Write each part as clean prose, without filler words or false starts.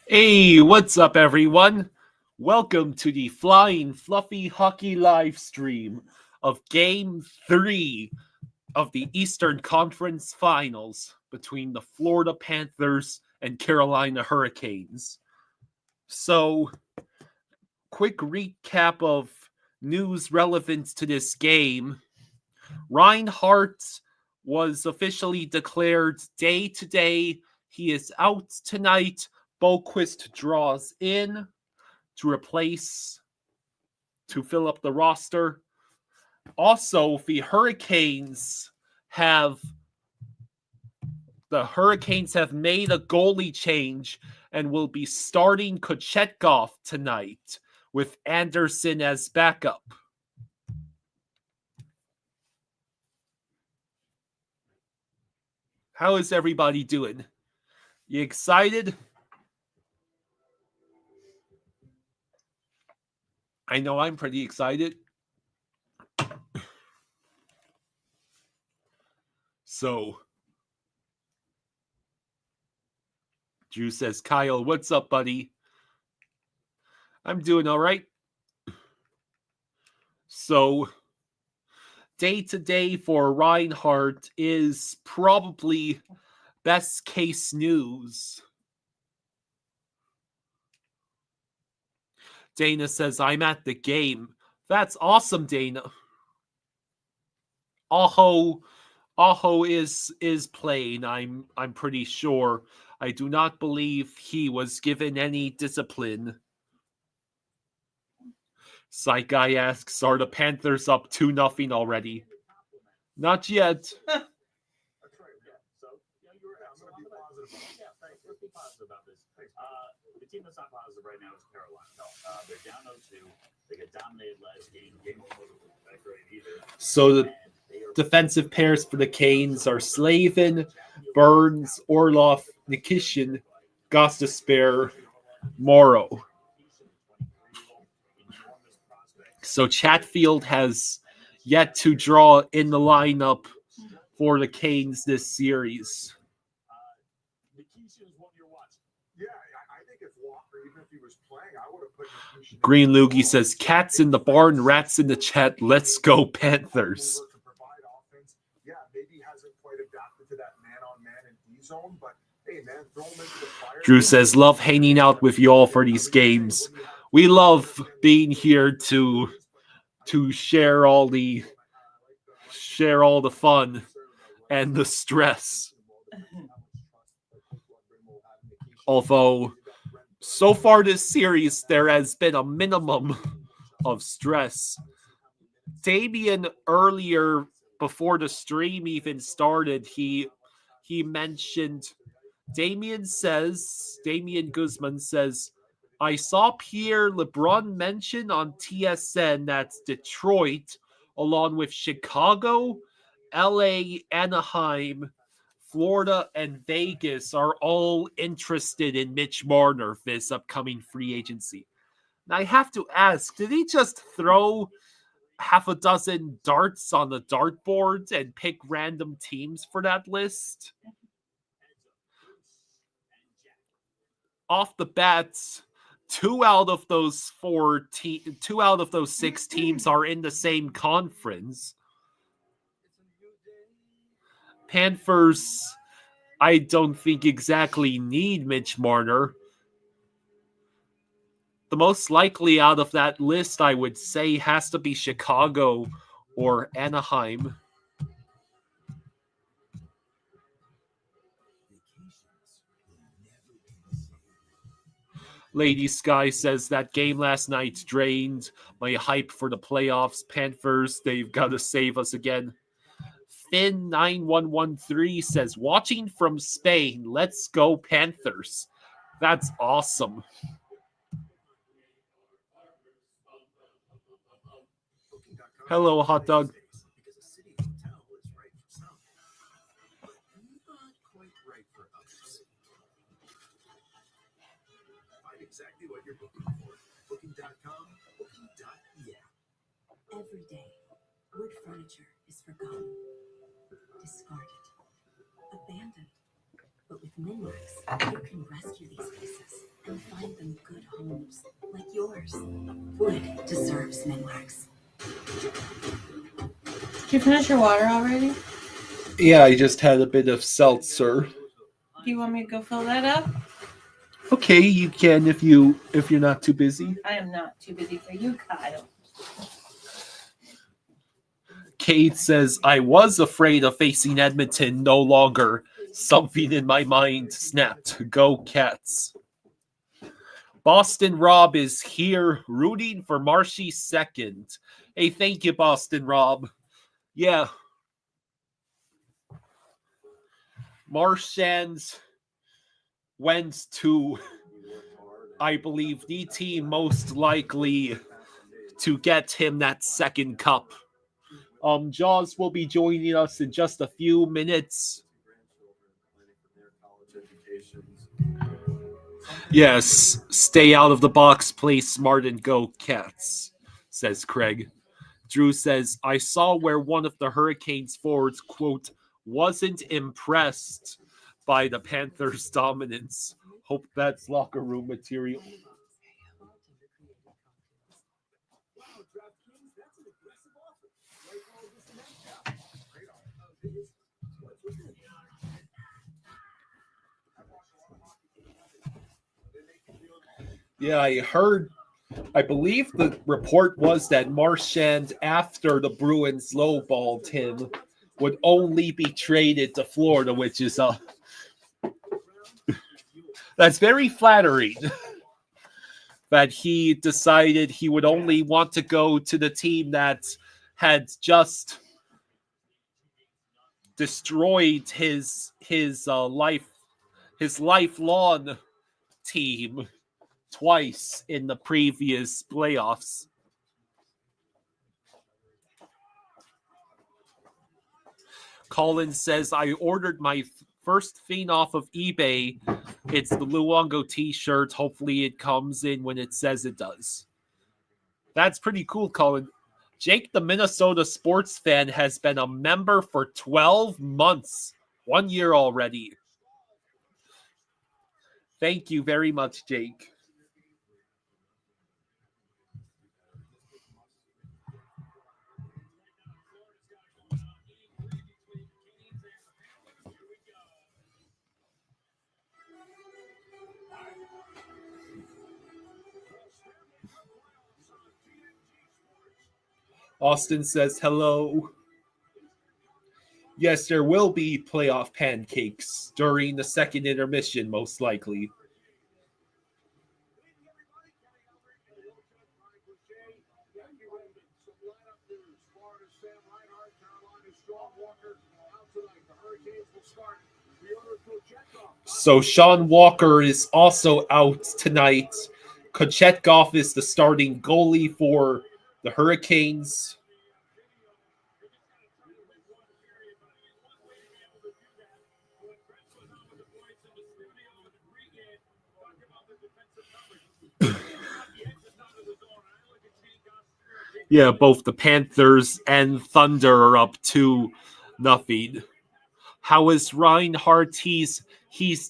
Hey, what's up, everyone? Welcome to the Flying Fluffy Hockey live stream of Game 3 of the Eastern Conference Finals between the Florida Panthers and Carolina Hurricanes. So, quick recap of news relevant to this game. Reinhart was officially declared day-to-day. He is out tonight. Boquist draws in to fill up the roster. Also, the Hurricanes have made a goalie change and will be starting Kochetkov tonight with Anderson as backup. How is everybody doing? You excited? I know I'm pretty excited. So, Drew says, Kyle, what's up, buddy? I'm doing all right. So, day-to-day for Reinhart is probably best case news. Dana says, I'm at the game. That's awesome, Dana. Aho is playing, I'm pretty sure. I do not believe he was given any discipline. Psych Guy asks, are the Panthers up 2-0 already? Not yet. The team that's not positive right now is Carolina. No, they're down 0-2. They get dominated last game. Game wasn't that great either. So the defensive pairs for the Canes are Slavin, Burns, Orlov, Nikishin, Gostisbehere, Morrow. So Chatfield has yet to draw in the lineup for the Canes this series. Green Loogie says, cats in the barn, rats in the chat. Let's go, Panthers. Yeah, maybe hasn't quite adapted to that man-on-man and D-zone, but hey, man, throw him into the fire. Drew says, love hanging out with you all for these games. We love being here to share all the fun and the stress. Although, so far this series, there has been a minimum of stress. Damien earlier, before the stream even started, he mentioned, Damien Guzman says, I saw Pierre LeBrun mention on TSN that Detroit, along with Chicago, LA, Anaheim, Florida, and Vegas are all interested in Mitch Marner this upcoming free agency. Now I have to ask, did he just throw half a dozen darts on the dartboard and pick random teams for that list? Off the bats, two out of those 6 teams are in the same conference. Panthers, I don't think exactly need Mitch Marner. The most likely out of that list, I would say, has to be Chicago or Anaheim. Lady Sky says that game last night drained my hype for the playoffs. Panthers, they've got to save us again. Finn9113 says, watching from Spain, let's go Panthers. That's awesome. Hello, hot dog. Exactly what you're looking for. Booking.com, booking.yeah. Every day, wood furniture is forgotten, discarded, abandoned. But with Minmax, you can rescue these pieces and homes like yours. Wood deserves Minwax. Did you finish your water already? Yeah, I just had a bit of seltzer. Do you want me to go fill that up? Okay, you can if you're not too busy. I am not too busy for you, Kyle. Kate says, I was afraid of facing Edmonton no longer. Something in my mind snapped. Go Cats. Boston Rob is here rooting for Marshy second. Hey, thank you, Boston Rob. Yeah. Marchand went to, I believe, the team most likely to get him that second cup. Jaws will be joining us in just a few minutes. Yes, stay out of the box, play smart, and go Cats, says Craig. Drew says, I saw where one of the Hurricanes forwards, quote, wasn't impressed by the Panthers' dominance. Hope that's locker room material. Yeah, I believe the report was that Marchand, after the Bruins lowballed him, would only be traded to Florida, which is that's very flattering. That he decided he would only want to go to the team that had just destroyed his lifelong team twice in the previous playoffs. Colin says, I ordered my first thing off of eBay. It's the Luongo t-shirt. Hopefully it comes in when it says it does. That's pretty cool, Colin. Jake, the Minnesota sports fan, has been a member for 12 months. 1 year already. Thank you very much, Jake. Austin says hello. Yes, there will be playoff pancakes during the second intermission, most likely. So Sean Walker is also out tonight. Kochetkov is the starting goalie for the Hurricanes. Yeah, both the Panthers and Thunder are up 2-0. How is Reinhardt? He's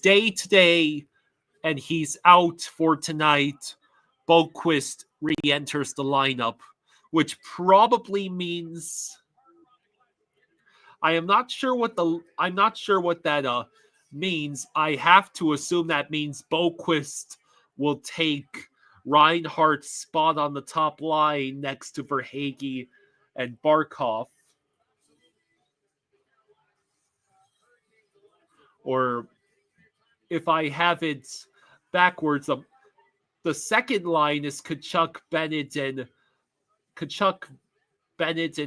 day-to-day, and he's out for tonight. Boquist re-enters the lineup, which probably means I'm not sure what that means. I have to assume that means Boquist will take Reinhardt's spot on the top line next to Verhaeghe and Barkov. Or if I have it backwards, the second line is Tkachuk, Bennett, and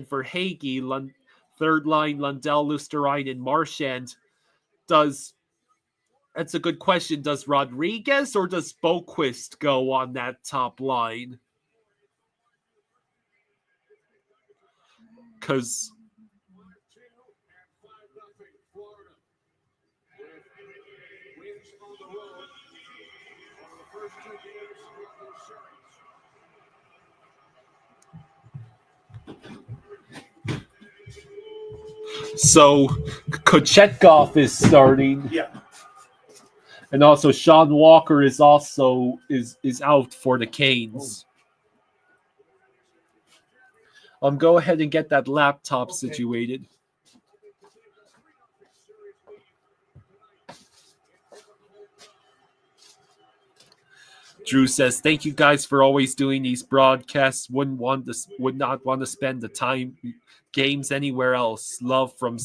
Verhaeghe. Third line, Lundell, Lusterine, and Marchand. That's a good question. Does Rodriguez or does Boquist go on that top line? Because so Kochetkov is starting. Yeah. And also Sean Walker is also is out for the Canes. Go ahead and get that laptop situated. Drew says, "Thank you guys for always doing these broadcasts. Would not want to spend the time games anywhere else. Love from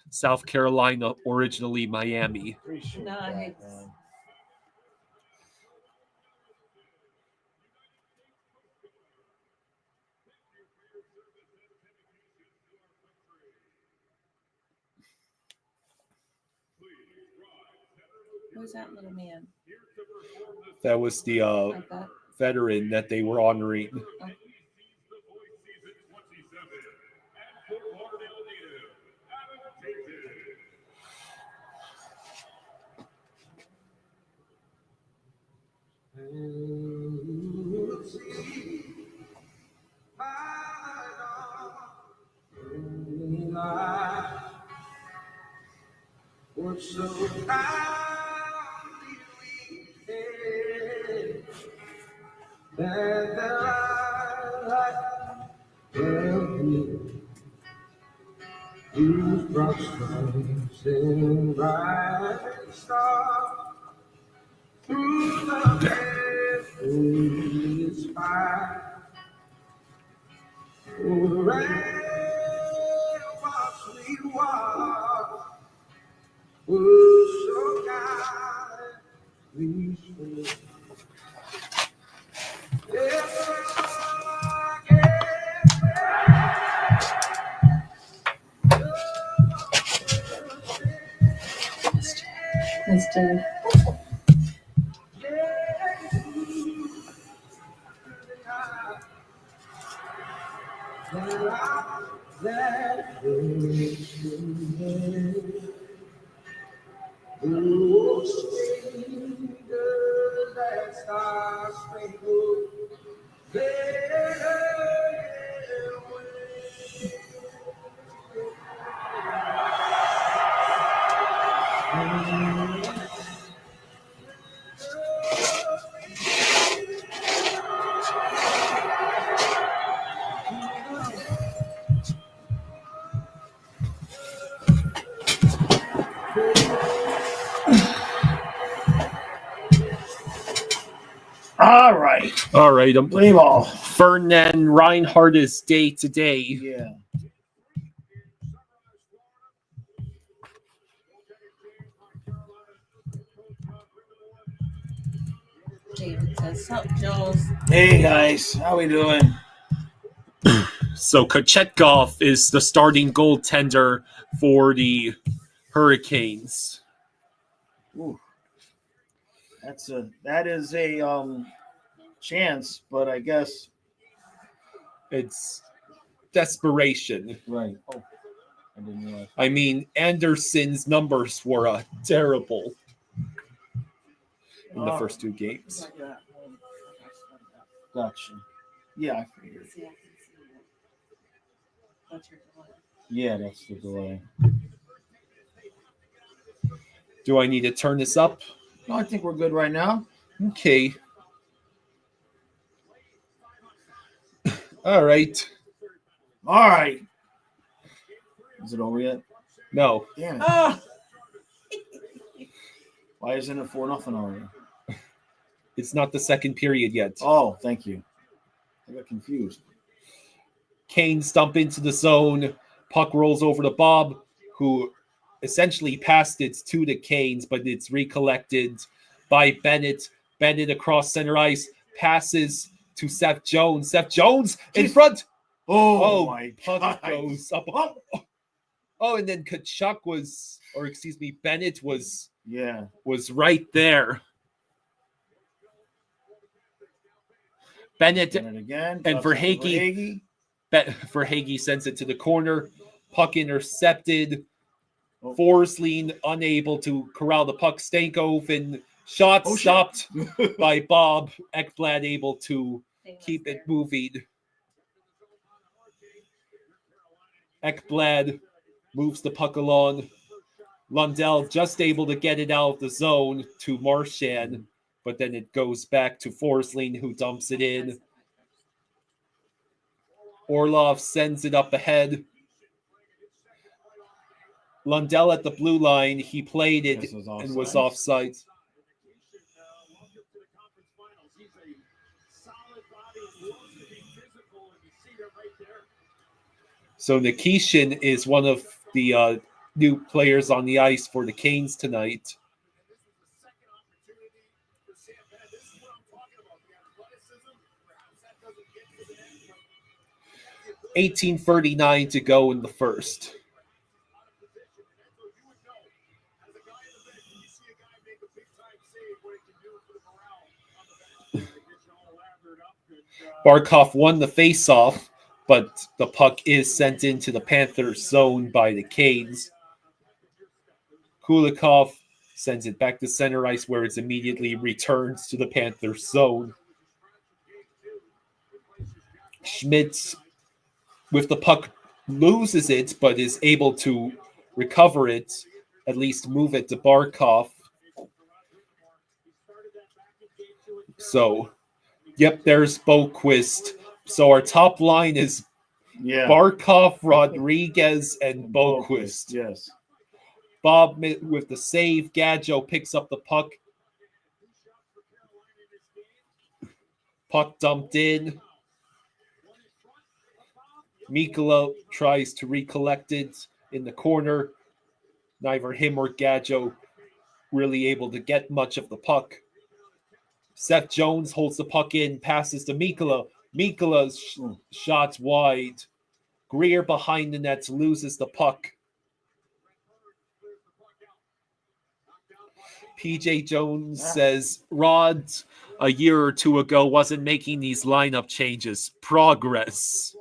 South Carolina, originally Miami." Appreciate Nice. that, man. Who's that little man? That was the Like that? veteran that they were honoring. So proudly we said that the light will be whose broad stripes and bright star through the heavenly sky. Oh, the rain wash we walk. Oh, so God, we should. Mr. Oh, stranger, that star-spangled All right. All right, Play ball. Ferdinand Reinhardt is day to day. Yeah. David says, "Sup, Jules?" Hey guys, how we doing? So Kochetkov is the starting goaltender for the Hurricanes. Ooh. That is a chance, but I guess It's desperation. right. Oh, I didn't realize. I mean, Anderson's numbers were terrible in the first two games. Gotcha. Yeah, I figured. See, I can see that. That's your delay. Yeah, that's the delay. Do I need to turn this up? No, I think we're good right now. Okay. All right. All right. Is it over yet? No. Damn it. Oh, Why isn't it 4-0 already? It's not the second period yet. Oh, thank you. I got confused. Canes dump into the zone. Puck rolls over to Bob, who essentially passed it to the Canes, but it's recollected by Bennett. Bennett across center ice, passes to Seth Jones. Seth Jones in front. Oh my Puck God. goes up. Oh, and then Kachuk Bennett was right there. Bennett And again. and Verhaeghe. Verhaeghe sends it to the corner. Puck intercepted. Forsling unable to corral the puck. Stankoven shot stopped by Bob. Ekblad able to keep it moving. Ekblad moves the puck along. Lundell just able to get it out of the zone to Marchand, but then it goes back to Forsling, who dumps it in. Orlov sends it up ahead. Lundell at the blue line. He played it This was and was offside. offside. So Nikishin is one of the new players on the ice for the Canes tonight. 18:39 to go in the first. Barkov won the faceoff, but the puck is sent into the Panthers zone by the Canes. Kulikov sends it back to center ice where it's immediately returns to the Panthers zone. Schmidt with the puck loses it, but is able to recover it, at least move it to Barkov. So, yep, there's Boquist. So our top line is Barkov, Rodriguez, and Boquist. Yes. Bob with the save. Gadjo picks up the puck. Puck dumped in. Mikkola tries to recollect it in the corner. Neither him or Gadjo really able to get much of the puck. Seth Jones holds the puck in, passes to Mikkola. Mikkola's shots wide. Greer behind the nets loses the puck. PJ Jones says Rod a year or two ago wasn't making these lineup changes. Progress.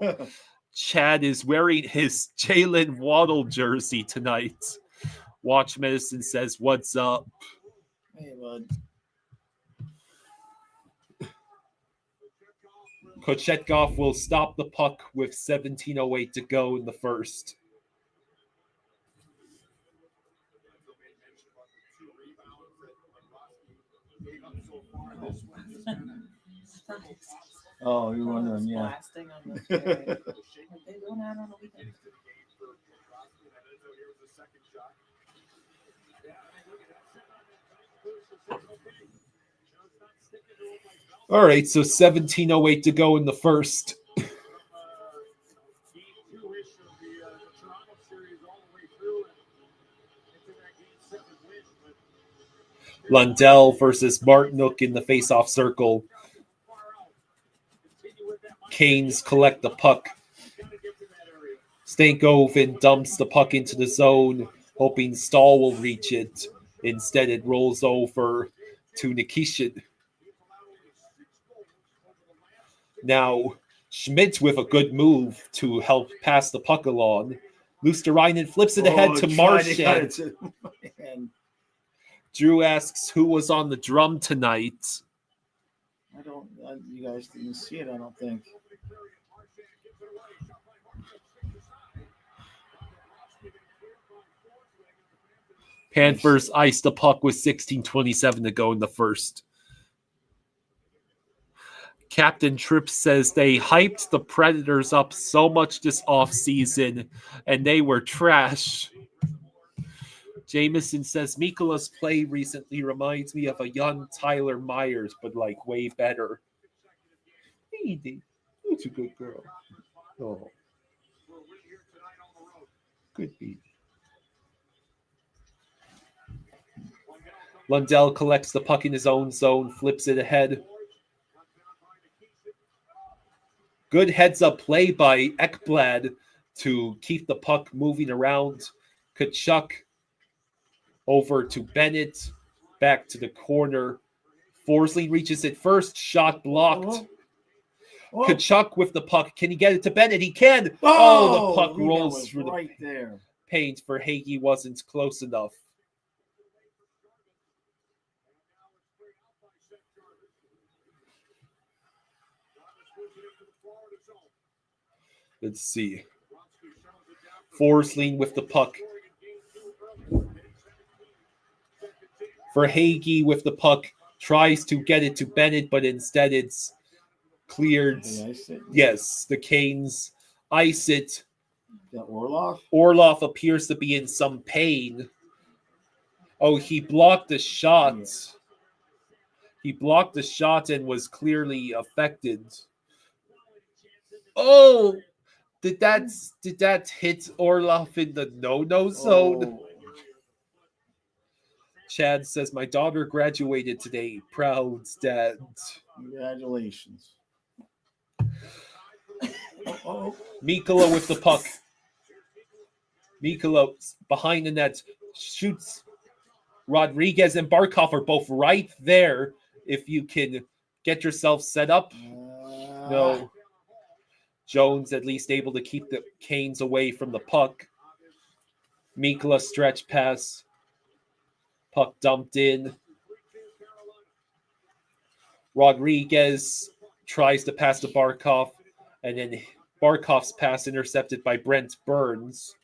Chad is wearing his Jalen Waddle jersey tonight. Watch Medicine says, "What's up?" Hey, bud. Kochetkov will stop the puck with 17:08 to go in the first. Oh, you're wondering, yeah. Blasting on the cherry. What they doing out on the weekend? All right, so 17:08 to go in the first. Lundell versus Martinook in the face-off circle. Canes collect the puck. Stankoven dumps the puck into the zone, hoping Stahl will reach it. Instead, it rolls over to Nikishin. Now, Schmidt with a good move to help pass the puck along. Lusterainen flips it ahead to Marchand. Drew asks who was on the drum tonight. You guys didn't see it, I don't think. Panthers iced the puck with 16:27 to go in the first. Captain Tripp says they hyped the Predators up so much this offseason, and they were trash. Jameson says Mikkola's play recently reminds me of a young Tyler Myers, but like way better. Hey, that's a good girl. Oh, good beat. Lundell collects the puck in his own zone, flips it ahead. Good heads-up play by Ekblad to keep the puck moving around. Tkachuk over to Bennett, back to the corner. Forsling reaches it first, shot blocked. Tkachuk with the puck. Can he get it to Bennett? He can. The puck rolls through right the there. paint for Hagee. Wasn't close enough. Let's see. Forsling with the puck. Verhaeghe with the puck tries to get it to Bennett, but instead it's cleared. They iced it. Yes, the Canes ice it. Got Orlov. Orlov appears to be in some pain. Oh, he blocked the shot. Yeah. He blocked the shot and was clearly affected. Oh, did that hit Orlov in the no-no zone? Oh. Chad says, my daughter graduated today. Proud dad. Congratulations. Oh. Mikkola with the puck. Mikkola behind the net shoots. Rodriguez and Barkov are both right there. If you can get yourself set up. No. Jones at least able to keep the Canes away from the puck. Mikkola stretch pass. Puck dumped in. Rodriguez tries to pass to Barkov. And then Barkov's pass intercepted by Brent Burns.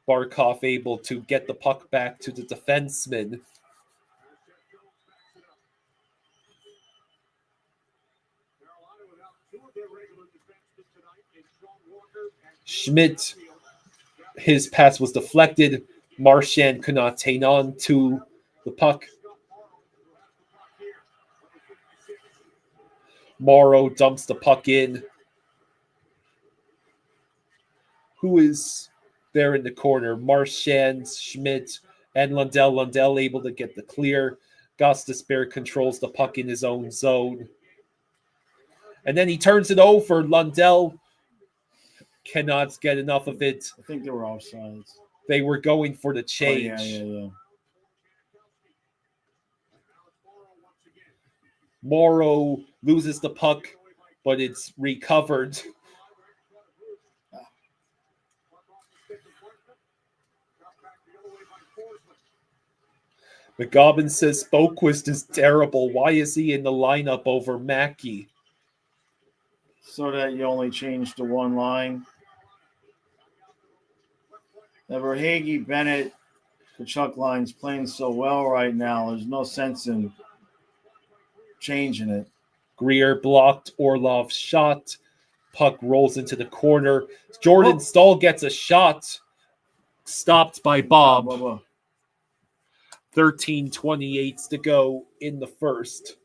Barkov able to get the puck back to the defenseman. Schmidt, his pass was deflected. Marchand could not hang on to the puck. Morrow dumps the puck in. Who is there in the corner? Marchand, Schmidt, and Lundell. Lundell able to get the clear. Gostisbehere controls the puck in his own zone. And then he turns it over. Lundell cannot get enough of it. I think they were offsides. They were going for the change. Oh, yeah. Morrow loses the puck, but it's recovered. McGobbin says Boquist is terrible. Why is he in the lineup over Mackey? So that you only change to one line. The Verhaeghe, Bennett, Kachuk line's playing so well right now. There's no sense in changing it. Greer blocked Orlov's shot. Puck rolls into the corner. Jordan Stahl gets a shot. Stopped by Bob. 13:28 to go in the first.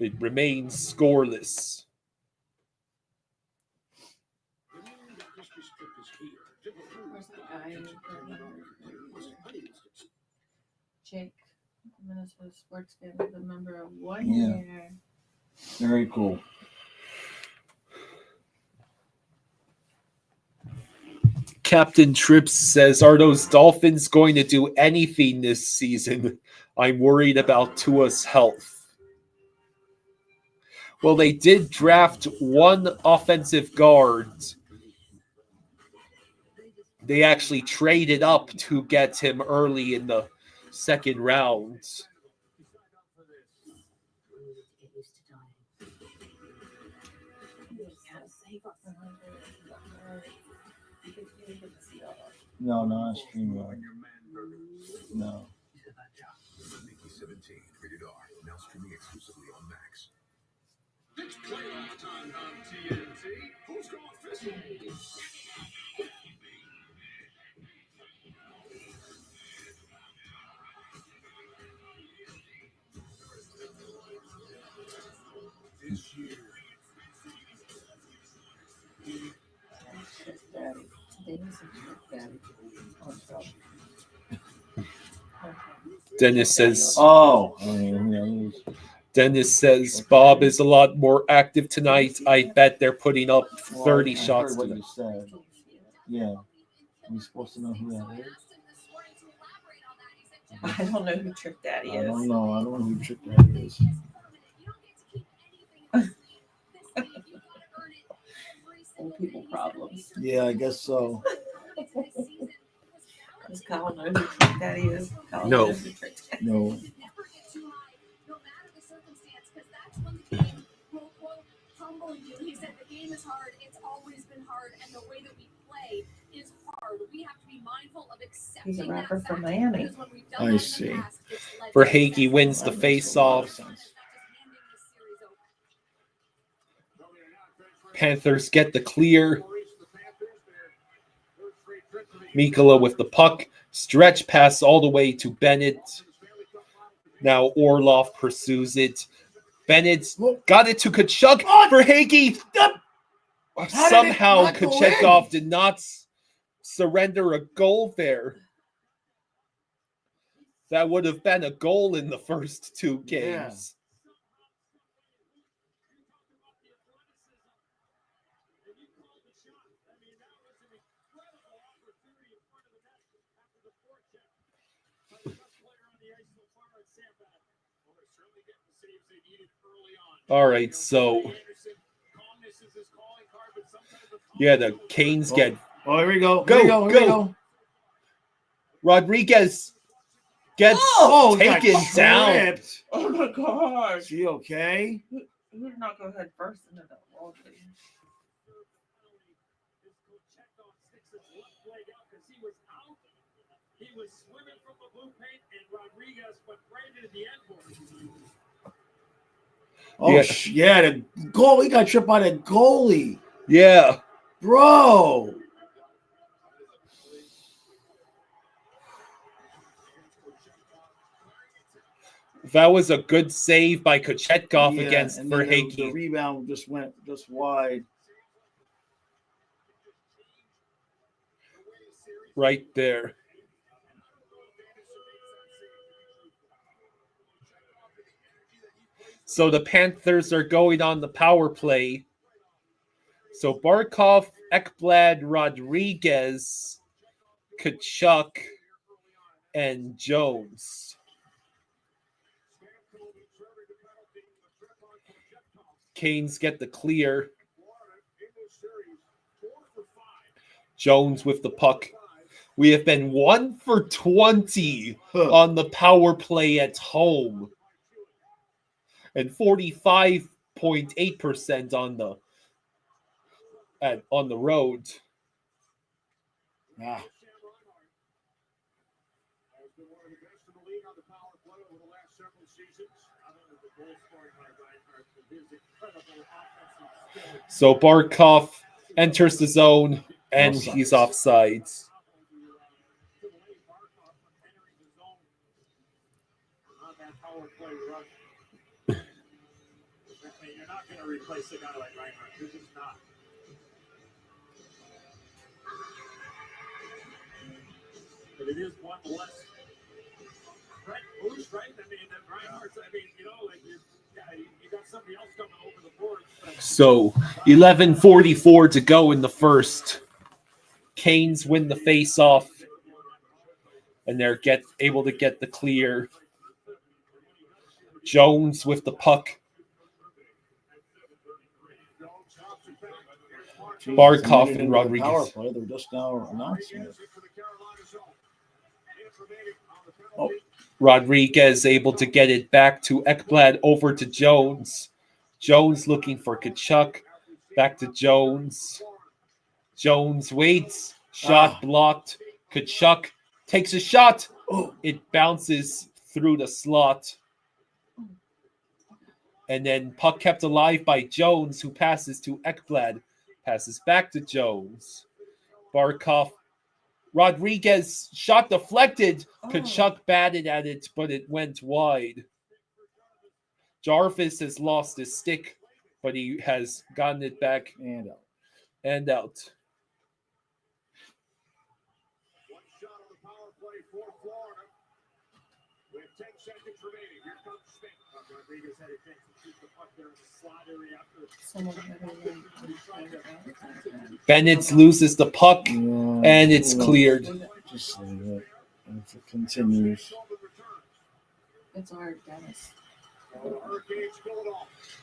It remains scoreless. Where's the guy? Jake, Minnesota sports fan, the member of 1 year. Very cool. Captain Trips says, are those Dolphins going to do anything this season? I'm worried about Tua's health. Well, they did draft one offensive guard. They actually traded up to get him early in the second round. No, not StreamYard. No. Mickey 17, rated R. Now streaming exclusively on Max. It's playoff time on TNT. Who's going fishing? This year. Dennis says, Dennis says Bob is a lot more active tonight. I bet they're putting up 30 shots What tonight. you said. Yeah. Are we supposed to know who that is? I don't know who Trick Daddy I is. don't know. I don't know who Trick Daddy is. Old people problems. Yeah, I guess so. Does Kyle know who Trick Daddy is? Kyle No. knows who Trick Daddy No. Humble you. He said the game is hard. It's always been hard, and the way that we play is hard. We have to be mindful He's a rapper from Miami. I see. Verhaeghe wins the That makes a lot of face-off. sense. Panthers get the clear. Mikkola with the puck. Stretch pass all the way to Bennett. Now Orlov pursues it. Bennett got it to Kachuk. Verhaeghe. Somehow not go Kochetkov did not surrender a goal there. That would have been a goal in the first two games. All right, so yeah, the Canes get Oh, here we go. Go, Here we go. Here we go. go. Rodriguez gets Oh, taken got down. tripped. Oh my gosh. Is he okay? Who did not go head first into that wall? He was swimming from the blue paint, and Rodriguez went right into the end board. Oh, Yeah. the goal. He got tripped by the goalie. Yeah. Bro. That was a good save by Kochetkov Yeah, against and then the Verhaeghe. rebound just went just wide. Right there. So the Panthers are going on the power play. So Barkov, Ekblad, Rodriguez, Kachuk, and Jones. Canes get the clear. Jones with the puck. We have been 1 for 20 on the power play at home. And 45.8% on the road. Ah. So Barkov enters the zone and Offsides. he's offsides. You're not going to replace a guy like Reinhardt. You're just not. But it is one less boost, right? I mean, that Reinhardt's, you got somebody else coming over the board. So 11:44 to go in the first. Canes win the face-off. And they're able to get the clear. Jones with the puck. Barkov and Rodriguez. Power play. They're just now announcing it. Oh, Rodriguez able to get it back to Ekblad, over to Jones. Jones looking for Kachuk. Back to Jones. Jones waits. Shot blocked. Kachuk takes a shot. Oh, it bounces through the slot. And then puck kept alive by Jones, who passes to Ekblad. Passes back to Jones. Barkov. Rodriguez shot deflected. Kachuk batted at it, but it went wide. Jarvis has lost his stick, but he has gotten it back And out. and out. One shot on the power play for Florida. With 10 seconds remaining, here comes Smith. Rodriguez had a chance to shoot the puck there in the slot area after. Bennett loses the puck, Yeah, and it's cleared. Just leave it. If it continues. It's hard, Dennis.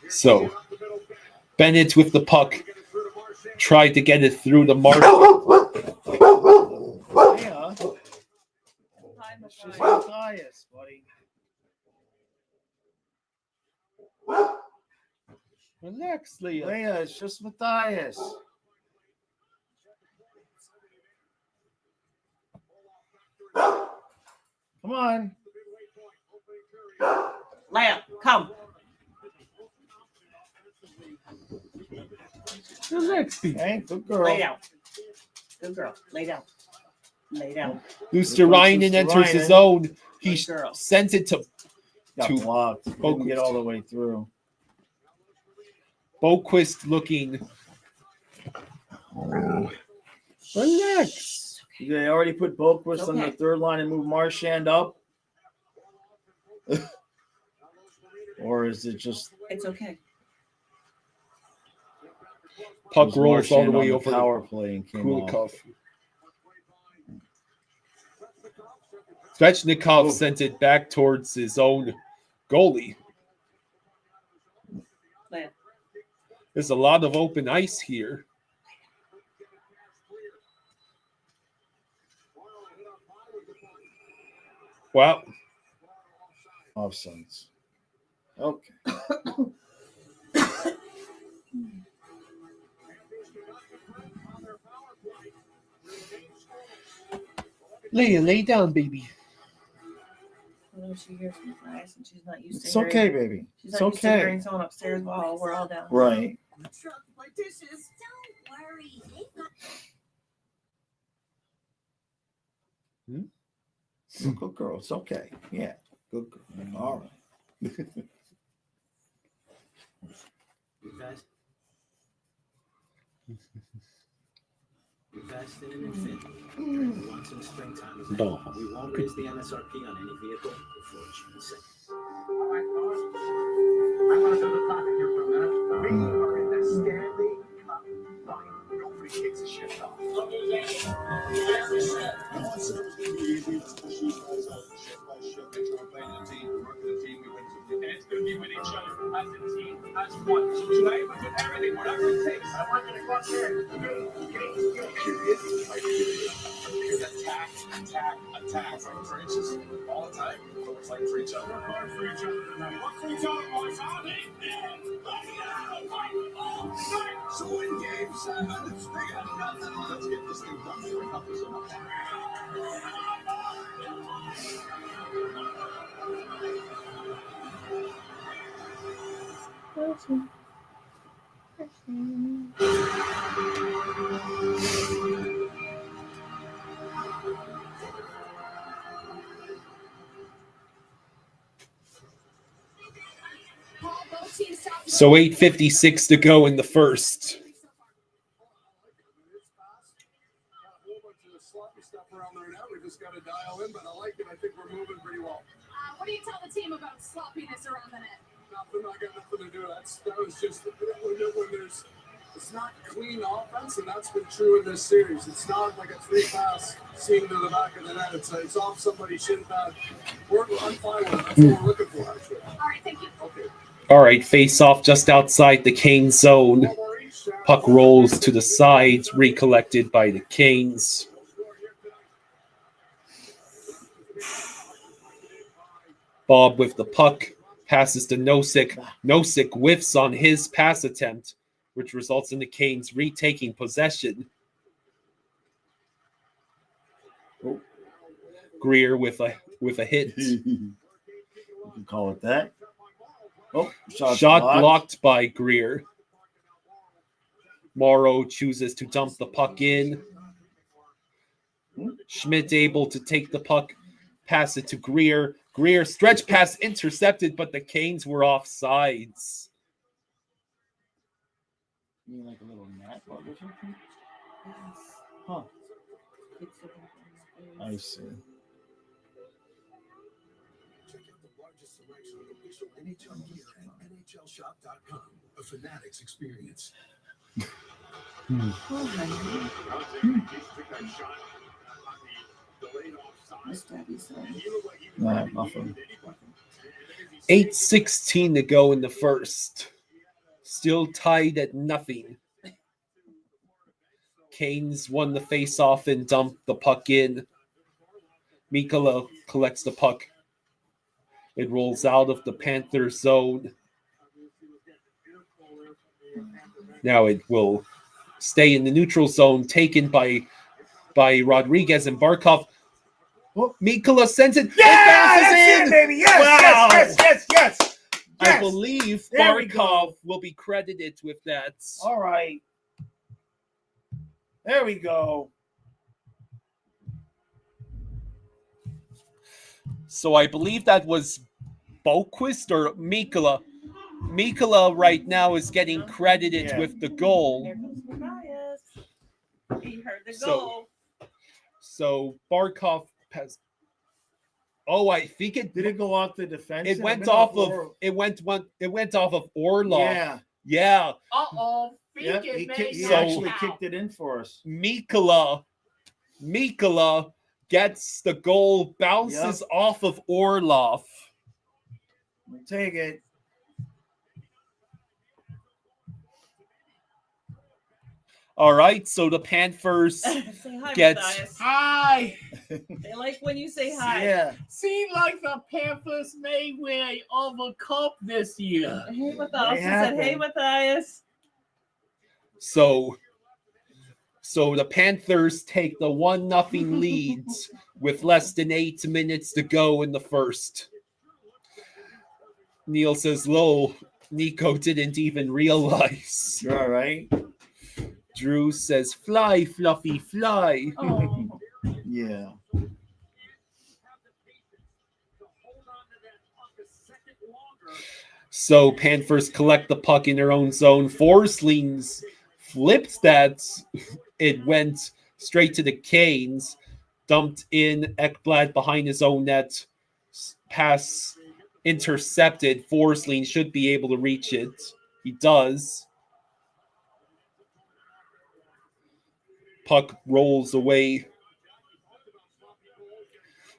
So Bennett with the puck tried to get it through the Marshall. Yeah. It's just Matthias, buddy. Relax, Leah. Leah, it's just Matthias. Come on. Layup. Come. Okay, good girl. Lay down. Good girl. Lay down. Lay down. Luosterainen enters his own. He Good girl. sends it to Got to blocked. Didn't get all the way through. Boquist looking. Relax. They already put Boquist on the Okay. third line and moved Marchand up? Or is it just It's okay. Puck was rolls all the Marchand way on over power play and came off? Kulikov. Svechnikov Oh. sent it back towards his own goalie. Lay up. There's a lot of open ice here. Wow. Offsides. Okay. Lay down, baby. Well, she hears some cries and she's not used to It's hearing. okay, baby. She's It's not used to okay. hearing someone upstairs while we're all down. Right. Truck my dishes. Don't worry. They got Good girl. It's okay. Yeah. Good girl. All right. Invest in an Infiniti. During the monsoon springtime is now. We won't raise the MSRP on any vehicle before June 2nd. All right, fellas. I want to do the talking here for a minute. We are in the Stanley Cup final. Nobody takes a shit off. It's going to be with each other as a team, as one. So tonight, we're doing everything, whatever it takes. I want you to go out there and Attack from trenches all the time. We're fighting for each other. Work hard for each other tonight. Work for each other, boys. So in game 7, they got nothing. Let's get this thing done. We're not losing up. So 8:56 to go in the first. Sloppy stuff around there now. We just got to dial in, but I like it. I think we're moving pretty well. What do you tell the team about sloppiness around the net? Nothing. I got nothing to do. That was just when there's. It's not clean offense, and that's been true in this series. It's not like a 3-pass seam to the back of the net. It's off somebody's shin pad. I'm fine with it. That's what we're looking for, actually. All right, thank you. Okay. All right, face off just outside the Canes zone. Puck rolls to the sides, recollected by the Canes. Bob with the puck, passes to Nosek. Nosek whiffs on his pass attempt, which results in the Canes retaking possession. Greer with a hit. You can call it that. Oh, Shot blocked by Greer. Morrow chooses to dump the puck in. Schmidt able to take the puck, pass it to Greer. Greer stretch pass intercepted, but the Canes were offsides. You mean like a little gnat bug or something? Huh. I see. Check out the largest selection of official NHL gear at NHLShop.com. A Fanatics experience. Nah, nothing. 8:16 to go in the first. Still tied at nothing. Canes won the face-off and dumped the puck in. Mikala collects the puck. It rolls out of the Panthers zone. Now it will stay in the neutral zone, taken by Rodriguez and Barkov. Mikula sends it. Yeah, It bounces that's in. it, baby. Yes, Wow. yes. I believe There we Barkov will be credited with that. All right. There we go. So I believe that was Boquist or Mikula. Mikula right now is getting credited with the goal. Here comes Matthias. He heard the So- goal. So Barkov has. Oh, I think it Did it go off the defense? It went off of Orlov. Yeah. Uh-oh. Yep, he So- actually kicked it in for us. Mikula gets the goal, bounces off of Orlov. We'll take it. All right, so the Panthers Say hi, gets Matthias. hi. They like when you say hi. Yeah. Seems like the Panthers may win a cup this year. Hey, Matthias. He happen. said, hey, Matthias. So the Panthers take the 1-0 lead with less than 8 minutes to go in the first. Neil says, "Lol, Nico didn't even realize." All right. Drew says, "Fly, Fluffy, fly." Oh. Yeah. So Panthers collect the puck in their own zone. Forsling flipped that. It went straight to the Canes. Dumped in Ekblad behind his own net. Pass intercepted. Forsling should be able to reach it. He does. Puck rolls away.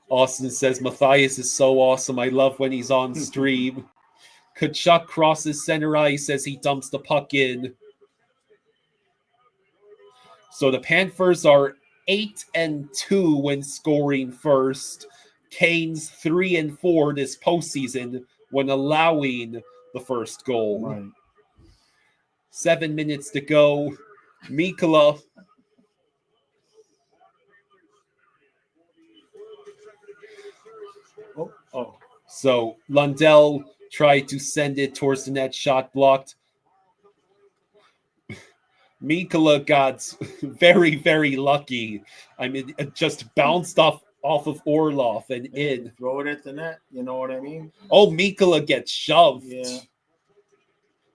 Austin says, "Matthias is so awesome. I love when he's on stream." Kachuk crosses center ice as he dumps the puck in. So the Panthers are 8-2 when scoring first. Canes 3-4 this postseason when allowing the first goal. Right. 7 minutes to go. Mikula. Oh. So Lundell tried to send it towards the net, shot blocked. Mikula got very, very lucky. I mean, it just bounced off of Orlov and in. Throw it at the net. You know what I mean? Oh, Mikula gets shoved. Yeah.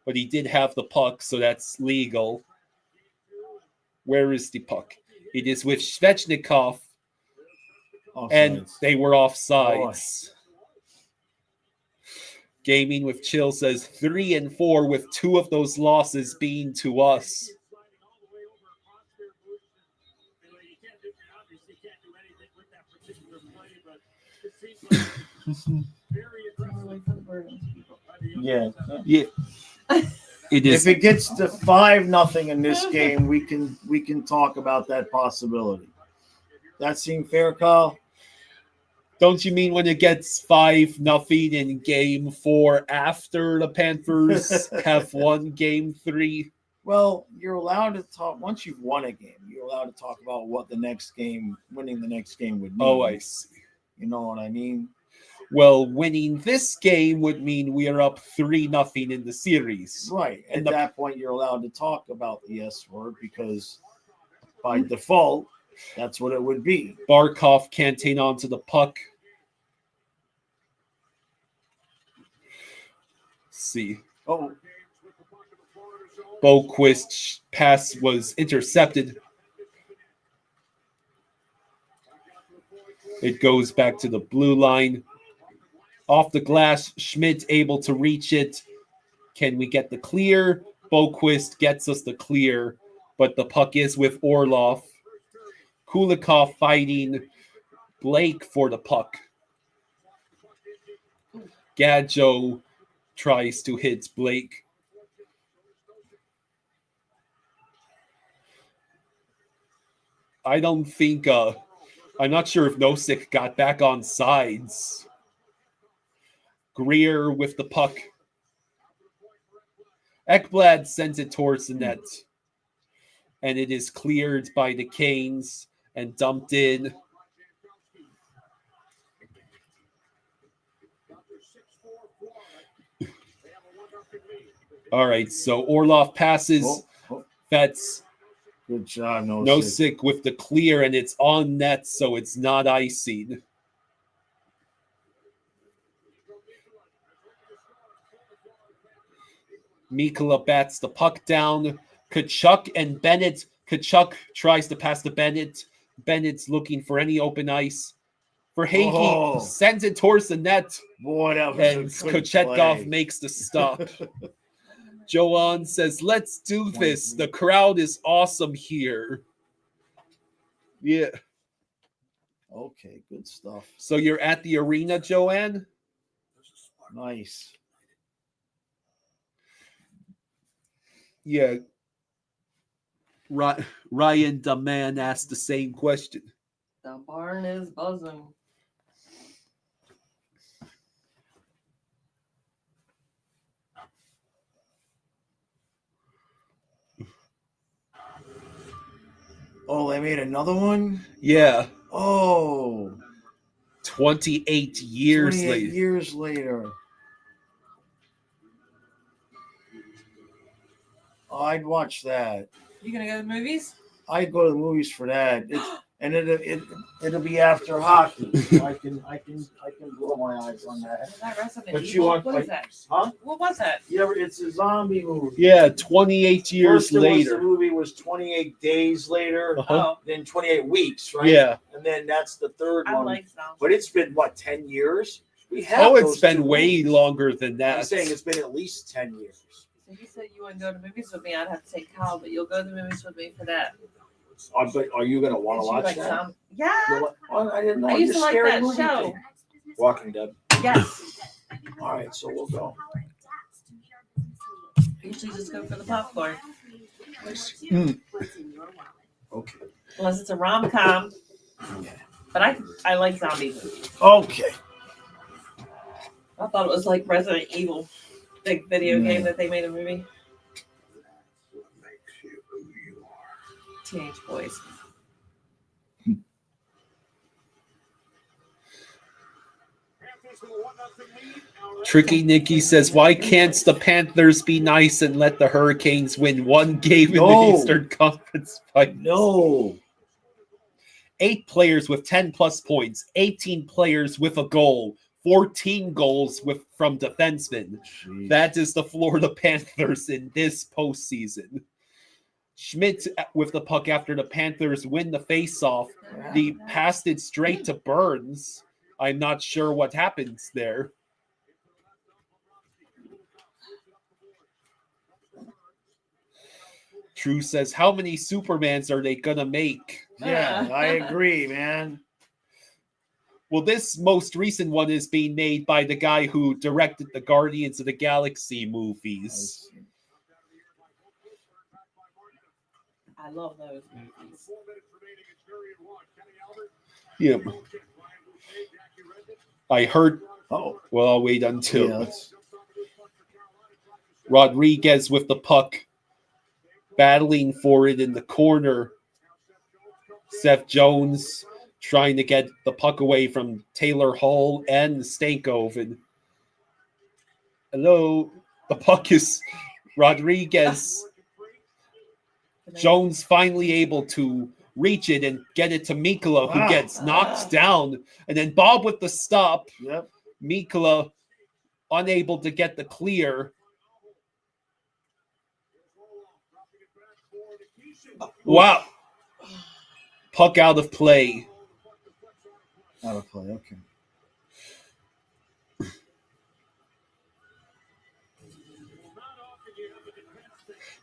But he did have the puck, so that's legal. Where is the puck? It is with Svechnikov, and Offsides. they were offsides. Gaming with Chill says 3-4 with 2 of those losses being to us. Yeah. Yeah. It is. If it gets to 5-0 in this game, we can talk about that possibility. That seem fair, Kyle? Don't you mean when it gets 5-0 in game 4 after the Panthers have won game 3? Well, you're allowed to talk once you've won a game. You're allowed to talk about what winning the next game would mean. Oh, I see. You know what I mean? Well, winning this game would mean we are up 3-0 in the series. Right. At And the- that point, you're allowed to talk about the S word because by default, that's what it would be. Barkov can't hang on to the puck. Let's see. Oh, Boquist's pass was intercepted. It goes back to the blue line. Off the glass, Schmidt able to reach it. Can we get the clear? Boquist gets us the clear, but the puck is with Orlov. Kulikov fighting Blake for the puck. Gadjo tries to hit Blake. I don't think I'm not sure if Nosek got back on sides. Greer with the puck. Ekblad sends it towards the net. And it is cleared by the Canes and dumped in. All right, so Orlov passes. That's Good job, no sick with the clear, and it's on net, so it's not icing. Mikula bats the puck down. Kachuk and Bennett. Kachuk tries to pass to Bennett. Bennett's looking for any open ice. For Hagee, sends it towards the net. Boy, that was and a good Kochetkov play. makes the stop. Joanne says, let's do this. The crowd is awesome here. Yeah. Okay, good stuff. So you're at the arena, Joanne? Nice. Yeah. Ryan the man asked the same question. The barn is buzzing. Oh, they made another one? Yeah. Oh. 28 years 28 later. years later. Oh, I'd watch that. You gonna go to the movies? I'd go to the movies for that. It'll be after hockey. I can blow my eyes on that. Is that Resident But Evil? you want, What like, is that? huh? What was that? Yeah, it's a zombie movie. Yeah, 28 years First the later. movie was 28 days later, Oh, then 28 weeks, right? Yeah. And then that's the third I one. like zombies. But it's been, what, 10 years? We have Oh, it's those been two way movies. longer than that. I'm saying it's been at least 10 years. So you said you wouldn't go to movies with me. I'd have to take Kyle, but you'll go to the movies with me for that. But are you going to want to You watch like that? Yeah. Oh, I didn't know. I used to You're like scary that movie show. thing. Walking Dead. Yes. All right, so we'll go. Usually just go for the popcorn. Okay. Unless it's a rom-com. But I like zombie movies. Okay. I thought it was like Resident Evil, big video game that they made a movie. Teenage boys. Tricky Nicky says, why can't the Panthers be nice and let the Hurricanes win one game in the Eastern Conference Finals? No. 8 players with 10 plus points, 18 players with a goal, 14 goals from defensemen. Jeez. That is the Florida Panthers in this postseason. Schmidt with the puck after the Panthers win the faceoff. He passed it straight to Burns. I'm not sure what happens there. True says, how many Supermans are they going to make? Yeah, I agree, man. Well, this most recent one is being made by the guy who directed the Guardians of the Galaxy movies. I love those movies. Yeah. I heard. Oh, well, I'll wait until. Rodriguez with the puck, battling for it in the corner. Seth Jones trying to get the puck away from Taylor Hall and Stankoven. Hello. The puck is Rodriguez. Jones finally able to reach it and get it to Mikula, who gets knocked down. And then Bob with the stop. Yep. Mikula unable to get the clear. Wow. Puck out of play. Out of play, okay.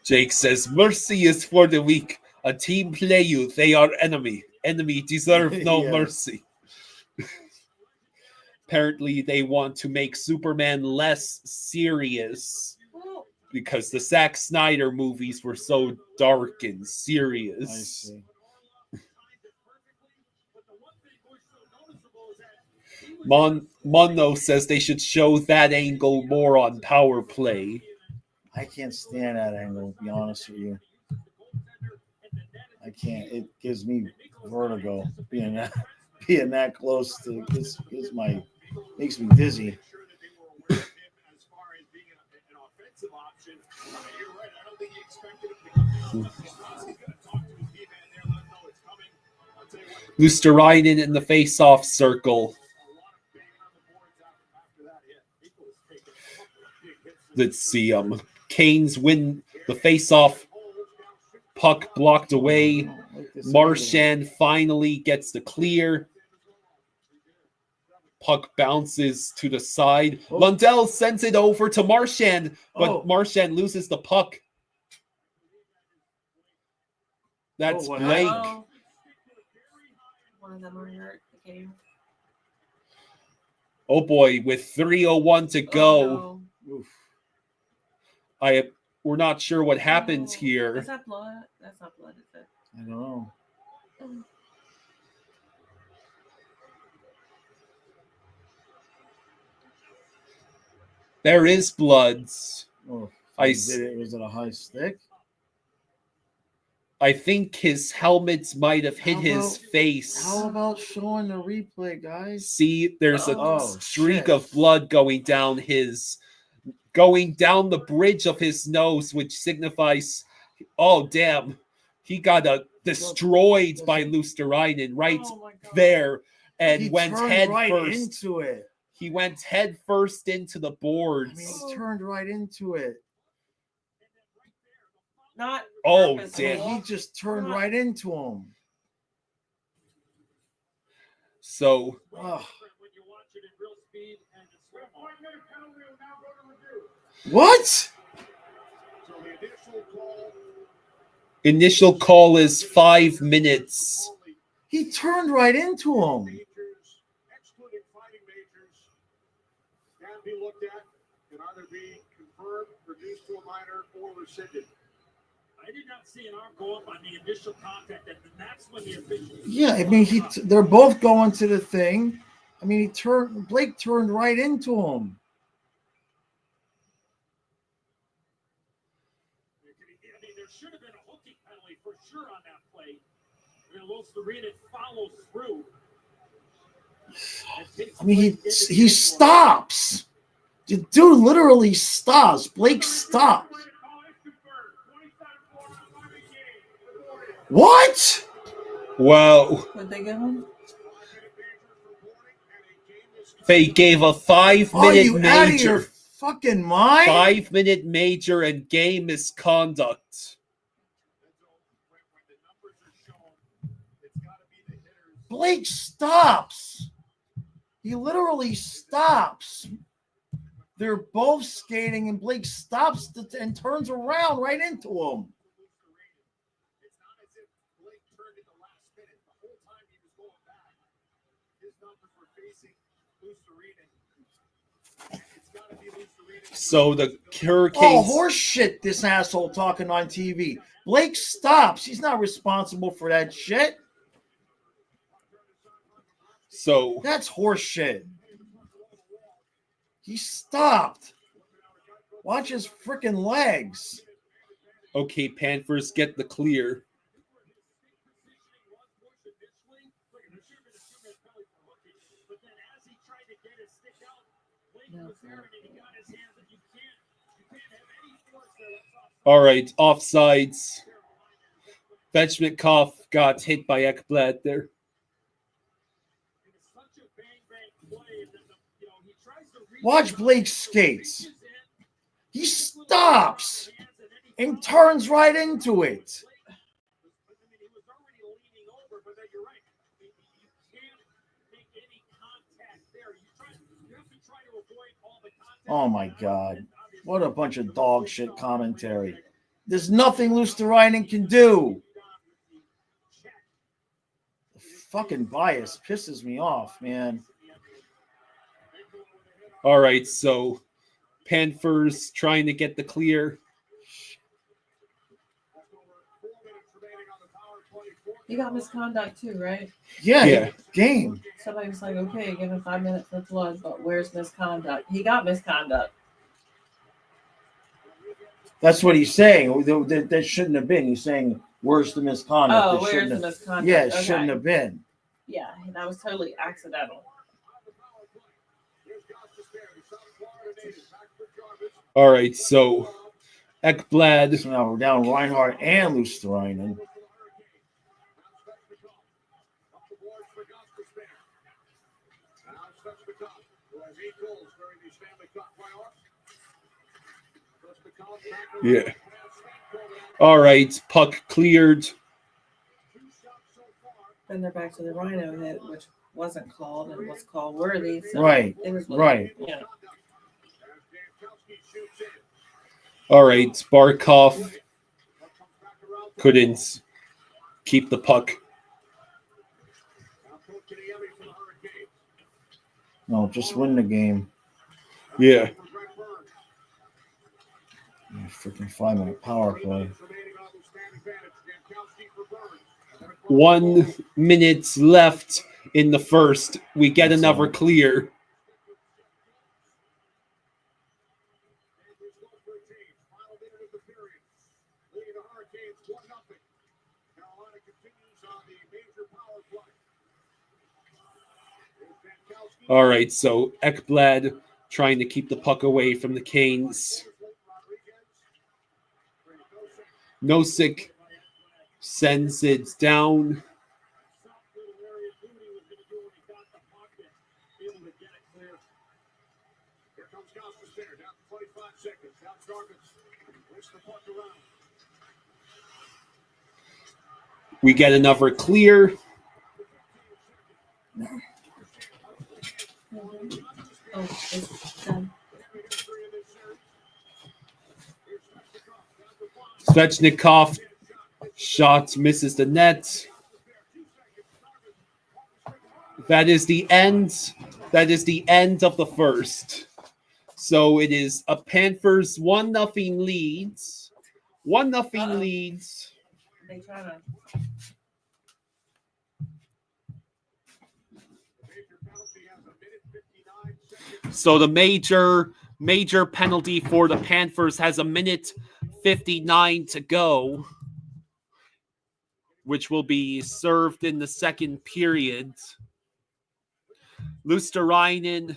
Jake says, mercy is for the weak. A team play you, they are enemy. Enemy deserve no Yes. mercy. Apparently, they want to make Superman less serious because the Zack Snyder movies were so dark and serious. I see. Mono says they should show that angle more on power play. I can't stand that angle, to be honest with you. I can't. It gives me vertigo being that close to makes me dizzy. Luosterainen in the face-off circle. Let's see. Canes win the face-off. Puck blocked away. Marchand finally gets the clear. Puck bounces to the side. Lundell sends it over to Marchand, but Marchand loses the puck. That's Blake. One of them are hurt the game. Oh boy, with 3:01 to go. We're not sure what happens here. Is that blood? That's not blood, is it? I don't know. There is blood. Oh, Was it a high stick? I think his helmets might have hit his face. How about showing the replay, guys? See, there's a streak of blood going down the bridge of his nose, which signifies, oh damn, he got destroyed by Luosterainen right there, and he went turned head right first into it. He went head first into the boards. I mean, he turned right into it. Not. Oh purposeful. damn! He just turned right into him. So. What? Initial call is 5 minutes. He turned right into him. Excluding fighting majors, can be looked at, can either be confirmed, reduced to a minor, or rescinded. I did not see an arm go up on the initial contact, and that's when the official. Yeah, I mean, they're both going to the thing. I mean, Blake turned right into him. I mean, there should have been a hooking penalty for sure on that play. And Luosterainen follows through. I mean, he stops. The dude literally stops. Blake stops. What? Well, What'd they give him? They gave a 5-minute you out of your major. Fucking mind? 5-minute major and game misconduct. Blake stops. He literally stops. They're both skating, and Blake stops and turns around right into him. So the Hurricanes. Oh, horse shit, this asshole talking on TV. Blake stops. He's not responsible for that shit. So that's horse shit. He stopped. Watch his freaking legs. Okay, Panthers get the clear. All right, offsides. Svechnikov got hit by Ekblad there. Watch Blake skates. He stops and turns right into it. Oh my God. What a bunch of dog shit commentary. There's nothing Luosterainen can do. The fucking bias pisses me off, man. All right, so Panthers trying to get the clear. You got misconduct too, right? Yeah. Game. Somebody was like, okay, give him 5 minutes for blood, but where's misconduct? He got misconduct. That's what he's saying. That shouldn't have been. He's saying, where's the misconduct? Oh, where's the misconduct? Yeah, it shouldn't have been. Yeah, that was totally accidental. All right, so Ekblad. So now we're down Reinhardt and Luosterainen. Yeah. All right, puck cleared. Then they're back to the Rhino hit, which wasn't called and was called worthy. So Right, it was right. Yeah. All right, Barkov couldn't keep the puck. No, just win the game. Yeah. Freaking 5-minute power play. 1 minute left in the first. We get another clear. All right, so Ekblad trying to keep the puck away from the Canes. Nosek sends it down. We get another clear. Oh, it's done. Svechnikov shot misses the net. That is the end. That is the end of the first. So it is a Panthers 1-0 leads. 1-0 leads. They try to. So the major penalty for the Panthers has 1:59 to go, which will be served in the second period. Luosterainen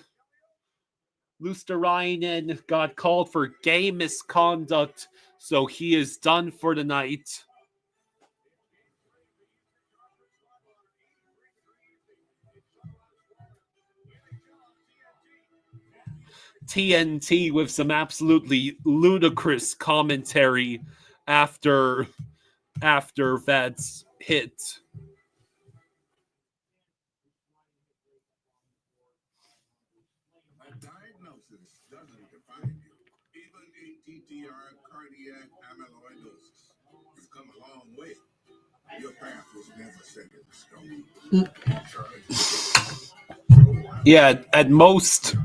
got called for game misconduct, so he is done for the night. TNT with some absolutely ludicrous commentary after that hit. A diagnosis doesn't define you. Even ATTR cardiac amyloidosis. You've come a long way. Your path was never set in stone. Yeah, at most,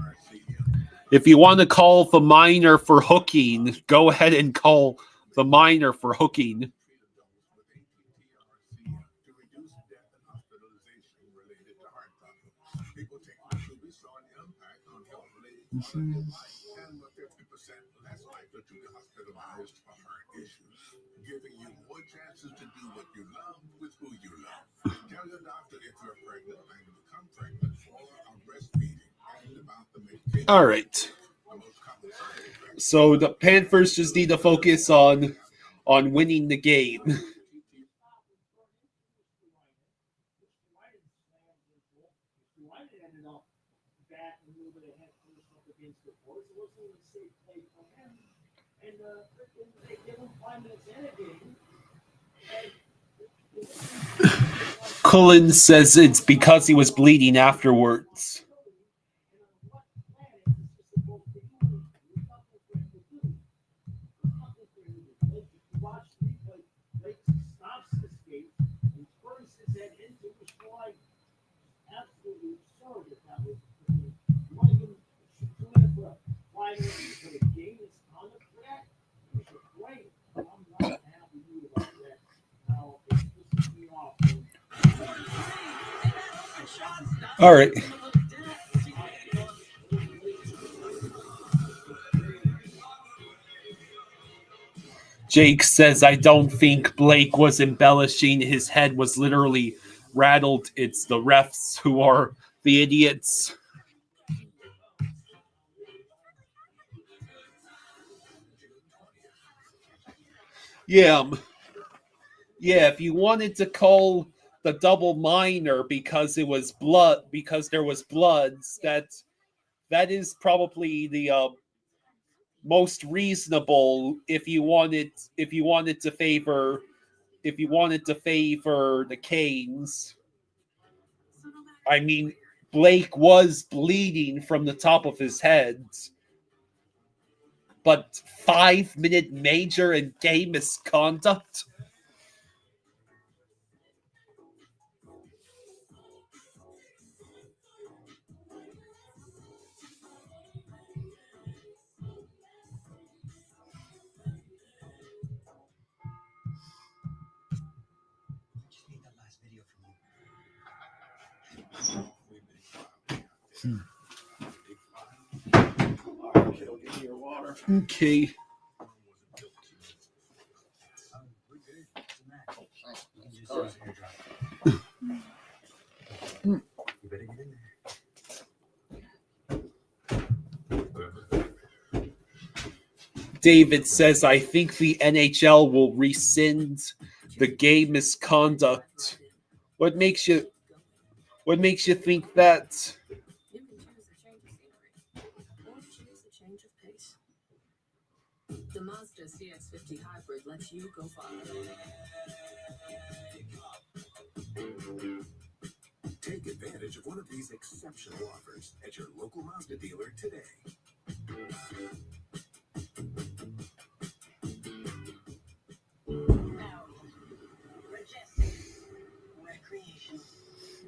if you want to call the minor for hooking, go ahead and call the minor for hooking. And were 50% less likely to be hospitalized for heart issues, giving you more chances to do what you love with who you love. Tell your doctor if you're pregnant and become pregnant or are breastfeeding and about the medication. All right. So the Panthers just need to focus on winning the game. Cullen says it's because he was bleeding afterwards. All right. Jake says, I don't think Blake was embellishing. His head was literally rattled. It's the refs who are the idiots. Yeah, if you wanted to call the double minor because it was blood, because there was bloods, that is probably the most reasonable if you wanted to favor the Canes. I mean, Blake was bleeding from the top of his head, but 5-minute major and game misconduct. Okay. David says, I think the NHL will rescind the game misconduct. What makes you think that? You can choose a change of scenery or choose a change of pace. The Mazda CX-50 Hybrid lets you go far. Take advantage of one of these exceptional offers at your local Mazda dealer today.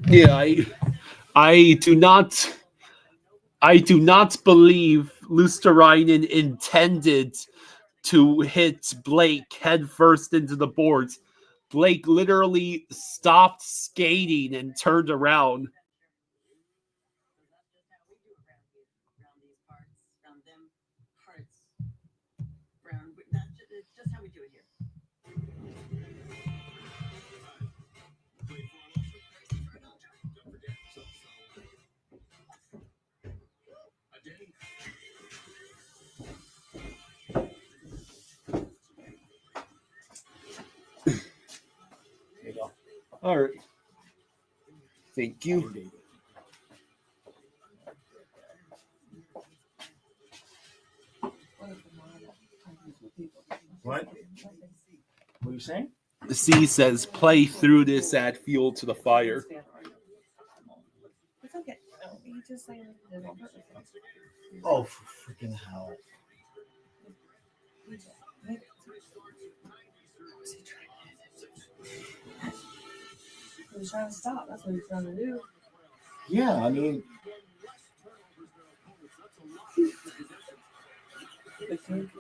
Yeah, I do not believe Luosterainen intended to hit Blake headfirst into the boards. Blake literally stopped skating and turned around. Just how we do it here. All right. Thank you. What? What are you saying? C says, play through this, add fuel to the fire. It's okay. No, you just say it did on purpose. Oh, for freaking hell. He's trying to stop. That's what he's trying to do. Yeah, I mean, The kink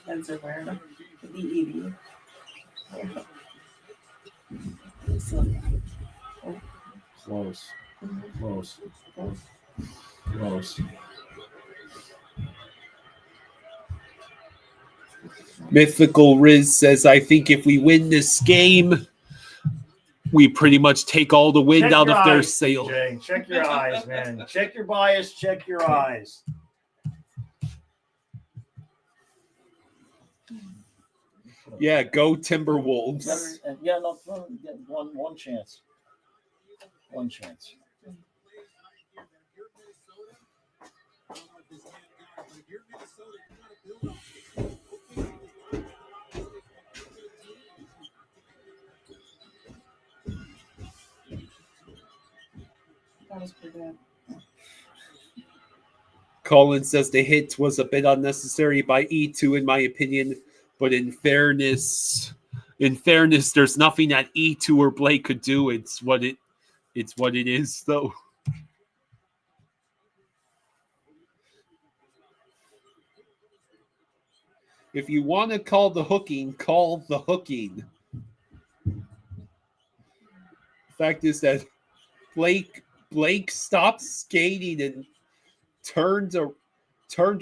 and survivor. The ED. close. Close. Mythical Riz says, I think if we win this game, we pretty much take all the wind out of their sail. DJ. Check your eyes, man. Check your bias. Check your eyes. Yeah, go Timberwolves. Yeah, no, get one chance. One chance. That was pretty bad. Colin says the hit was a bit unnecessary by E2, in my opinion. But in fairness, there's nothing that E2 or Blake could do. It's what it is, though. If you want to call the hooking, call the hooking. The fact is that Blake stopped skating and turned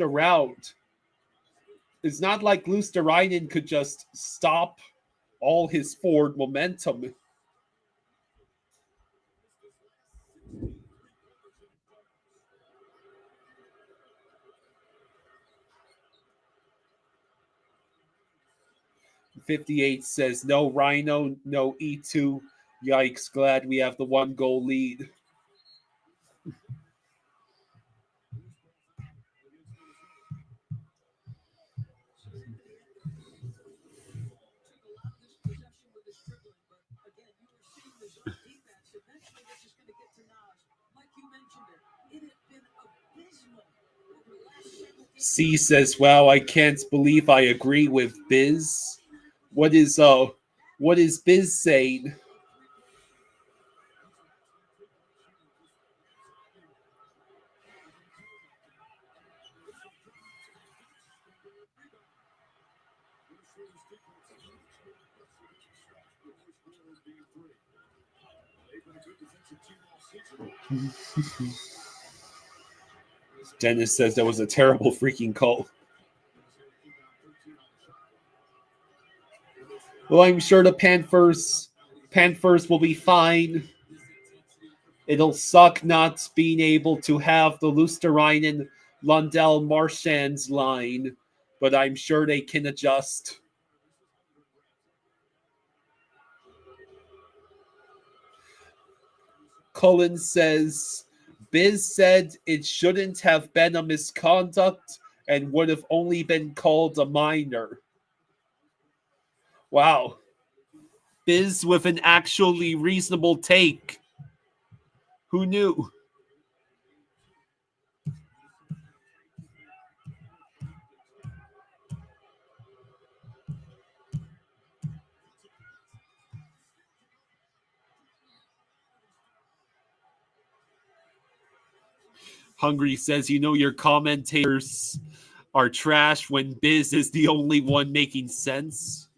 around. It's not like Luosterainen could just stop all his forward momentum. 58 says, no Rhino, no E2. Yikes, glad we have the 1-goal lead. C says, wow, I can't believe I agree with Biz. What is Biz saying? Dennis says that was a terrible freaking call. Well, I'm sure the Panthers will be fine. It'll suck not being able to have the Luosterainen, Lundell, Marchand's line, but I'm sure they can adjust. Cullen says, Biz said it shouldn't have been a misconduct and would have only been called a minor. Wow. Biz with an actually reasonable take. Who knew? Hungry says, you know, your commentators are trash when Biz is the only one making sense.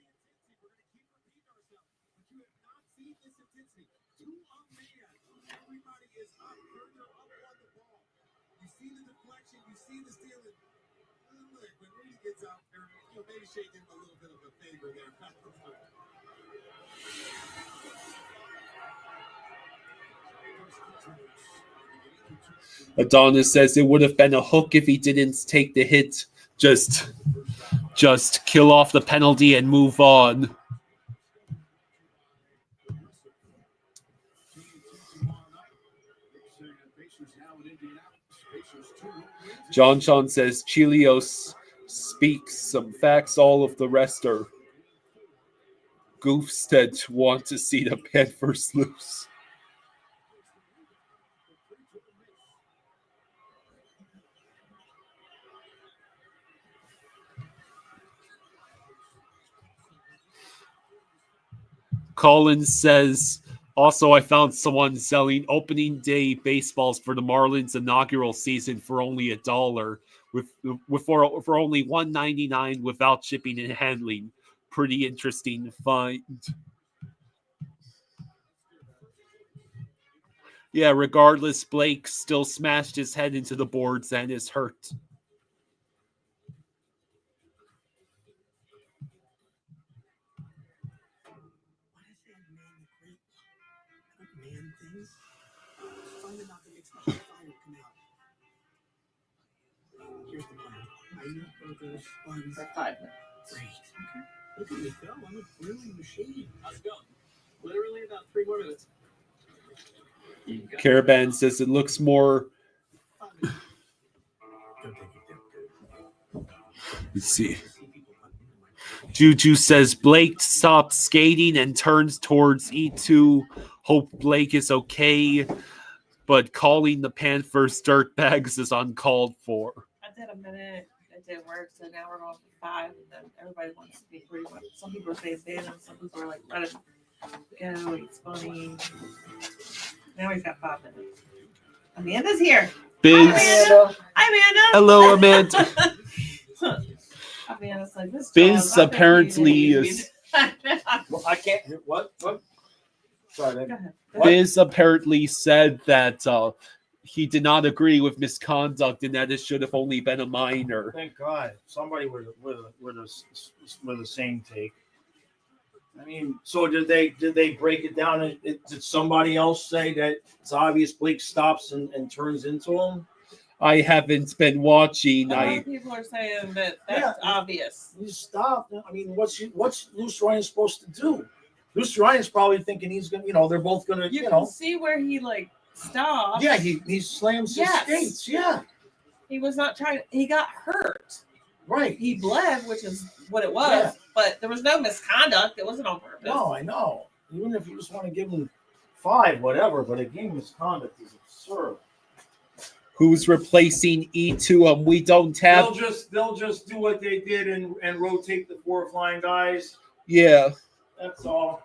Adonis says it would have been a hook if he didn't take the hit. Just kill off the penalty and move on. John says Chilios speaks some facts, all of the rest are goofs that want to see the Panthers lose. Collins says, also, I found someone selling opening day baseballs for the Marlins inaugural season for only $1, for only $1.99 without shipping and handling. Pretty interesting find. Yeah, regardless, Blake still smashed his head into the boards and is hurt. For 5 minutes. Great. Okay. Look at me go. I'm a grilling machine. How's it going? Literally about 3 more minutes. Caravan says it looks more. Let's see. Juju says Blake stopped skating and turns towards E2. Hope Blake is okay, but calling the Panthers dirtbags is uncalled for. I did a minute. It didn't work, so now we're going for 5. And then everybody wants to be pretty much. Some people are saying Ben, and some people are like, let it go. It's funny. Now we've got 5 minutes. Amanda's here. Biz. Hi, Amanda. Hello, Amanda. Amanda's like, this Biz apparently is. Well, I can't. What? Sorry. Biz apparently said that he did not agree with misconduct and that it should have only been a minor. Thank God, somebody with the same take. I mean, so did they break it down? Did somebody else say that it's obvious Blake stops and turns into him? I haven't been watching. A lot of people are saying that that's obvious. You stop. I mean, what's Luce Ryan supposed to do? Luce Ryan's probably thinking he's gonna, they're both gonna, You can see where he stopped. Yeah, he slams his skates. Yeah, he was not trying. He got hurt. Right. He bled, which is what it was. Yeah. But there was no misconduct. It wasn't on purpose. No, I know. Even if you just want to give him 5, whatever, but a game misconduct is absurd. Who's replacing E2? We don't have. They'll just do what they did and rotate the 4 flying guys. Yeah. That's all.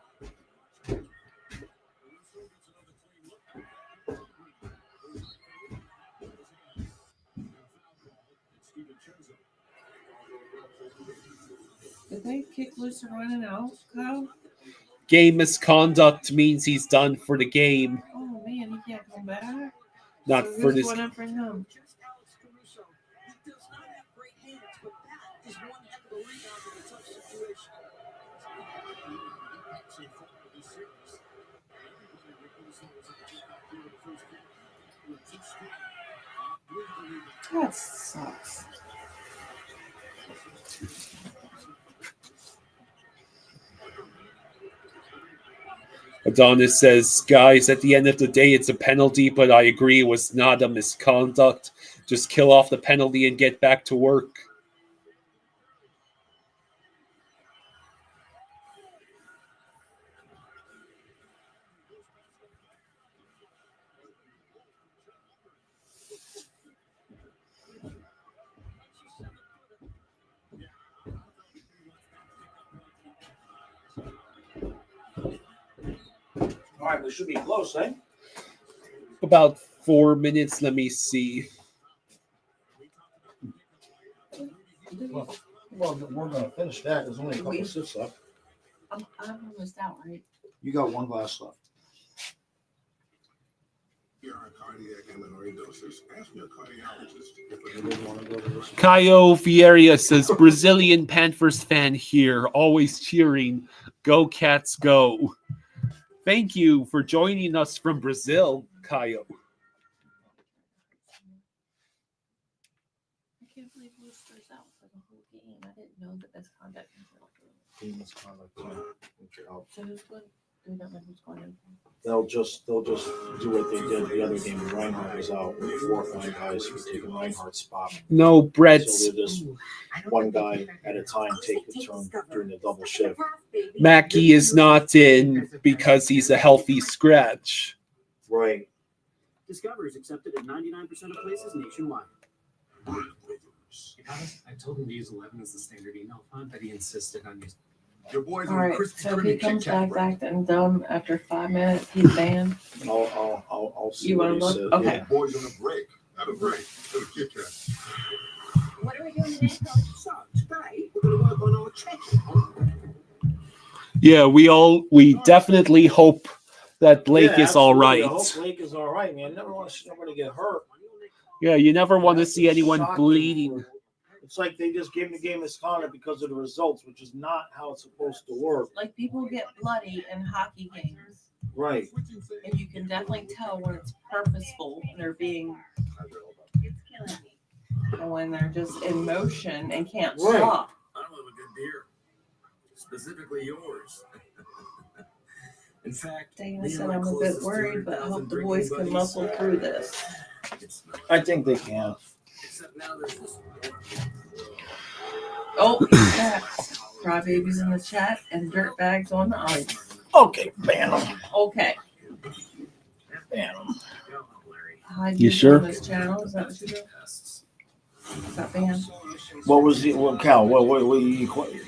Did they kick Luce Ryan out, Kyle? Game misconduct means he's done for the game. Oh man, he can't come back. Not So for who's this. going up for him? That sucks. Adonis says, guys, at the end of the day, it's a penalty, but I agree it was not a misconduct. Just kill off the penalty and get back to work. All right, we should be close, eh? About 4 minutes. Let me see. Well, we're going to finish that. There's only a couple of sips left. I'm almost out, right? You got 1 glass left. Here are cardiac MRI doses. Ask your cardiologist if You didn't want to go to this. Caio Vieira says, Brazilian Panthers fan here, always cheering. Go Cats, go. Thank you for joining us from Brazil, Caio. I can't believe Worcester's out for the whole game. I didn't know that this conduct was Game misconduct. So who's going? We don't know who's going in. They'll just do what they did the other game. Reinhardt was out with 4 flying guys who take Reinhardt's spot. No, Brett. So they're just one guy at a time take a turn during the double shift. Mackey is not in because he's a healthy scratch. Right. Discover is accepted at 99% of places nationwide. I told him to use 11 as the standard email font, but he insisted on using. Your boys All on right, Krispy so if he Kreme comes Kit Kat, back right? acting dumb after 5 minutes, he's banned. I'll see You what wanna he look? says. Okay. Yeah. Boys on a break. Have a break. Have a Kit Kat. What are we doing today, Coach? So today we're going to work on our checking. Yeah, we definitely hope that Blake Yeah, is all absolutely. right. I hope Blake is all right, man. Never want to see somebody get hurt. Yeah, you never want to That's see anyone shocking. bleeding. It's like they just gave the game misconduct because of the results, which is not how it's supposed to work. Like people get bloody in hockey games, Right. and you can definitely tell when it's purposeful and they're being, It's killing me. and when they're just in motion and can't Right. stop. I love a good beer, specifically yours. In fact, Dana me said and my I'm a bit closest worried, but I 200,000 hope the drinking boys can buddies, muscle through this. I think they can. Except now there's this. Oh, that's crybabies in the chat and dirtbags on the ice. Okay, ban them. Okay. Ban them. Hide You you sure? on this channel? Is that what you do? Is that banned? What was the Cal?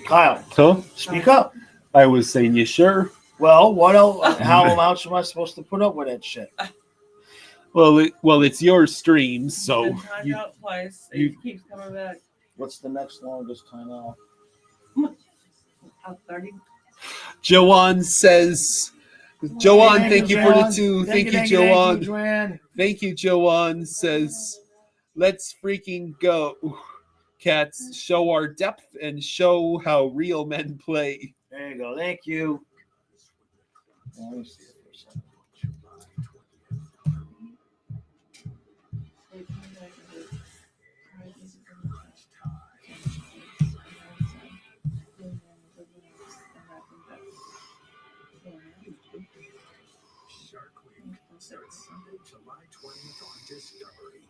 Kyle, Huh? speak up. I was saying, you sure? Well, what else? How else am I supposed to put up with that shit? Well, it's your stream, so Been timed you, out twice. And you- he keeps coming back. What's the next longest time out? Up 30. Joanne says, Joanne, thank you for the Joanne. 2. Thank you, Thank Joanne. you, Joanne. Thank you, Joanne says, let's freaking go. Cats, show our depth and show how real men play. There you go. Thank you. Let me see it for a second.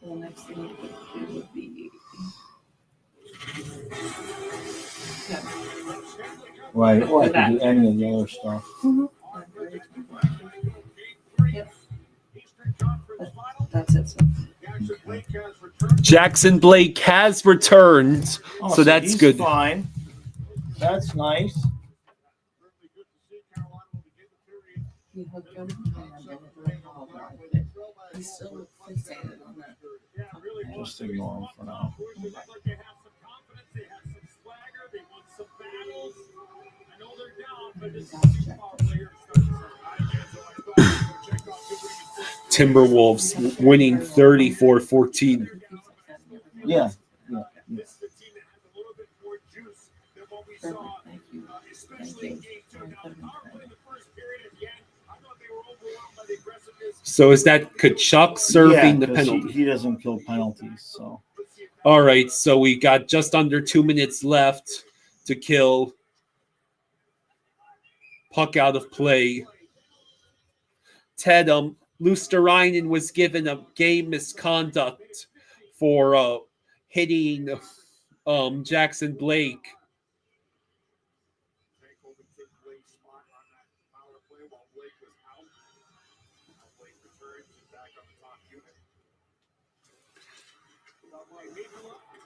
The next thing you could do would be. Right. Or I can do any of the other stuff. Yep. That's it. Jackson Blake has returned, Oh, so that's he's good. Fine. That's nice. You hook him and then it he's still fixated on that. Just ignore him for now. Timberwolves winning 34-14. Yeah. So is that Kachuk serving the 'cause penalty? He doesn't kill penalties, so. All right, so we got just under 2 minutes left to kill. Puck out of play. Ted, Luosterainen was given a game misconduct for hitting Jackson Blake.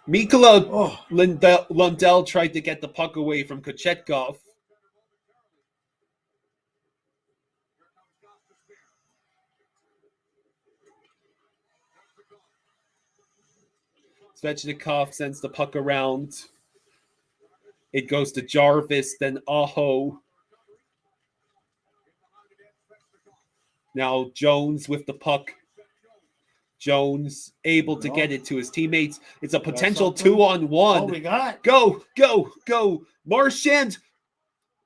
Mikola Lundell tried to get the puck away from Kochetkov. Svechnikov sends the puck around. It goes to Jarvis, then Aho. Now Jones with the puck. Jones able to get it to his teammates. It's a potential 2-on-1. Oh, we got. Go. Marchand.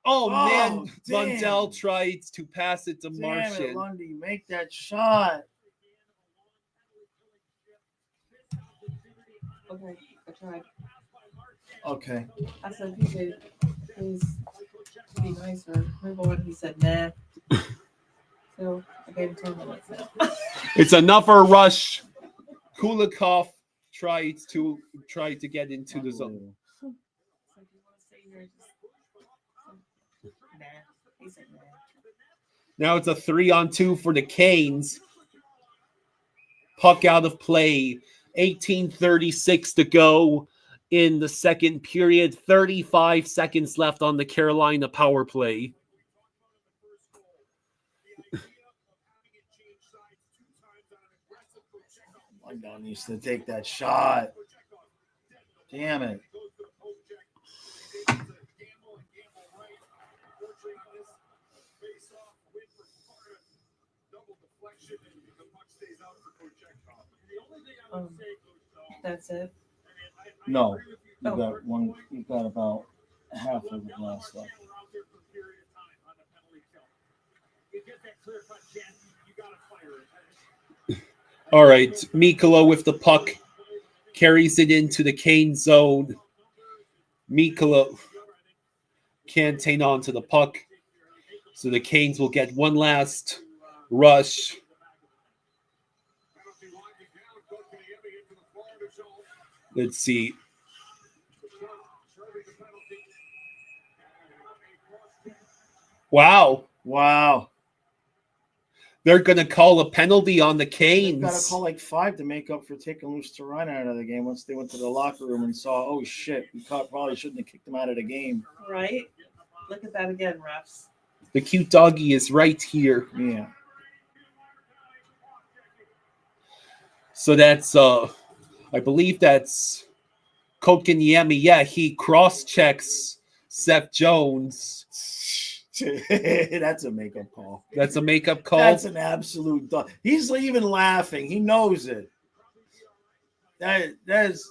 Oh man, damn. Lundell tried to pass it to Damn Marchand. it, Lundy, make that shot. Okay, I tried. Okay. I said, he could please be nicer. Remember when he said, nah. So I gave him 10 minutes now. It's another rush. Kulikov tried to get into the zone. So do you want to stay here? Nah. He said, nah. Now it's a 3-on-2 for the Canes. Puck out of play. 18:36 to go in the second period. 35 seconds left on the Carolina power play. Lundell needs to take that shot. Damn it. That's it. No, you got one. You got about half of the glass left. All right, Mikkola with the puck carries it into the Kane zone. Mikkola can't hang on to the puck, so the Canes will get one last rush. Let's see. Wow. They're going to call a penalty on the Canes. Got to call like 5 to make up for taking Luosterainen out of the game once they went to the locker room and saw, oh, shit, we probably shouldn't have kicked him out of the game. Right? Look at that again, refs. The cute doggy is right here. Yeah. So that's, I believe that's Kotkaniemi. Yeah, he cross-checks Seth Jones. That's a makeup call. That's a makeup call? That's an absolute dog. He's even laughing. He knows it. That is.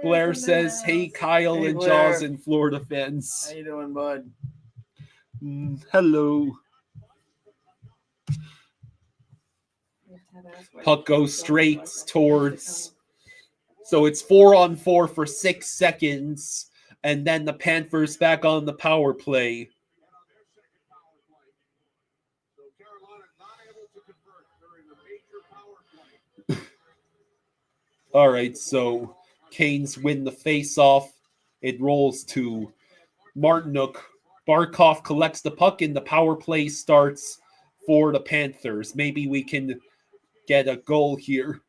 Blair says, hey, Kyle Hey, and Blair. Jaws and Florida fans. How you doing, bud? Hello. Puck goes straight towards. So it's 4-on-4 for 6 seconds. And then the Panthers back on the power play. All right, so Canes win the face-off. It rolls to Martinuk. Barkov collects the puck, and the power play starts for the Panthers. Maybe we can get a goal here.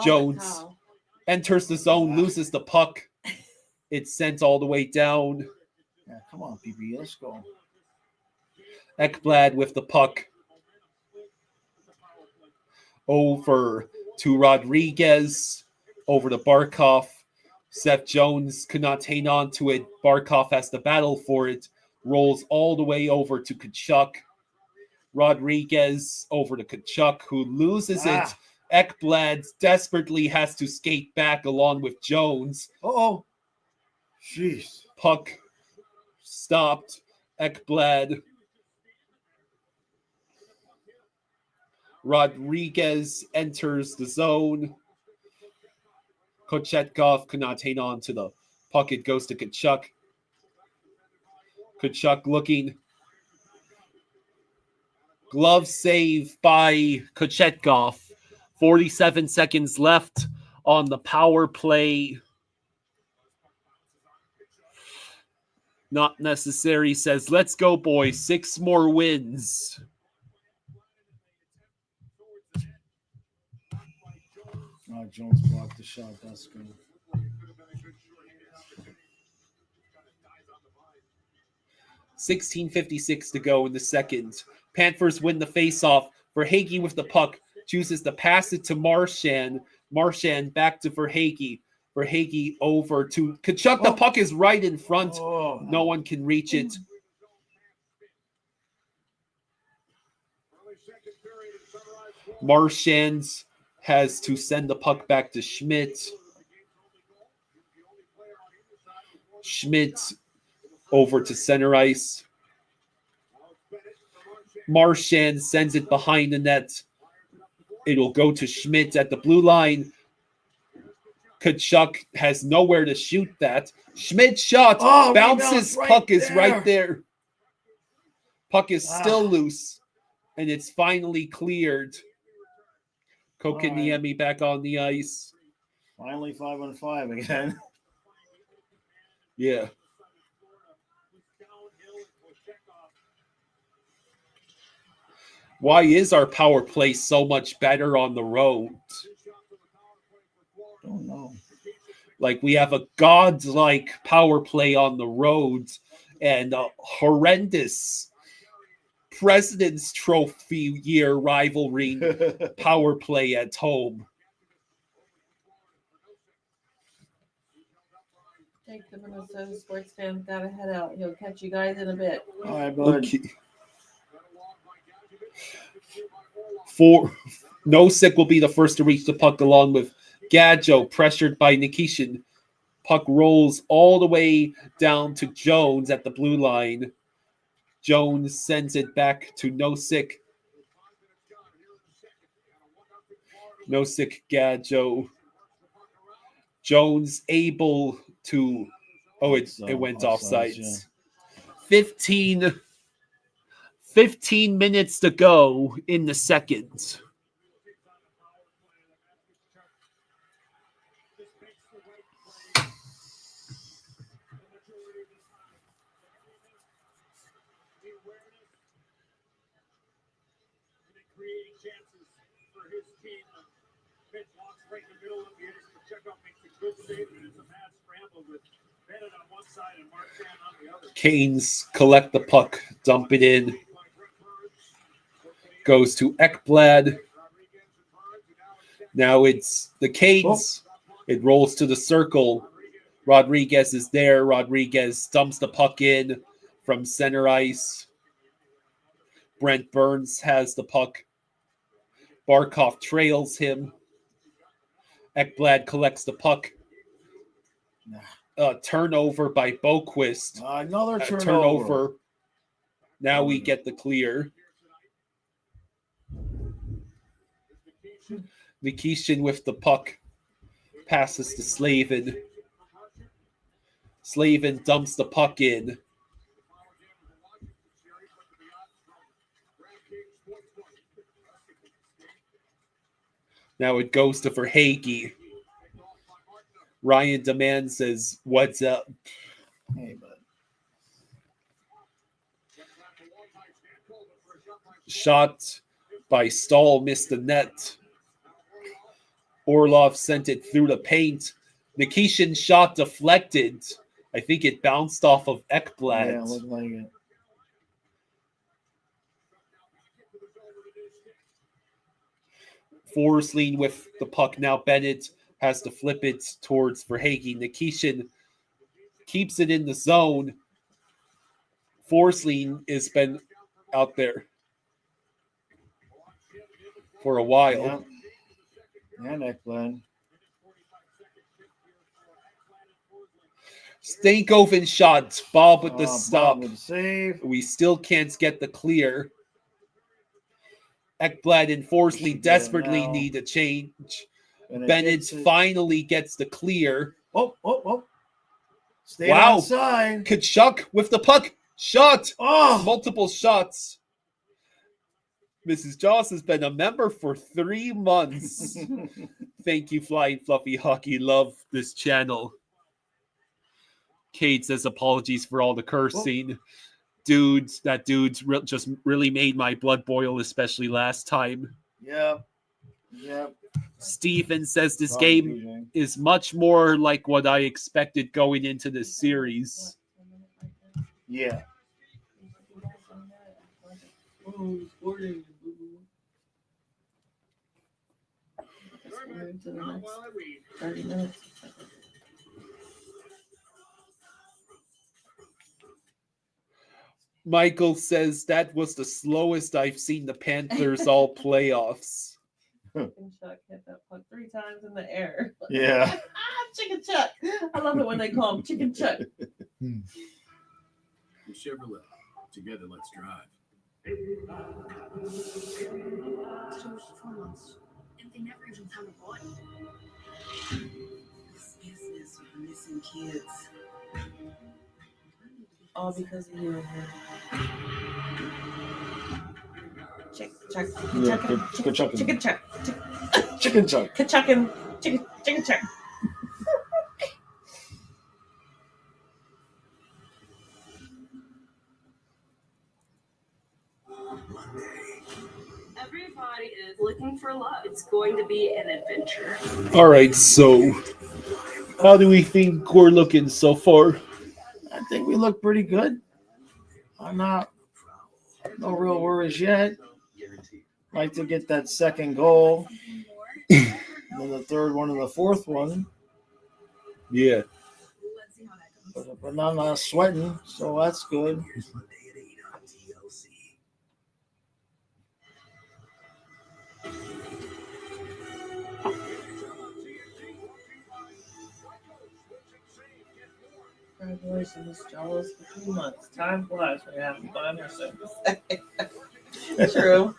Jones enters the zone, loses the puck. It's sent all the way down. Yeah, come on, PB, let's go. Ekblad with the puck. Over to Rodriguez. Over to Barkov. Seth Jones could not hang on to it. Barkov has to battle for it. Rolls all the way over to Tkachuk. Rodriguez over to Tkachuk, who loses it. Ekblad desperately has to skate back along with Jones. Uh-oh. Jeez. Puck stopped. Ekblad. Rodriguez enters the zone. Kochetkov could not hang on to the puck. It goes to Tkachuk. Tkachuk looking. Glove save by Kochetkov. 47 seconds left on the power play. Not necessary, says, let's go, boys. 6 more wins. Jones blocked the shot. That's good. 16:56 to go in the second. Panthers win the faceoff. Verhaeghe with the puck chooses to pass it to Marchand. Marchand back to Verhaeghe. Verhaeghe over to Tkachuk. The puck is right in front. No one can reach it. Marchand has to send the puck back to Schmidt. Schmidt over to center ice. Marchand sends it behind the net. It'll go to Schmidt at the blue line. Tkachuk has nowhere to shoot that. Schmidt shot. Bounces. Puck is right there. Puck is still loose. And it's finally cleared. Kokiniemi back on the ice. Finally 5-on-5 again. Yeah. Why is our power play so much better on the road? Don't know. Like, we have a godlike power play on the road and a horrendous President's Trophy year rivalry power play at home. Take the Minnesota sports fan gotta head out. He'll catch you guys in a bit. All right, bud. Okay. Nosek will be the first to reach the puck along with Gadjo, pressured by Nikishin. Puck rolls all the way down to Jones at the blue line. Jones sends it back to Nosek. Nosek, Gadjo. Jones able to... Oh, it went offsides. Yeah. 15 minutes to go in the second. Canes collect the puck, dump it in. Goes to Ekblad. Now it's the Canes. It rolls to the circle. Rodriguez is there. Rodriguez dumps the puck in from center ice. Brent Burns has the puck. Barkov trails him. Ekblad collects the puck. Turnover by Boquist. Another turnover. Now we get the clear. Nikishin with the puck. Passes to Slavin. Slavin dumps the puck in. Now it goes to Verhaeghe. Ryan Demand says, "What's up?" Hey, bud. Shot by Stahl missed the net. Orlov sent it through the paint. Nikishin shot deflected. I think it bounced off of Ekblad. Yeah, looked like it. Forsling with the puck now. Bennett has to flip it towards Verhaeghe. Nikishin keeps it in the zone. Forsling has been out there for a while. Yeah. And Ekblad. Stankoven shot. Bob with the stop. Bob with the save. We still can't get the clear. Ekblad and Forsling desperately need a change. Bennett finally gets the clear. Oh. Stay Wow. outside. Kachuk with the puck. Shot. Oh. Multiple shots. Mrs. Joss has been a member for 3 months. Thank you, Flying Fluffy Hockey. Love this channel. Kate says apologies for all the cursing. Dudes just really made my blood boil, especially last time. Yep. Stephen says this game is much more like what I expected going into this series. Yeah. To the next 30 minutes. Michael says that was the slowest I've seen the Panthers all playoffs. Chicken Chuck hit that puck 3 times in the air. Yeah. Chicken Chuck. I love it when they call him Chicken Chuck. Chevrolet. Together, let's drive. It's almost 4 months, and they never even found a body. This business of missing kids. All because of you. Chuck. Yeah, good chucking. Chicken Chuck. Chicken Chuck. Chicken Chuck. Everybody is looking for love. It's going to be an adventure. All right, so how do we think we're looking so far? I think we look pretty good. No real worries yet. Like to get that second goal, and then the third one and the fourth one. Yeah. But not sweating, so that's good. Congratulations, Jaws, for 2 months. Time flies when you're having fun or something. True.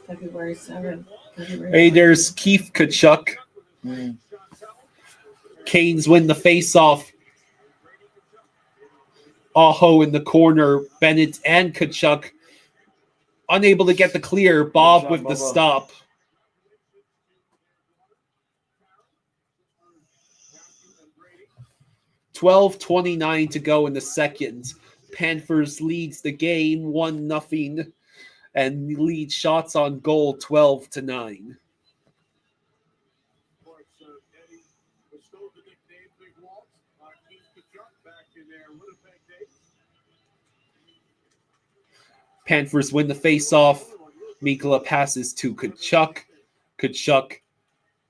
February 7th. Hey, there's Keith Kachuk. Canes win the face-off. Aho in the corner. Bennett and Kachuk unable to get the clear. Bob with the stop. .29 to go in the second. Panthers leads the game 1-0 and lead shots on goal 12-9. Panthers win the face-off. Mikkola passes to Kachuk. Kachuk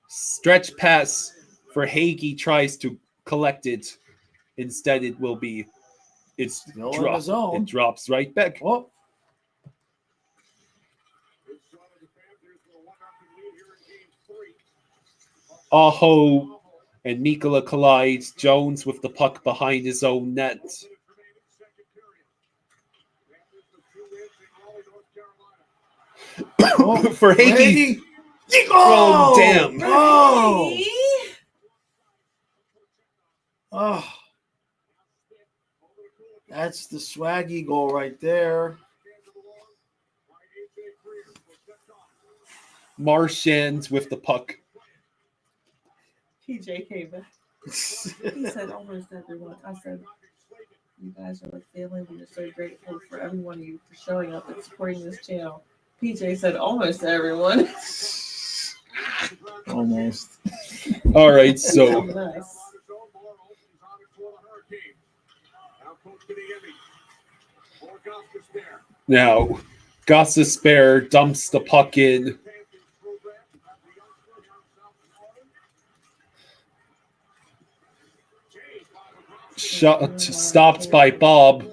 stretch pass for Hagee, tries to collect it. Instead, it will be it drops right back. Oh. Aho and Mikkola collide. Jones with the puck behind his own net. For Hagee. Oh, damn. Oh. That's the swaggy goal right there. Marchand with the puck. PJ came back. He said, almost everyone. I said, you guys are like family. We are so grateful for every one of you for showing up and supporting this channel. PJ said, almost everyone. Almost. All right, so Nice. now Gostisbehere dumps the puck in. Shot stopped by Bob.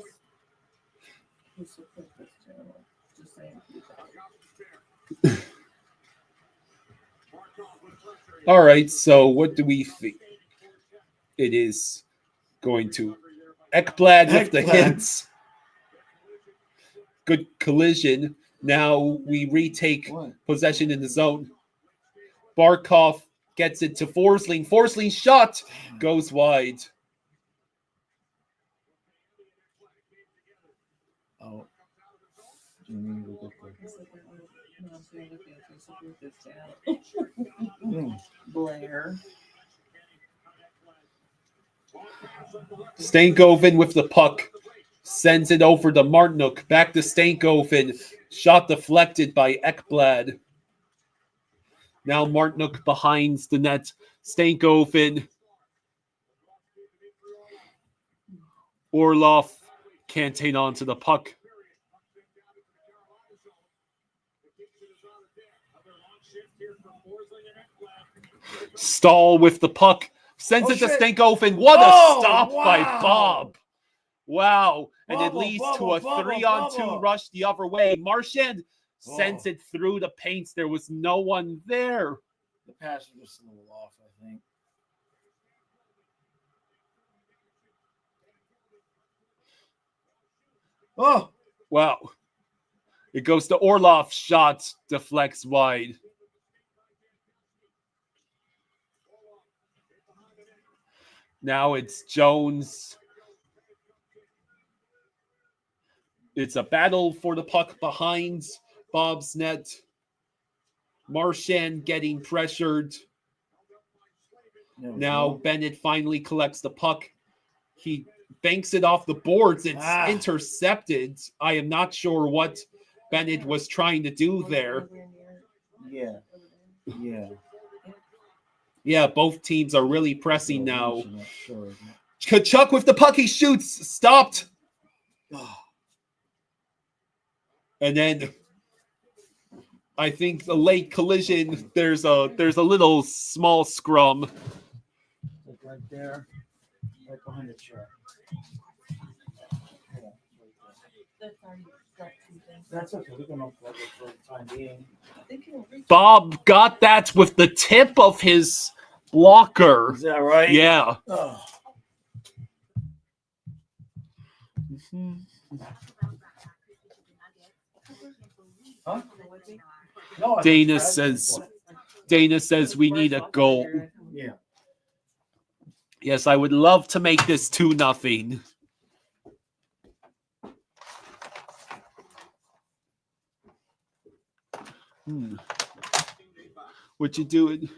All right, so what do we think? It is going to Ekblad with the hits. Good collision. Now we retake possession in the zone. Barkov gets it to Forsling. Forsling's shot goes wide. Oh. Blair. Stankoven with the puck. Sends it over to Martinook. Back to Stankoven. Shot deflected by Ekblad. Now Martinook behind the net. Stankoven. Orlov can't hang on to the puck. Stahl with the puck. Sends it to Stankoven. What a stop by Bob. Wow. And it leads to a 3-on-2 rush the other way. Marchand sends it through the paints. There was no one there. The pass was just a little off, I think. Oh. Wow. It goes to Orlov. Shot deflects wide. Now it's Jones. It's a battle for the puck behind Bob's net. Marchand getting pressured. Now Bennett finally collects the puck. He banks it off the boards. It's intercepted. I am not sure what Bennett was trying to do there. Yeah. Yeah. Yeah, both teams are really pressing now. Kachuk with the puck. He shoots. Stopped. And then I think the late collision, there's a little small scrum. Right there. Right behind the chair. That's okay. We can unplug it for the time being. Bob got that with the tip of his blocker. Is that right? Yeah. Oh. Huh? No, Dana says we need a goal. Yeah. Yes, I would love to make this 2-0. What you doing?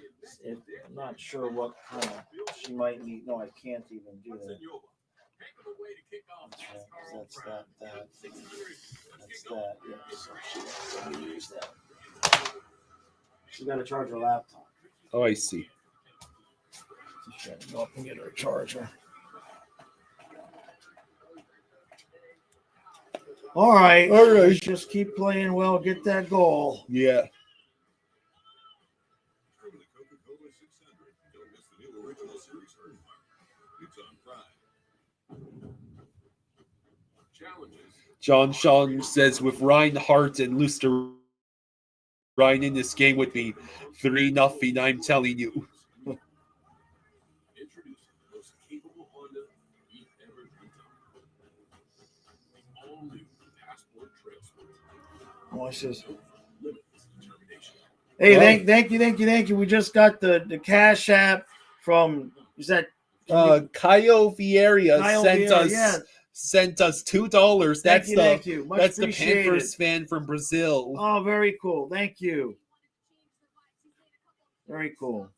I'm not sure what kind of she might need. No, I can't even do that. That's that. That's that. Yeah, so she has to use that. She got to charge her laptop. Oh, I see. She had to go up and get her a charger. All right. Let's just keep playing well. Get that goal. Yeah. John Sean says with Reinhardt and Luster Ryan in this game would be 3-0. I'm telling you. Watch this. Hey, thank you. We just got the Cash App from, is that Caio Vieira sent us $2. Thank you. Much that's the appreciated. Panthers fan from Brazil. Oh, very cool. Thank you. Very cool.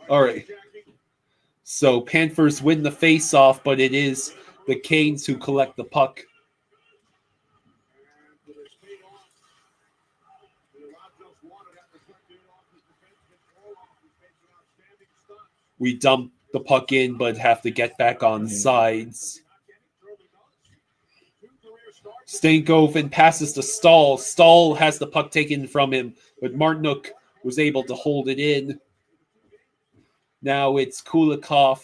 All right. So Panthers win the face-off, but it is the Canes who collect the puck. We dump the puck in, but have to get back on sides. Stankoven passes to Stahl. Stahl has the puck taken from him, but Martinook was able to hold it in. Now it's Kulikov.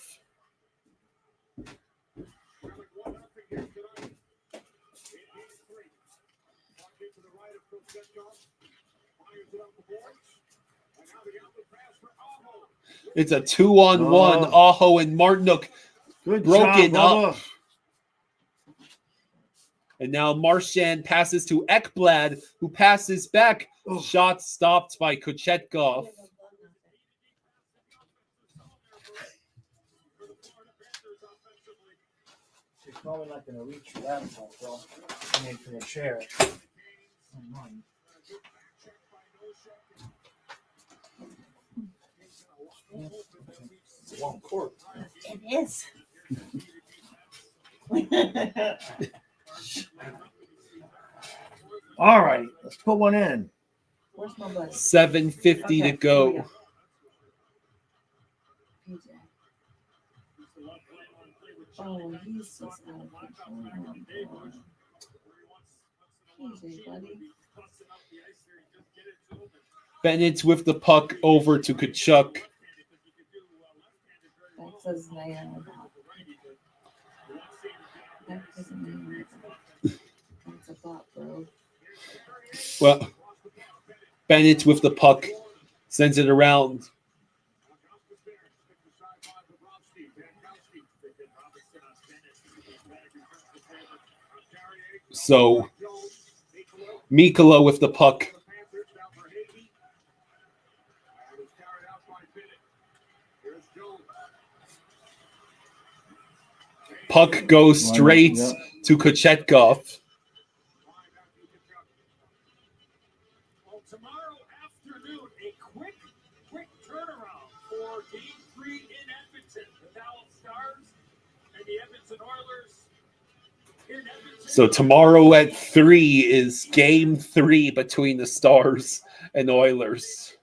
It's a 2-on-1. Aho and Martinook broken up. And now Marchand passes to Ekblad, who passes back. Shot stopped by Kochetkov. She's probably not going to reach for that ball, bro. I mean, for the chair. One court. It is. All right, let's put one in. Where's my bus? 7:50 to go. Oh, he's just out of control. PJ, buddy. Bennett with the puck over to Kachuk. That says man. That doesn't mean that's a bot, bro. Well, Bennett with the puck sends it around. So Mikkola with the puck. Puck goes straight to Kochetkov. Well, tomorrow afternoon, a quick turnaround for Game 3 in Edmonton. The Dallas Stars and the Edmonton Oilers in Edmonton. So tomorrow at 3 is Game 3 between the Stars and Oilers.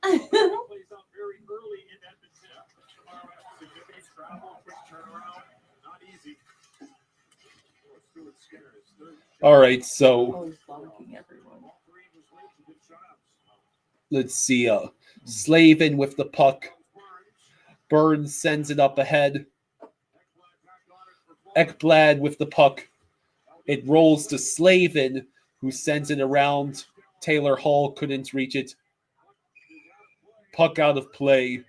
Plays out very early in Edmonton. Significant travel, quick turnaround, not easy. All right, so let's see. Slavin with the puck. Burns sends it up ahead. Ekblad with the puck. It rolls to Slavin, who sends it around. Taylor Hall couldn't reach it. Puck out of play.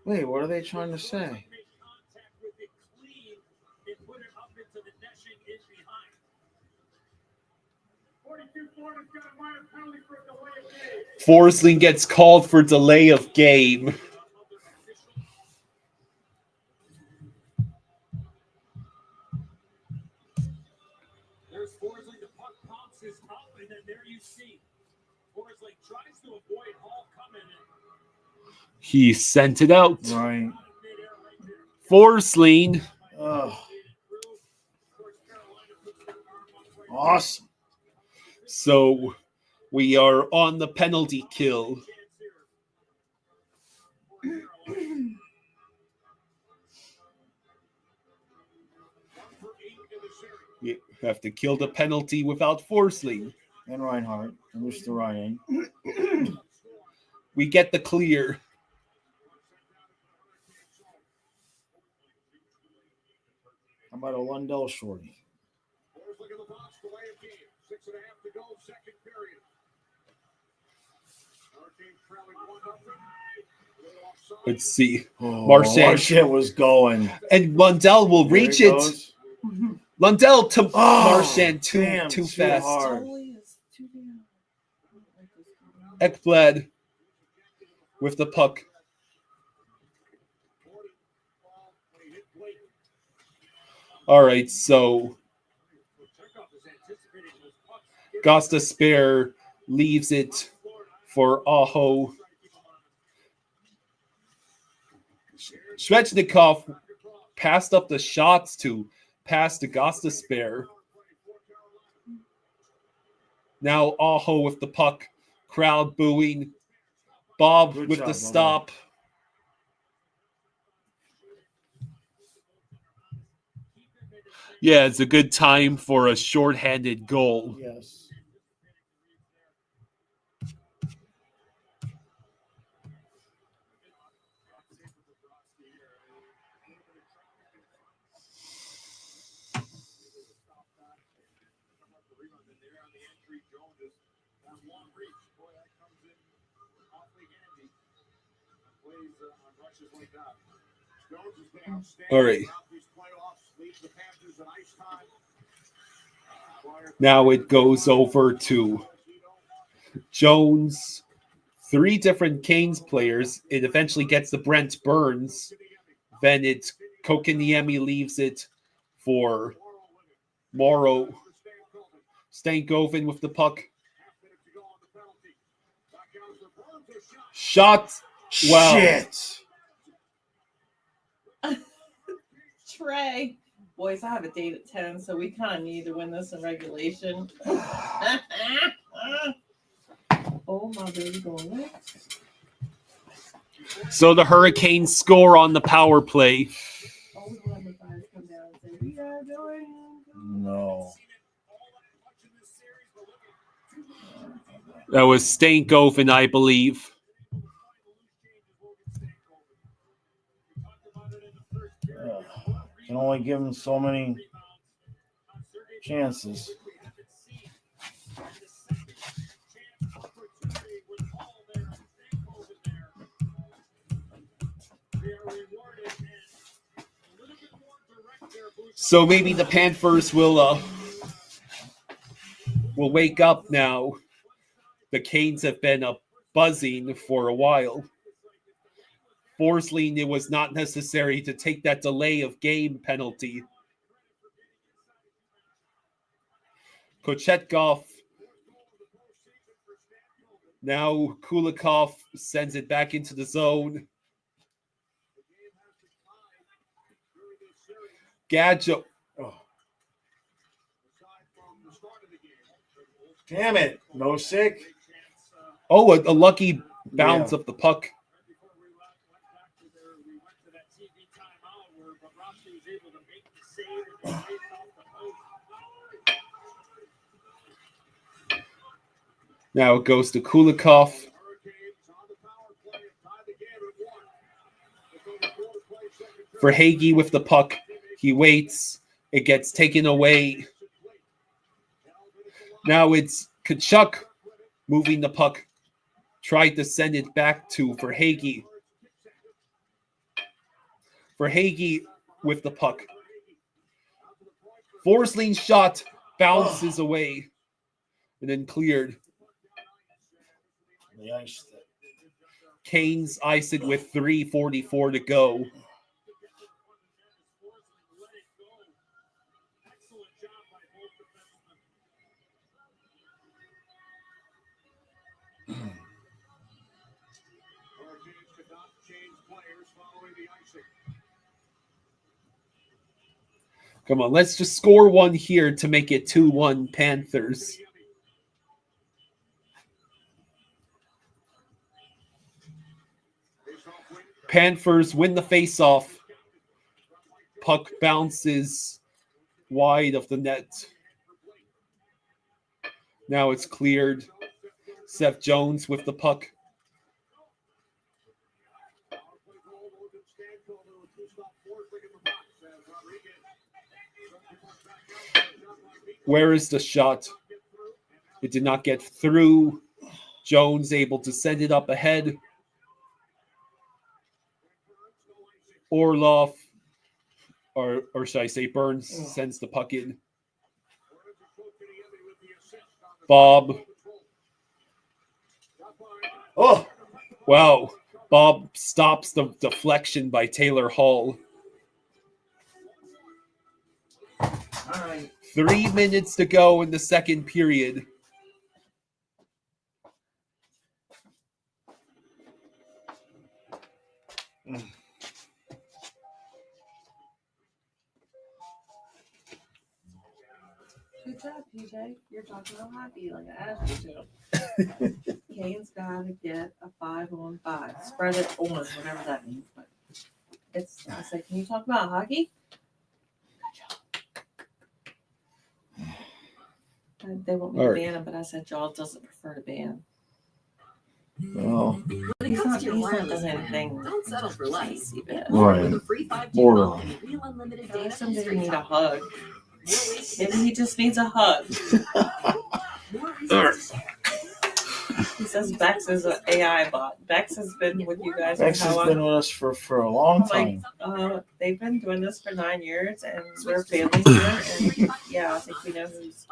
Wait, what are they trying to say? Forsling gets called for delay of game. There's Forsling, the puck bounces up, and then there you see Forsling tries to avoid Hall coming in. He sent it out. Right. Forsling. Awesome. So we are on the penalty kill. You have to kill the penalty without Forsling. And Reinhardt. And Mr. Ryan. We get the clear. How about a Lundell shorty? Look at the box, delay of game. 6.5 to go, second period. Hurricanes trailing 1-0. Let's see. Oh, Marchand. Marchand was going. And Lundell will There reach it it. goes. Lundell to Oh, Marchand too damn, too fast. hard. Ekblad with the puck. All right, so Gosta Spare leaves it for Aho. Svechnikov passed up the shots to pass to Gosta Spare. Now Aho with the puck. Crowd booing. Bob Good with job, the Bob. stop. Yeah, it's a good time for a shorthanded goal. Yes. All right. Now it goes over to Jones. 3 different Canes players. It eventually gets to Brent Burns. Then it's Kokaniemi leaves it for Morrow. Stankoven with the puck. Shot. Wow. Shit. Trey. Boys, I have a date at 10, so we kind of need to win this in regulation. Oh, my baby going next. So the Hurricanes score on the power play. All the Columbus guys come down and say, we are doing No. That was Stankoven, I believe. Can only give him so many chances. So maybe the Panthers will wake up now. The Canes have been buzzing for a while. Forsling, it was not necessary to take that delay of game penalty. Kochetkov. Now Kulikov sends it back into the zone. Gadjo. Oh. Damn it. No sick. Oh, a lucky bounce of the puck. Now it goes to Kulikov. For Hagee with the puck. He waits. It gets taken away. Now it's Kachuk moving the puck. Tried to send it back to Verhaeghe. Verhaeghe with the puck. Forsling shot bounces away and then cleared. The ice stick. Canes ice it with 3:44 to go. Come on, let's just score one here to make it 2-1 Panthers. Panthers win the faceoff. Puck bounces wide of the net. Now it's cleared. Seth Jones with the puck. Where is the shot? It did not get through. Jones able to send it up ahead. Orlov, or should I say Burns, sends the puck in. Bob. Oh, wow. Bob stops the deflection by Taylor Hall. All right. 3 minutes to go in the second period. Good job, PJ. You're talking real happy like I asked you to. Kane's got to get a 5-on-5. Spread it on, whatever that means. But I said, can you talk about hockey? Good job. They want me to ban him, but I said Jaws doesn't prefer to ban. Well, When it comes to your he's not wireless done plan, anything. don't settle for less. Right. With a free 5G Borderline. phone and real unlimited data Jason from didn't Straight need a Talk. hug. Maybe he just needs a hug. He says Bex is an AI bot. Bex has been with you guys Bex for has how been long? with us for a long I'm time. like, they've been doing this for 9 years, and we're family here. And yeah, I think we know who's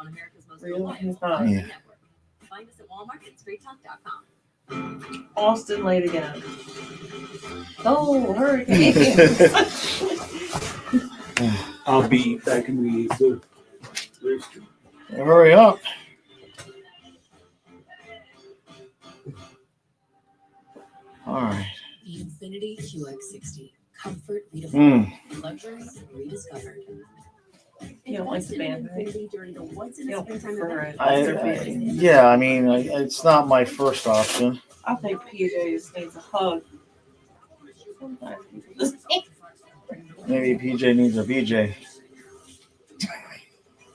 real and who's not. Yeah. Find us at Walmart and StraightTalk.com. Austin late again. Oh, hurricane! I'll be back in the so. Hurry up. All right. The Infinity QX60. Comfort redefined. Luxury rediscovered. You don't like the band, right? Infinity during the once in You a don't springtime prefer event. it. Yeah, I mean, it's not my first option. I think PJ just needs a hug. Sometimes people just Maybe PJ needs a BJ.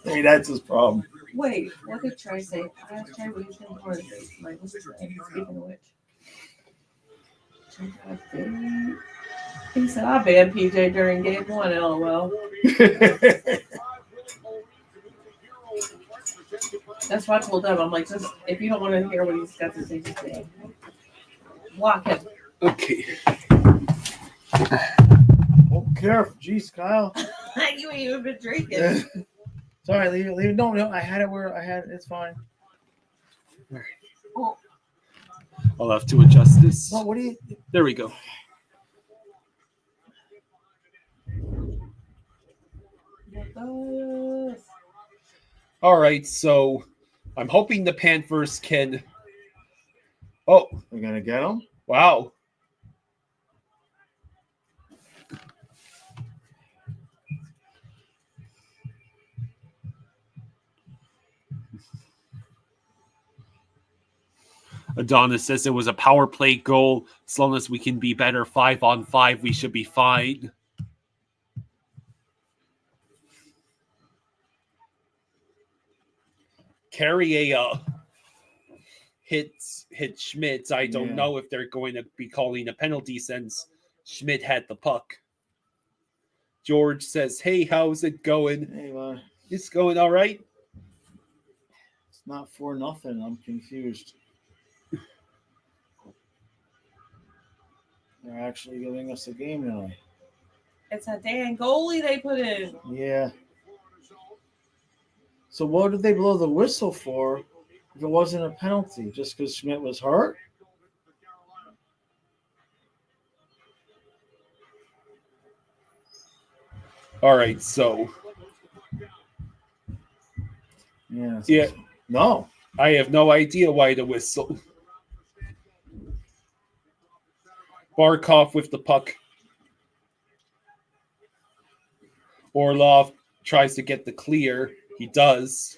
Maybe that's his problem. Wait, what did Trey say? I asked Trey what he's going to do. Like, what's his name? Speaking of which. He said, I banned PJ during game 1, LOL. That's why I told them, I'm like, just if you don't want to hear what he's got to say, just say, block him. Okay. Oh, careful. Jeez, Kyle. You ain't even been drinking. Sorry, leave it. No, I had it where I had it. It's fine. I'll have to adjust this. No, what do you? There we go. All right, so I'm hoping the Panthers can. Oh, we're gonna get them. Wow. Adonis says it was a power play goal. As long as we can be better 5-on-5, we should be fine. Carrier hit Schmidt. I don't know if they're going to be calling a penalty since Schmidt had the puck. George says, hey, how's it going? Hey, it's going all right. It's not 4-0. I'm confused. They're actually giving us a game tonight. It's a damn goalie they put in. Yeah. So what did they blow the whistle for if it wasn't a penalty? Just because Schmidt was hurt? All right, so. Yeah. No. I have no idea why the whistle. Barkov with the puck. Orlov tries to get the clear. He does.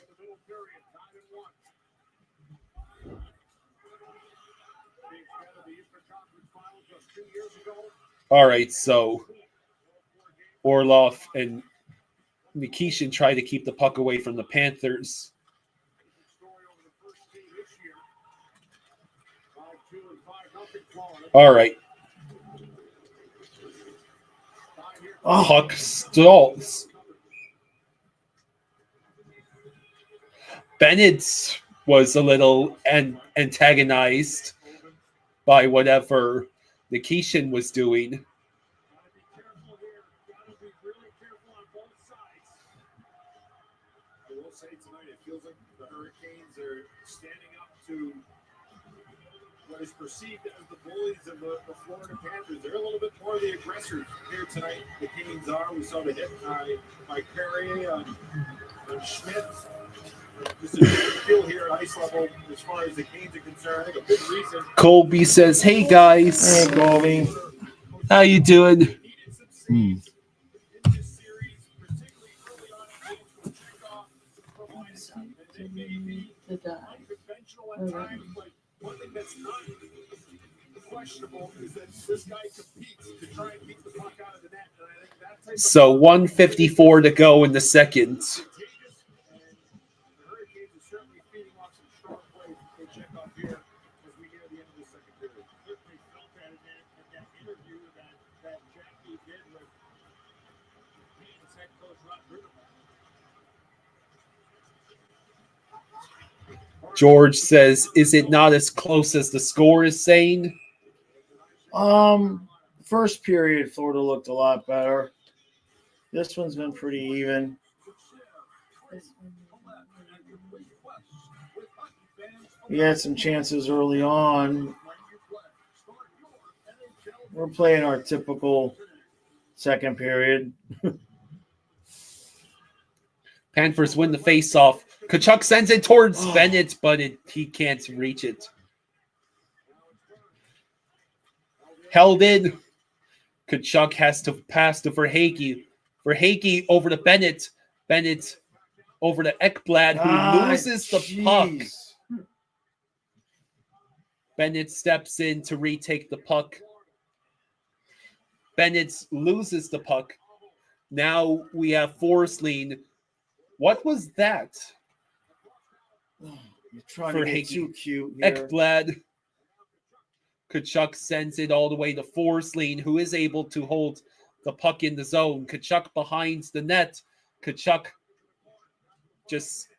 All right, so Orlov and Nikishin try to keep the puck away from the Panthers. All right. Oh, Puck stalls. Bennett was a little antagonized by whatever Nikishin was doing. I will say tonight, it feels like the Hurricanes are standing up to what is perceived as the bullies of the Florida Panthers. They're a little bit more the aggressors here tonight. The Canes are. We saw the hit by Perrier on Schmidt. Just a good feel here at ice level as far as the Canes are concerned. I think a big reason. Colby says, "Hey guys, hey, Colby. how you doing?" To die. One thing that's not questionable is that this guy competes to try and beat the puck out of the net. And I think that type So 1:54 to go in the second. the Hurricanes are certainly feeding off some strong plays they check off here as we near the end of the second period. Certainly felt that in that interview that Jackie did with Canes head coach Rod Bruin. George says, "Is it not as close as the score is saying?" First period, Florida looked a lot better. This one's been pretty even. We had some chances early on. We're playing our typical second period. Panthers win the face-off. Kachuk sends it towards Bennett, but he can't reach it. Held in. Kachuk has to pass to Verhaeghe. Verhaeghe over to Bennett. Bennett over to Ekblad, who loses the puck. Bennett steps in to retake the puck. Bennett loses the puck. Now we have Forsling. What was that? You're trying to get too cute here. Ekblad. Kachuk sends it all the way to Forsling, who is able to hold the puck in the zone. Kachuk behind the net. Kachuk just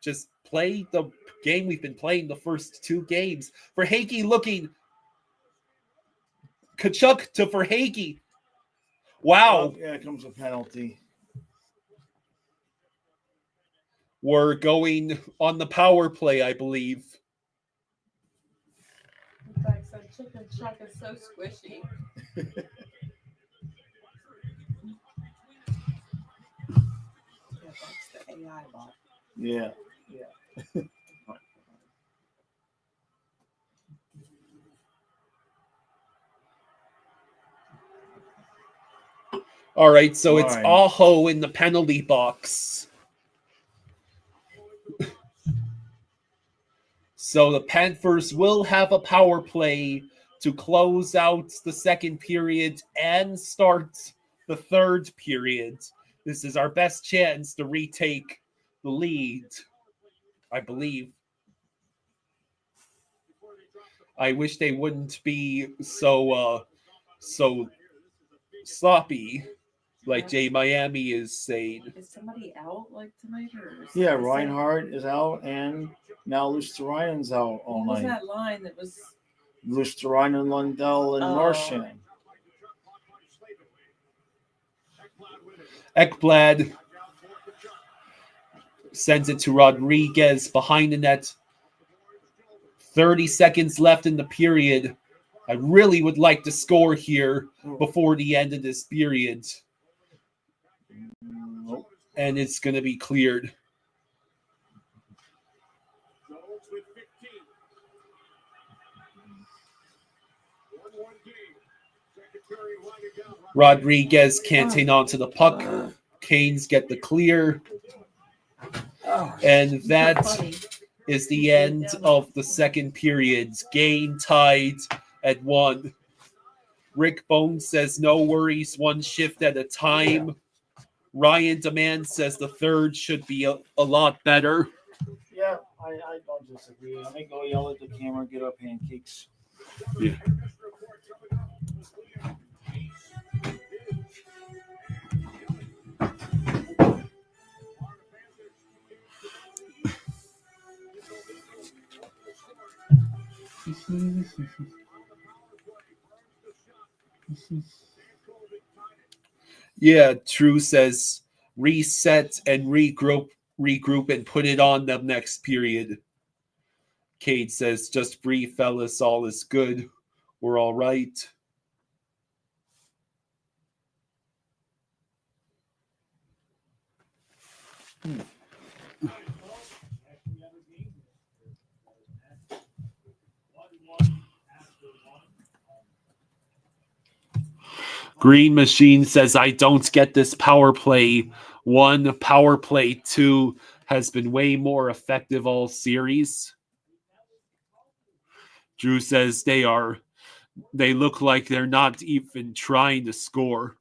play the game we've been playing the first two games. Verhaeghe looking. Kachuk to Verhaeghe. Wow. Oh, yeah, it comes a penalty. We're going on the power play, I believe. In fact, so chicken chuck is so squishy. Yeah, that's the AI bot. Yeah. All right, so it's right. Aho in the penalty box. So the Panthers will have a power play to close out the second period and start the third period. This is our best chance to retake the lead, I believe. I wish they wouldn't be so sloppy, like Jay Miami is saying. Is somebody out like tonight? Or Yeah, Reinhardt is out, and now Luosterainen's out all What was night. that line that was? Luosterainen, Lundell, and Oh. Marchand. Ekblad sends it to Rodriguez behind the net. 30 seconds left in the period. I really would like to score here before the end of this period. And it's going to be cleared. Rodriguez can't hang on to the puck. Canes get the clear. And that is the end of the second period. Game tied at 1. Rick Bones says no worries, one shift at a time. Ryan Demand says the third should be a lot better. Yeah, I don't disagree. I may go yell at the camera, get up pancakes. Yeah. Yeah, True says reset and regroup and put it on them next period. Cade says, just breathe, fellas, all is good. We're all right. Green Machine says, I don't get this power play. 1, power play 2 has been way more effective all series. Drew says they look like they're not even trying to score.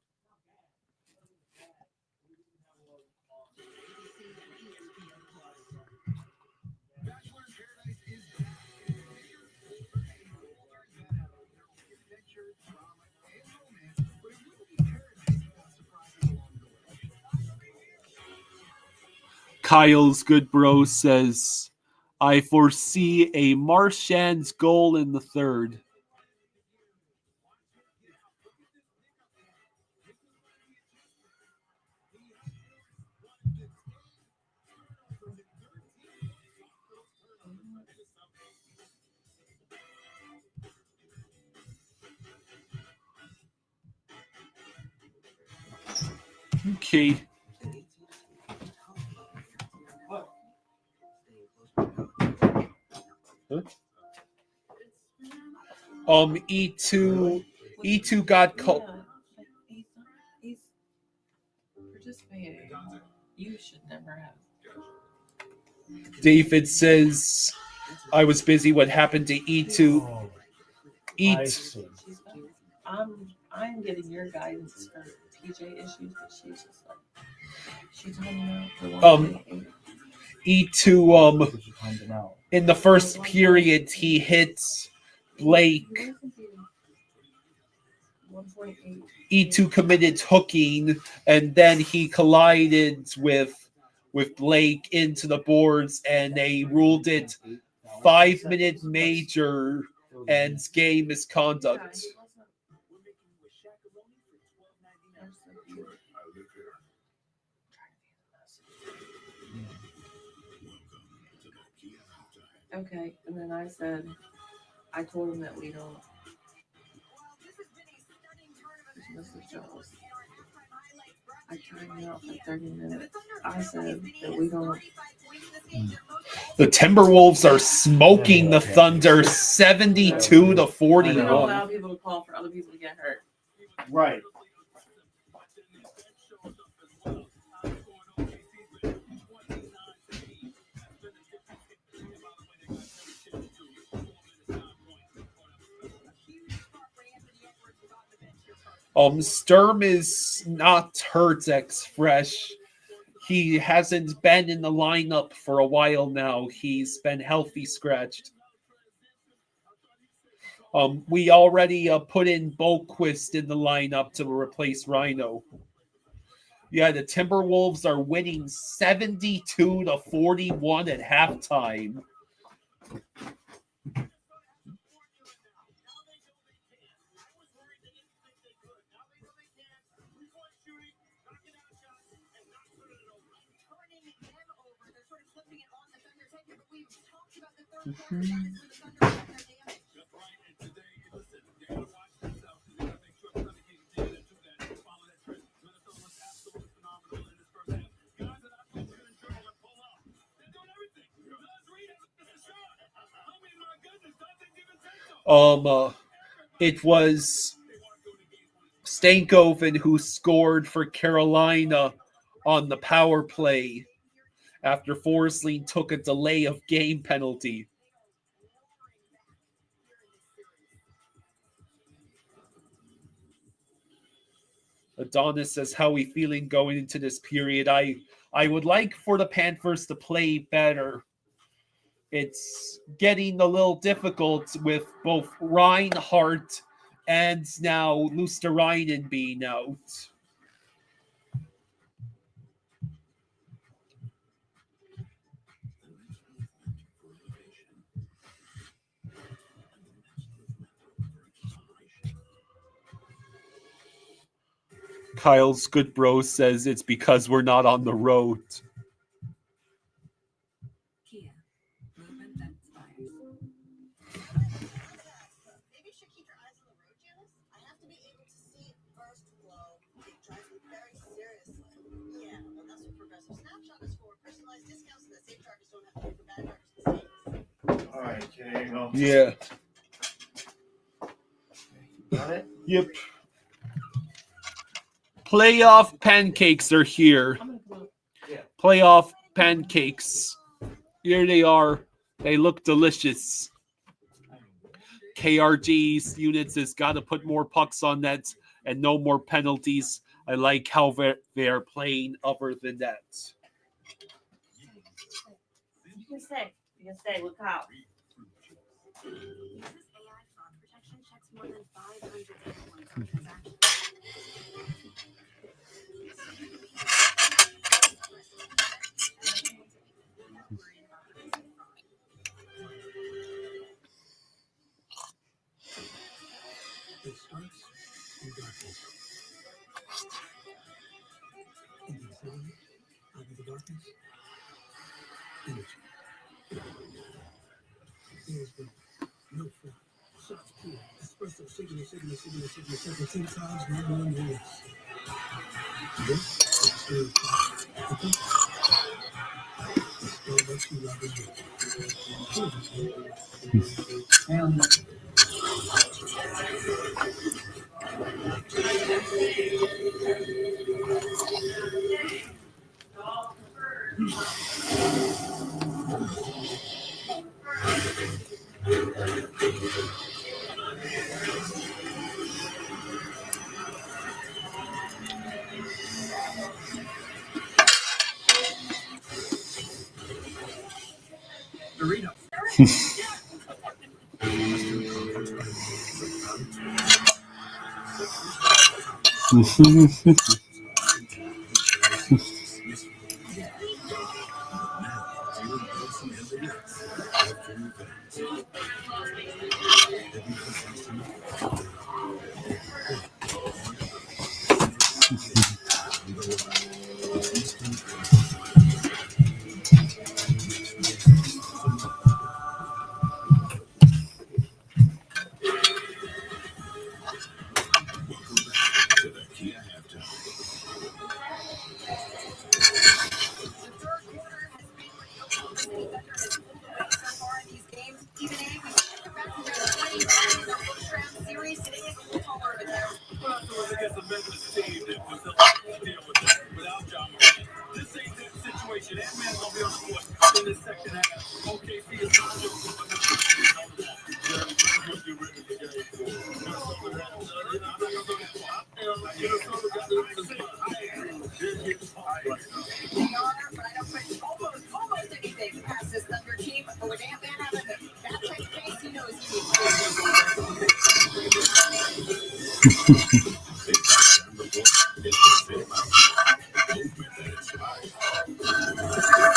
Kyle's good bro says, I foresee a Marchand's goal in the third. Okay. E2 got called. He's participating. You should never have. David says, I was busy. What happened to E2? I'm getting your guidance for PJ issues, but she's just like she's hanging out. E2 in the first period he hits Blake. E2 committed hooking, and then he collided with Blake into the boards, and they ruled it 5-minute major and game misconduct. Okay, and then I told him that we don't. I timed it out for 30 minutes. I said that we don't. The Timberwolves are smoking the Thunder 72 to 41. We don't allow people to call for other people to get hurt. Right. Sturm is not hurt fresh. He hasn't been in the lineup for a while now. He's been healthy scratched. We already put in Boquist in the lineup to replace Rhino. Yeah, the Timberwolves are winning 72 to 41 at halftime. It was Stankoven who scored for Carolina on the power play after Forsling took a delay of game penalty. Adonis says, how are we feeling going into this period? I would like for the Panthers to play better. it's getting a little difficult with both Reinhardt and now Luosterainen being out. Kyle Goodbro says it's because we're not on the road. Kia, movement that inspires. Maybe you should keep your eyes on the road, Janice. I have to be able to see first glow. It drives me very seriously. Yeah, well, that's what Progressive Snapshot is for. Personalized discounts so that safe drivers don't have to pay for bad drivers' mistakes. All right, there you go. Yeah. Got it? Yep. Playoff pancakes are here. Playoff pancakes. Here they are. They look delicious. KRG's units has got to put more pucks on net and no more penalties. I like how they're playing other than that. You can stay. With Kyle. Uses AI fraud protection, checks more than 500 data points on transactions. It starts in darkness. In the sun, out of the darkness, energy. There's been no fraud. Shots pure. Espresso, shaking, 10 times, no more, no less. This is still okay. Still makes you love it.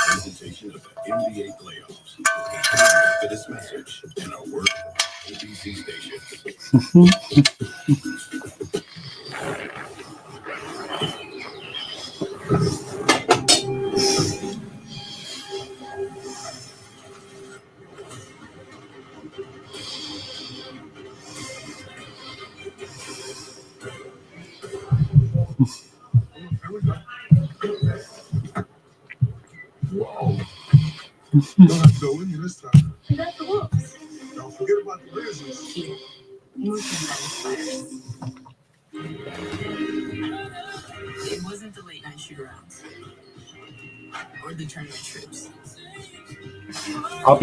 Presentation of the NBA playoffs. For this message and our work on ABC stations. Whoa. Don't have to go with me this time. You got the Wolves. Don't forget about the Grizzlies. It wasn't the late night shoot-arounds or the tournament trips. I'll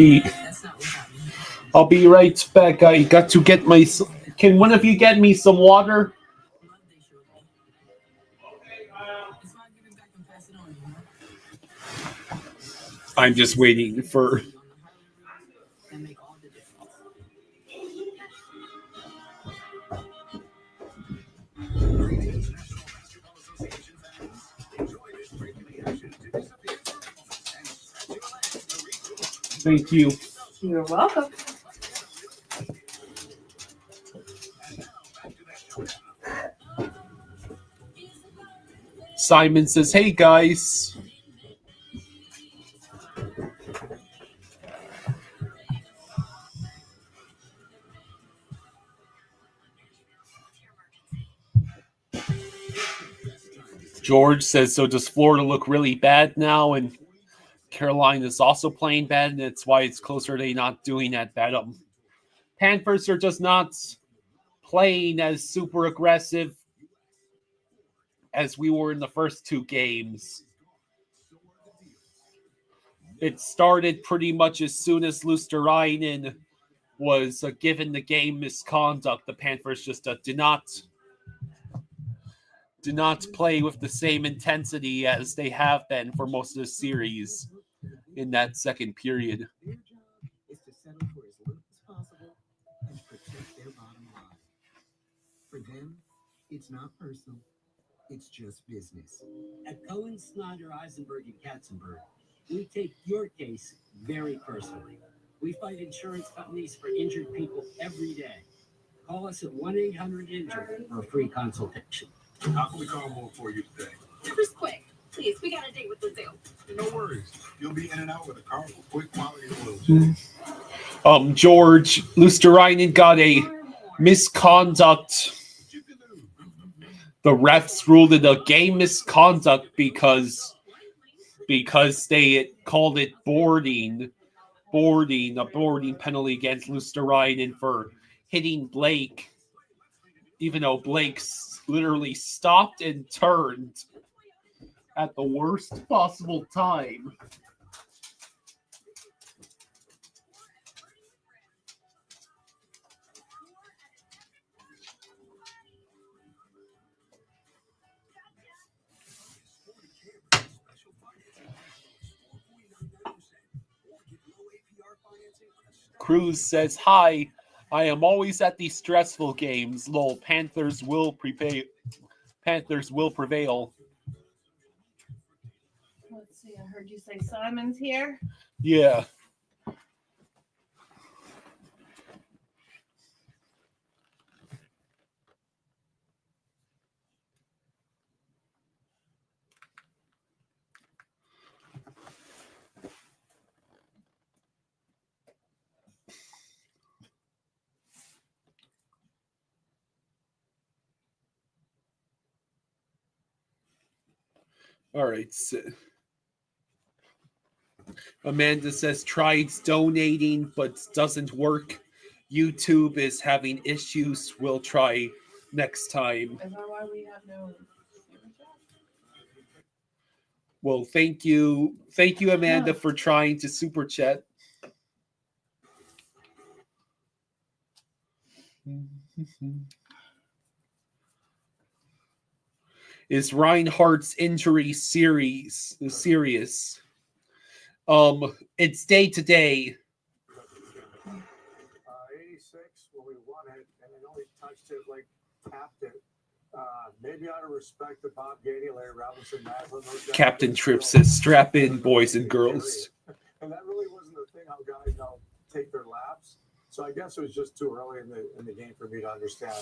be right back. I got to get my. Can one of you get me some water? I'm just waiting for Thank you. You're welcome. Simon says, "Hey guys." George says, "So does Florida look really bad now?" And Carolina's also playing bad, and that's why it's closer. They not doing that bad. Panthers are just not playing as super aggressive as we were in the first two games. It started pretty much as soon as Luosterainen was given the game misconduct. The Panthers just did not play with the same intensity as they have been for most of the series in that second period. Their job is to settle for as little as possible and protect their bottom line. For them, it's not personal, it's just business. At Cohen, Snyder, Eisenberg, and Katzenberg, we take your case very personally. We fight insurance companies for injured people every day. Call us at 1-800-INJURED for a free consultation. How can we call more for you today? Just quick. Please, we got a date with the zoo. No worries. You'll be in and out with a car for quick quality oils. George, Luosterainen got a misconduct. The refs ruled it a game misconduct because they called it a boarding penalty against Luosterainen for hitting Blake, even though Blake literally stopped and turned at the worst possible time. Cruz says, "Hi, I am always at these stressful games. Lol, Panthers will prevail. Let's see. I heard you say Simon's here. Yeah. All right. So Amanda says, "Tried donating, but doesn't work. YouTube is having issues. We'll try next time." Is that why we have no? Well, thank you, Amanda, for trying to super chat. Is Reinhardt's injury serious? It's day to day. 86 when we won it, and I know he touched it, like tapped it. Maybe out of respect to Bob Gainey, Larry Robinson, Maslin, those guys. Captain Tripp says, "Strap in, boys and girls." And that really wasn't the thing how guys take their laps. So I guess it was just too early in the game for me to understand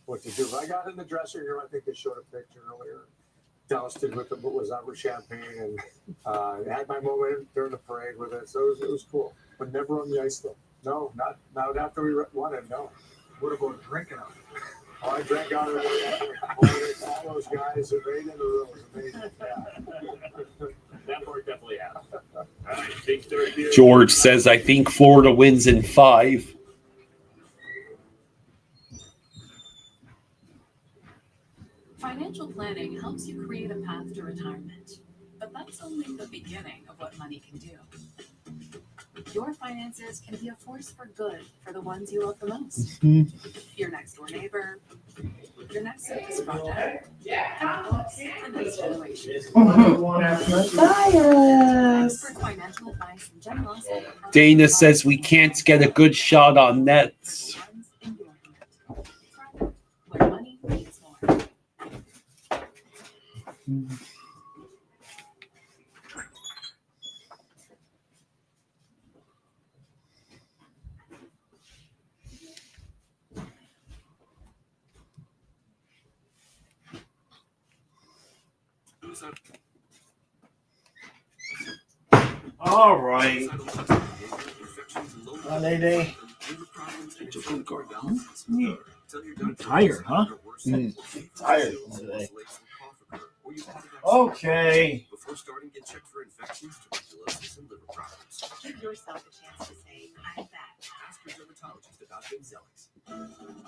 what to do. But I got in the dressing room. I think they showed a picture earlier. Doused it with what was that with champagne, and had my moment during the parade with it. So it was cool, but never on the ice though. No, not after we won it. No. What about drinking out? Oh, I drank out of all those guys that made in the room. Was amazing. Yeah. That part definitely happened. All right, big third here. George says, "I think Florida wins in 5." Financial planning helps you create a path to retirement, but that's only the beginning of what money can do. Your finances can be a force for good for the ones you love the most. Your next door neighbor, your next service project, and the next generation. Expert financial advice and generosity. Dana says we can't get a good shot on nets. Where money means more. All right. They tired, huh? Tired today. Okay. Before starting, get checked for infections, tuberculosis, and liver problems. Give yourself a chance to say, I'm back. Ask your dermatologist about Bimzelx.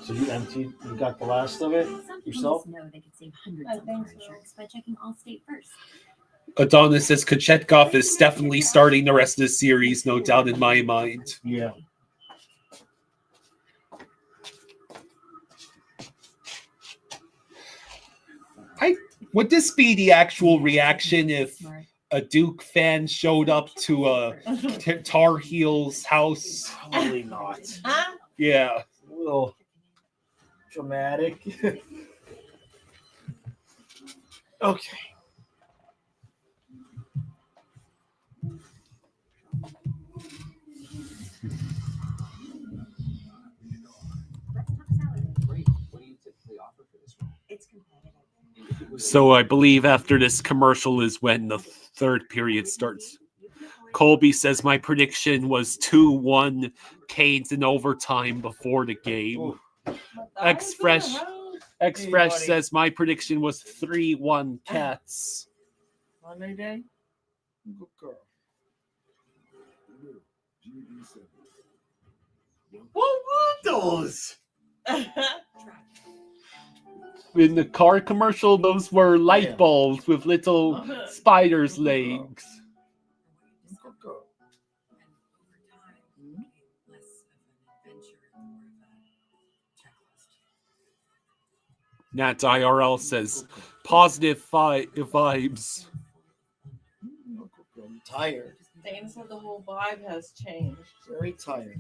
So you emptied, you got the last of it Some people yourself? just know they could save hundreds on car insurance by checking Allstate first. Adonis says Kochetkov is definitely starting the rest of the series, no doubt in my mind. Yeah. Would this be the actual reaction if a Duke fan showed up to a Tar Heels house? Probably not. Yeah. A little dramatic. Okay. Great. What do you typically offer for this role? It's competitive. So I believe after this commercial is when the third period starts. Colby says my prediction was 2-1 Canes in overtime before the game. Express says my prediction was 3-1 Cats. Monday day? Good girl. What were those? In the car commercial, those were light bulbs with little spiders' legs. Nat IRL says positive vibes. I'm tired. Dane said the whole vibe has changed. Very tired.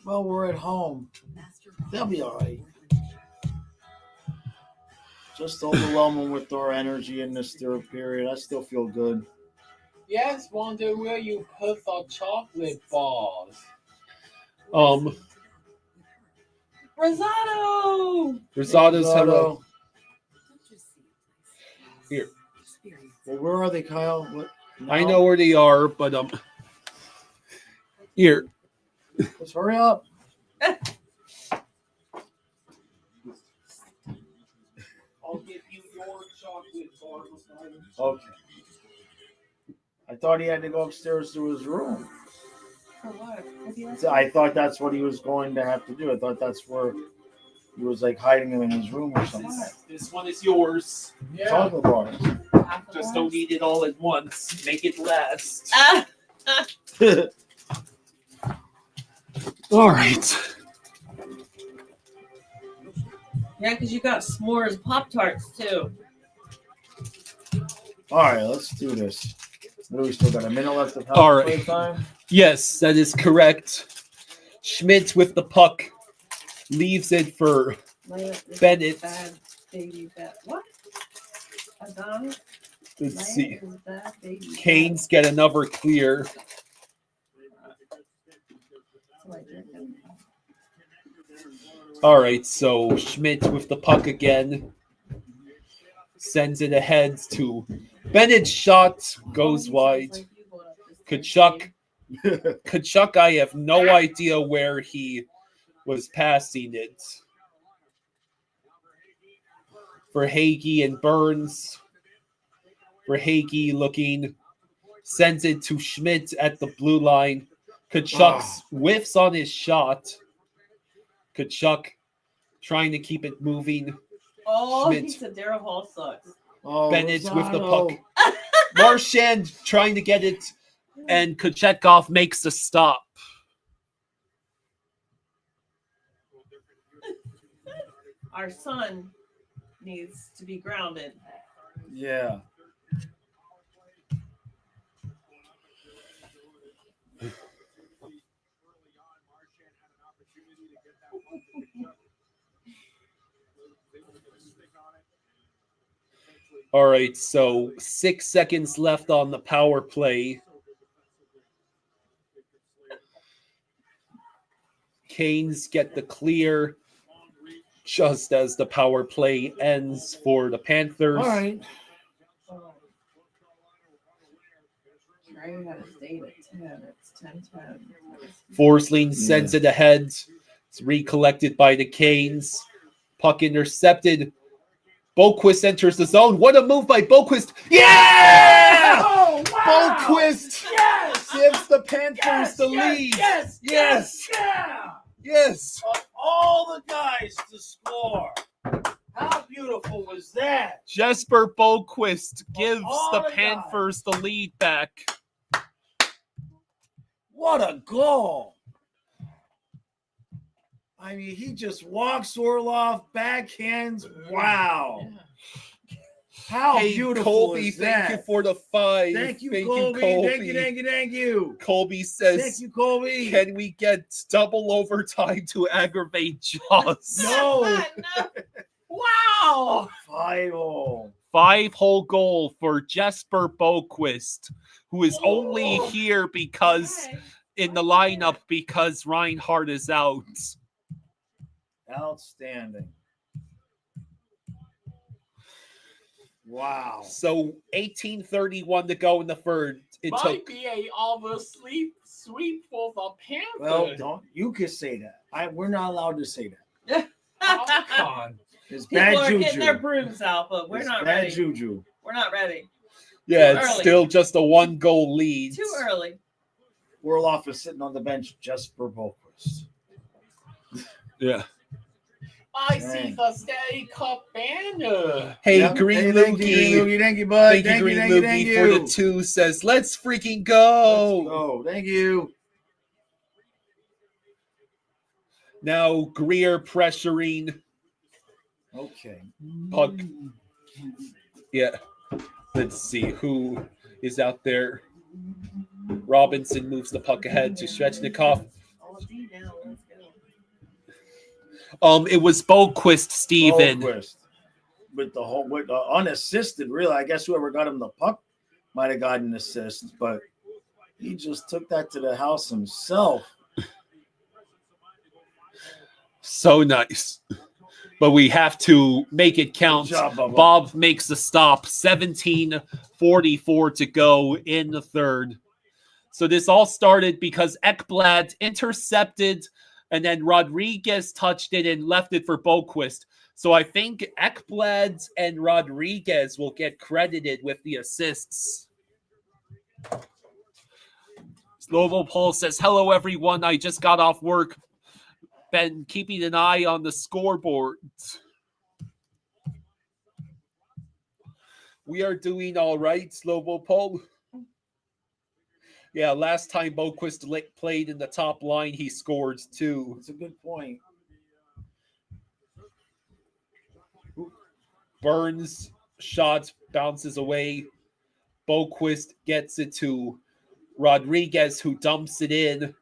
Well, we're at home. They'll be all right. Just overwhelming with our energy in this third period. I still feel good. Yes, wonder where you put the chocolate balls. Risotto! Risotto's hello. Here. Well, where are they, Kyle? What? I know where they are, but here. Let's hurry up. I'll give you your chocolate bar. Okay. I thought he had to go upstairs to his room. For what? I thought that's what he was going to have to do. I thought that's where he was like hiding him in his room or something. This one is yours. Chocolate bars. Just don't eat it all at once. Make it last. All right. Yeah, because you got s'mores Pop-Tarts too. All right, let's do this. What do we still got? A minute left of All power right. play time? Yes, that is correct. Schmidt with the puck leaves it for Bennett. Bad baby bet. What? Adonis? Let's see. Bad baby bet. Canes get another clear. All right, so Schmidt with the puck again. Sends it ahead to Bennett's shot goes wide. Kachuk, I have no idea where he was passing it. For Hagee and Burns. For Hagee looking, sends it to Schmidt at the blue line. Kachuk whiffs on his shot. Kachuk trying to keep it moving. Oh, Schmidt. he said Daryl Hall sucks. Oh, Bennett with the Lozano. puck. Marchand trying to get it, and Kochetkov makes the stop. Our son needs to be grounded. Yeah. All right, so 6 seconds left on the power play. Canes get the clear. just as the power play ends for the Panthers. All right. Trey had a date at 10. It's 10:10. Forsling sends it ahead. It's recollected by the Canes. Puck intercepted. Boquist enters the zone. What a move by Boquist. Yeah! Oh, wow! Boquist gives the Panthers the lead. Yes! Yeah! Yes! Of all the guys to score. How beautiful was that? Jesper Boquist gives all the the Panthers the lead back. What a goal. I mean, he just walks Orlov, backhands. Wow. How Hey, beautiful Colby, is that? thank you for the 5. Thank you, Colby. Thank you. Colby says, Thank you, Colby. can we get double overtime to aggravate Jaws? No. Wow. 5-0. 5-hole goal for Jesper Boquist, who is only here because in the lineup because Reinhardt is out. Outstanding. Wow. So 18:31 to go in the third. It Might took be a almost sweep for the Panthers. Well, don't you can say that. We're not allowed to say that. Oh, come on. It's People bad are juju. getting their brooms out, but we're It's not bad ready. juju. We're not ready. Yeah, Too it's early. still just a 1-goal lead. Too early. Orlov is sitting on the bench just for Boquist. Yeah. I see the Stanley Cup banner. Hey, Yep. Green Hey, thank you, Loogie. Green Loogie. Thank you, bud. Thank you, Green Loogie, for the 2 says, let's freaking go. Let's go. Thank you. Now Greer pressuring Okay. puck. Yeah. Let's see who is out there. Robinson moves the puck ahead to Svechnikov. It was Boquist, Steven. Boquist. With unassisted, really. I guess whoever got him the puck might have gotten an assist, but he just took that to the house himself. So nice. But we have to make it count. Good job, Bubba. Bob makes the stop. 17:44 to go in the third. So this all started because Ekblad intercepted and then Rodriguez touched it and left it for Boquist. So I think Ekblad and Rodriguez will get credited with the assists. Slovo Paul says, hello, everyone. I just got off work. Been keeping an eye on the scoreboard. We are doing all right, Slovo Paul. Yeah, last time Boquist played in the top line, he scored 2. That's a good point. Burns' shot bounces away. Boquist gets it to Rodriguez, who dumps it in.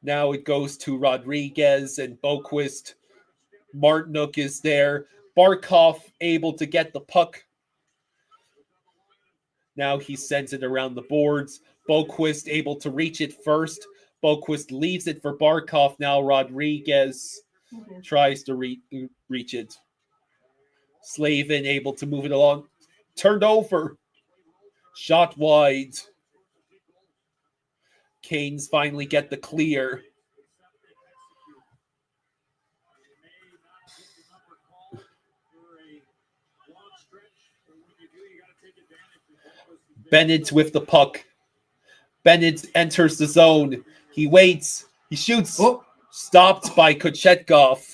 Now it goes to Rodriguez and Boquist. Martinuk is there. Barkov able to get the puck. Now he sends it around the boards. Boquist able to reach it first. Boquist leaves it for Barkov. Now Rodriguez tries to reach it. Slavin able to move it along. Turned over. Shot wide. Canes finally get the clear. Bennett with the puck. Bennett enters the zone. He waits. He shoots. Oh. Stopped by Kochetkov.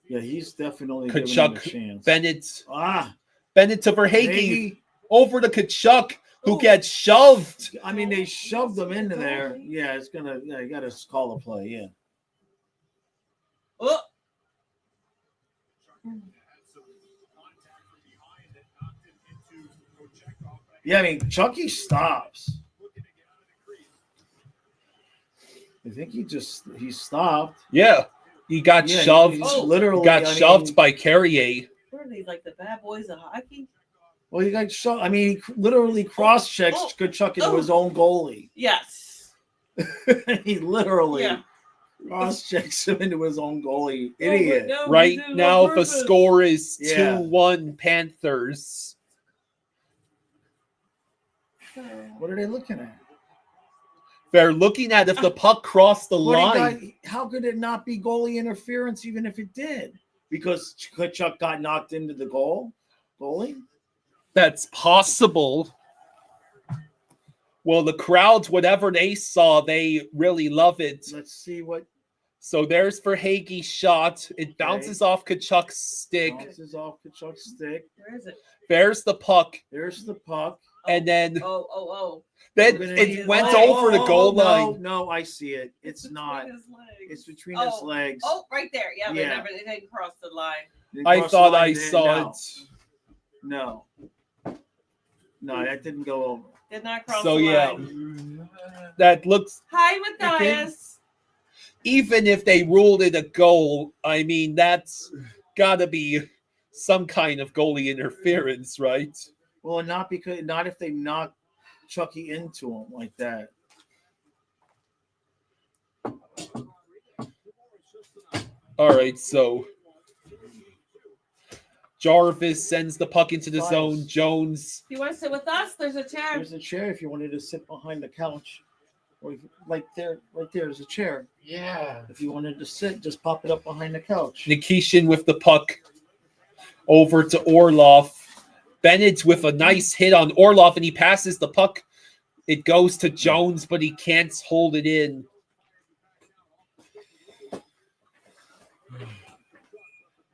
Yeah, he's definitely giving him a Kachuk. chance. Bennett. Ah. Bennett to Verhaeghe. Verhaeghe. Over to Kachuk, who gets shoved. I mean, they shoved him into there. Yeah, it's gonna. Yeah, you got to call a play. Yeah. Oh. Yeah, I mean, Chucky stops. I think he stopped. Yeah, he got Yeah, shoved. he's literally got shoved by Carrier. What are these, like the bad boys of hockey? Well, he got shoved. I mean, he literally cross-checked Kachuk into his own goalie. Yes. He literally Yeah. cross-checks him into his own goalie. Idiot. No, Right he did it on now, the purpose. score is Yeah. 2-1 Panthers. What are they looking at? They're looking at if the puck crossed the line. How could it not be goalie interference even if it did? Because Tkachuk got knocked into the goalie? That's possible. Well, the crowds, whatever they saw, they really love it. Let's see what. So there's Verhaeghe's shot. It bounces off Kachuk's stick. Bounces off Kachuk's stick. Where is it? There's the puck. There's the puck. And then Oh. then it went over the goal line. No, I see it. It's not. His legs. It's between his legs. Oh, right there. Yeah, Yeah. It didn't cross the line. Didn't I cross the thought line, I did it? saw it. No, that didn't go over. Did not cross So the yeah, line. that looks. Hi, Matthias. Even if they ruled it a goal, I mean that's got to be some kind of goalie interference, right? Well, not if they knock Chucky into him like that. All right, so Jarvis sends the puck into the zone. Jones. If you want to sit with us, there's a chair. There's a chair if you wanted to sit behind the couch. Or right there's a chair. Yeah. If you wanted to sit, just pop it up behind the couch. Nikishin with the puck over to Orlov. Bennett with a nice hit on Orlov, and he passes the puck. It goes to Jones, but he can't hold it in.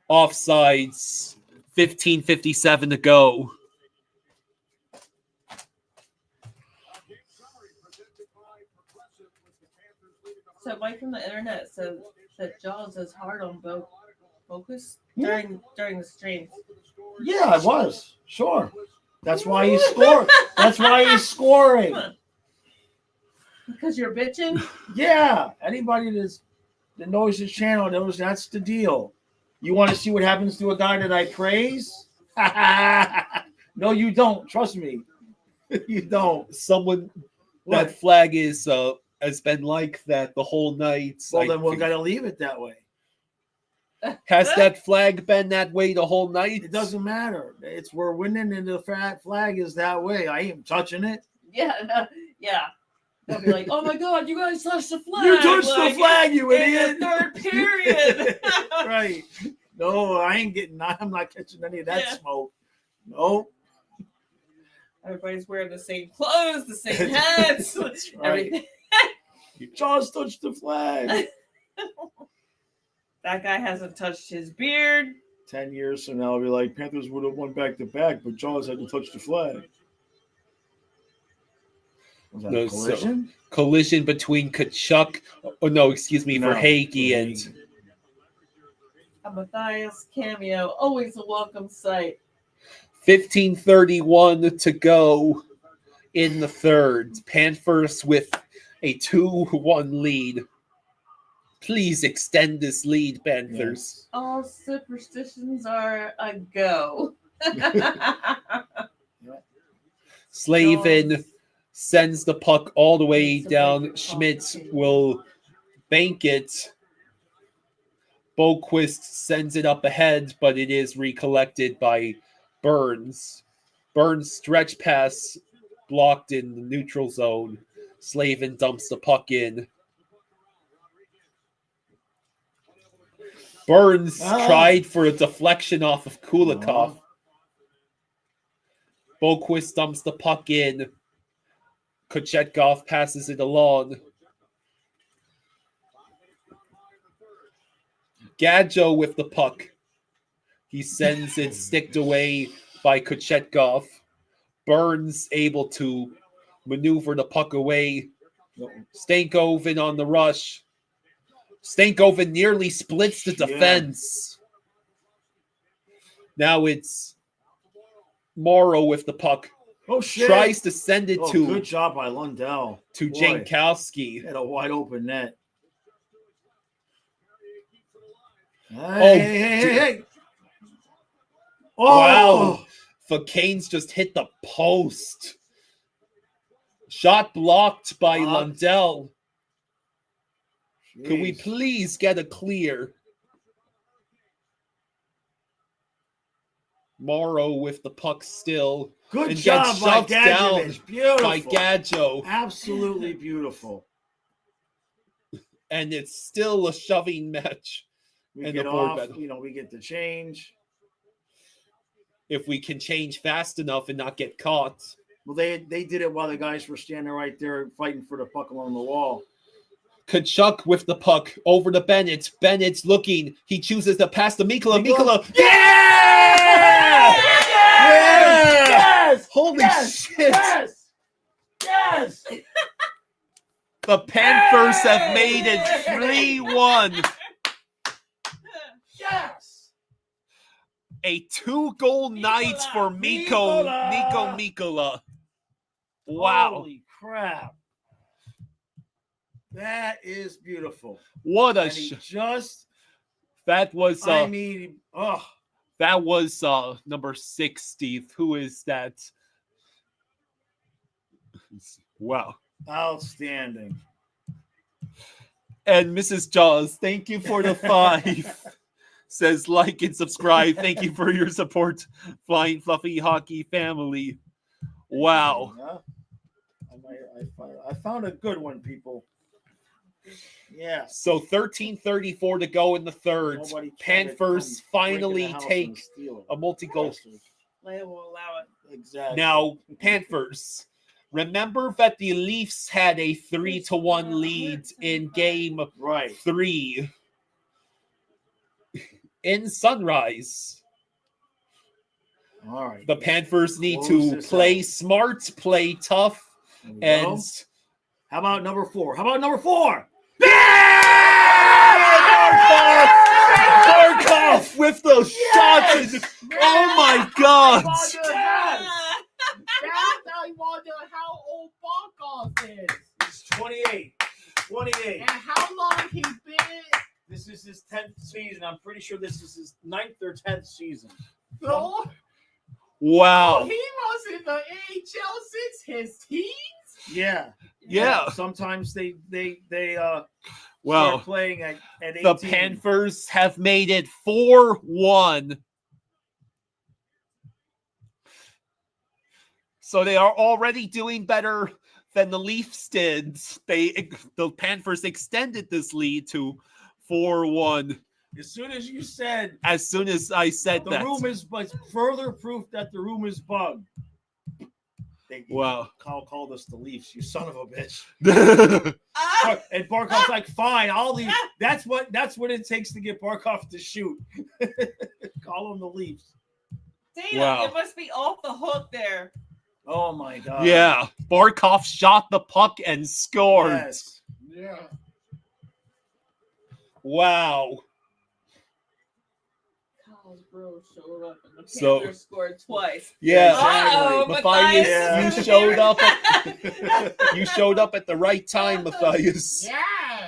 Offsides. 15:57 to go. So Mike from the internet said that Jaws is hard on Bokus during the streams. Yeah, I was. Sure. That's why he's scoring. That's why he's scoring. Because you're bitching? Yeah. Anybody that knows his channel knows that's the deal. You want to see what happens to a guy that I praise? No, you don't. Trust me. You don't. That flag has been like that the whole night. Well, then we're going to leave it that way. Has that flag been that way the whole night? It doesn't matter. We're winning, and the flag is that way. I ain't touching it. Yeah. They'll be like, "Oh my God, you guys touched the flag! You touched the flag, you in idiot!" the third period. Right? No, I'm not catching any of that smoke. No. Everybody's wearing the same clothes, the same hats, That's right. everything. Jaws touched the flag. That guy hasn't touched his beard. 10 years from now, I'll be like, Panthers would have won back-to-back, but Jaws had to touch the flag. Was that a collision? Collision between Kachuk, Verhaeghe and A Matthias cameo, always a welcome sight. 15:31 to go in the third. Panthers with a 2-1 lead. Please extend this lead, Panthers. All superstitions are a go. Slavin sends the puck all the way down. Schmidt will bank it. Boquist sends it up ahead, but it is recollected by Burns. Burns stretch pass blocked in the neutral zone. Slavin dumps the puck in. Burns tried for a deflection off of Kulikov. Boquist dumps the puck in. Kochetkov passes it along. Gadjo with the puck. He sends it sticked away by Kochetkov. Burns able to maneuver the puck away. Stankoven on the rush. Stankoven nearly splits the defense. Now it's Morrow with the puck. Oh, shit. Tries to send it to... Good job by Lundell. To Jankowski. Had a wide open net. Hey. Oh. Wow. Facanes just hit the post. Shot blocked by Lundell. Could we Jeez. please get a clear? Morrow with the puck still. Good and job gets by shoved down Gadjevich. Beautiful. by Gadjo. Absolutely beautiful. And it's still a shoving match. We in get the board off, battle. we get the change. If we can change fast enough and not get caught. Well, they did it while the guys were standing right there fighting for the puck along the wall. Kachuk with the puck over to Bennett. Bennett's looking. He chooses to pass to Mikkola. Mikkola. Mikkola. Yeah! Yes! Holy shit. Yes! The Panthers have made it 3-1. Yes! A 2-goal night for Nico Mikkola. Wow. Holy crap. That is beautiful. What a And he that was oh, that was number 6, Steve. Who is that? Wow. outstanding. And Mrs. Jaws, thank you for the 5. Says like and subscribe. Thank you for your support, Flying Fluffy Hockey family. Wow. I found a good one, people. Yeah. So 13:34 to go in the third. Nobody Panthers finally take a multi-goal. Leia will allow it. Exactly. Now, Panthers, remember that the Leafs had a 3-1 lead in game 3 in Sunrise. All right. The Panthers need Close to this play out. smart, play tough, we and go. How about number 4? How about number 4? Barkov with the shots. Oh my God! That's how you wonder how old Barkov is. He's 28. 28. And how long he's been. This is his 10th season. I'm pretty sure this is his 9th or 10th season. So, Wow. he was in the AHL since his teens? Yeah. Yeah. Sometimes they Well, start playing at 18. the Panthers have made it 4-1. So they are already doing better than the Leafs did. The Panthers extended this lead to 4-1. As soon as you said, As soon as I said the that. room is but further proof that the room is bugged. Wow. Kyle called us the Leafs, you son of a bitch. Ah! And Barkov's like, fine, I'll leave. That's what it takes to get Barkov to shoot. Call them the Leafs. Damn, Wow. it must be off the hook there. Oh my God. Yeah. Barkov shot the puck and scored. Yes. Yeah. Wow. Kyle's bro showed up and the So- Panthers scored twice. Yeah. Uh-oh, Matthias, Matthias. you showed up at the right time, Matthias. Yeah.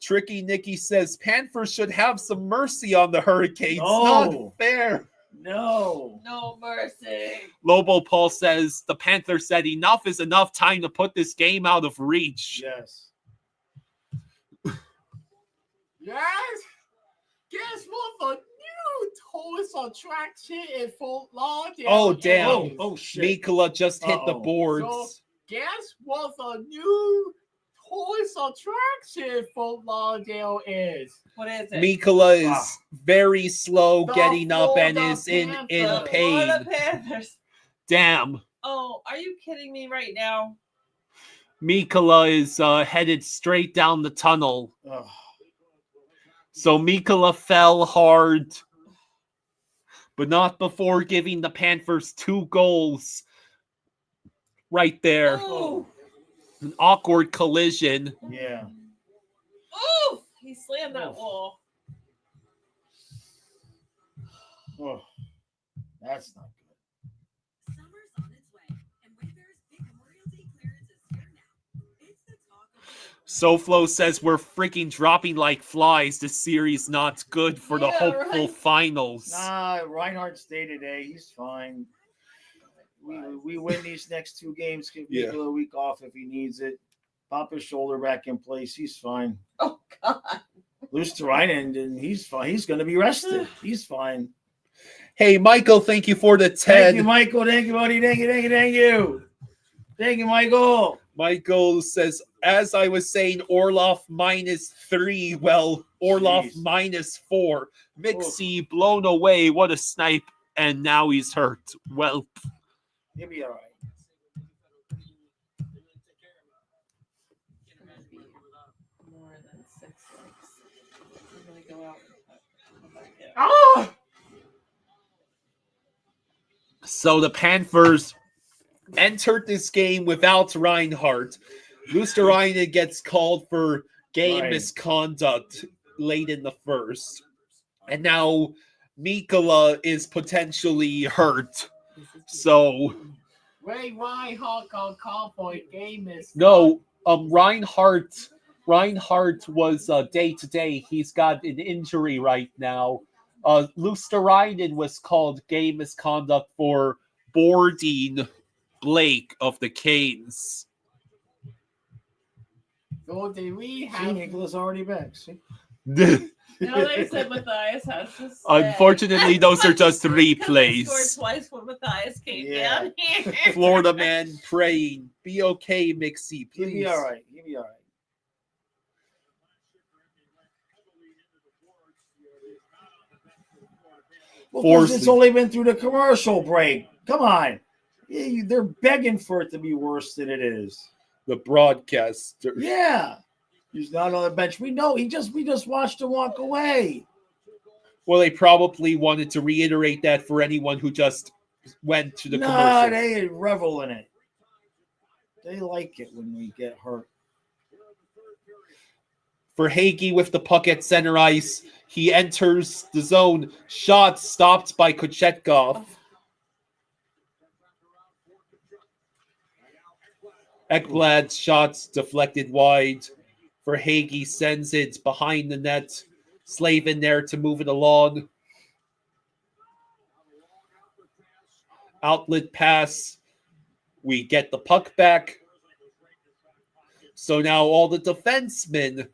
Tricky Nicky says Panthers should have some mercy on the Hurricanes. No. Not fair. No. No mercy. Lobo Paul says the Panthers said enough is enough, time to put this game out of reach. Yes. Yes. Guess what? The new tourist attraction in Fort Lauderdale. Oh, damn. Oh shit. Mikkola just hit the Uh-oh. boards. So, guess what the new tourist attraction in Fort Lauderdale is? What is it? Mikkola is Wow. very slow The getting up and Florida is in Panthers. pain. Florida Panthers. Damn. Oh, are you kidding me right now? Mikkola is headed straight down the tunnel. Ugh. So Mikkola fell hard, but not before giving the Panthers 2 goals right there. Ooh. An awkward collision. Yeah. Ooh, he slammed that wall. Oh, that's not good. Summer's on its way, and Wayfair's big Memorial Day clearance is here now. It's the talk of SoFlo says we're freaking dropping like flies. This series not good for the Yeah, hopeful right. finals. Nah, Reinhardt's day today. He's fine. We win these next 2 games. Give Yeah. Mikkola a week off if he needs it. Pop his shoulder back in place. He's fine. Oh God. Luosterainen, and he's fine. He's going to be rested. He's fine. Hey, Michael, thank you for the 10. Thank you, Michael. Thank you, buddy. Thank you. Thank you, Michael. Michael says, as I was saying, Orlov -3. Well, Orlov -4. Mixie blown away. What a snipe. And now he's hurt. Well, he'll be all right. More than 6 legs. Really go out. Oh! So the Panthers entered this game without Reinhardt. Luosterainen gets called for game misconduct late in the first. And now Mikkola is potentially hurt. So Ray Reinhardt on call for a game is no, Reinhardt was day-to-day. He's got an injury right now. Luosterainen was called game misconduct for boarding Blake of the Canes. So did we have... See, Nicholas already back. See? No, they said Matthias has to stay. Unfortunately, those are just replays. Scored twice when Matthias came down here. Florida man praying. Be okay, Mixie, please. He'll be all right. Well, it's only been through the commercial break. Come on. They're begging for it to be worse than it is. The broadcaster. Yeah. He's not on the bench. We know. We just watched him walk away. Well, they probably wanted to reiterate that for anyone who just went to the commercial. They revel in it. They like it when we get hurt. For Hagee with the puck at center ice. He enters the zone. Shot stopped by Kochetkov. Ekblad's shots deflected wide. For Hagee sends it behind the net. Slavin there to move it along. Outlet pass. We get the puck back. So now all the defensemen,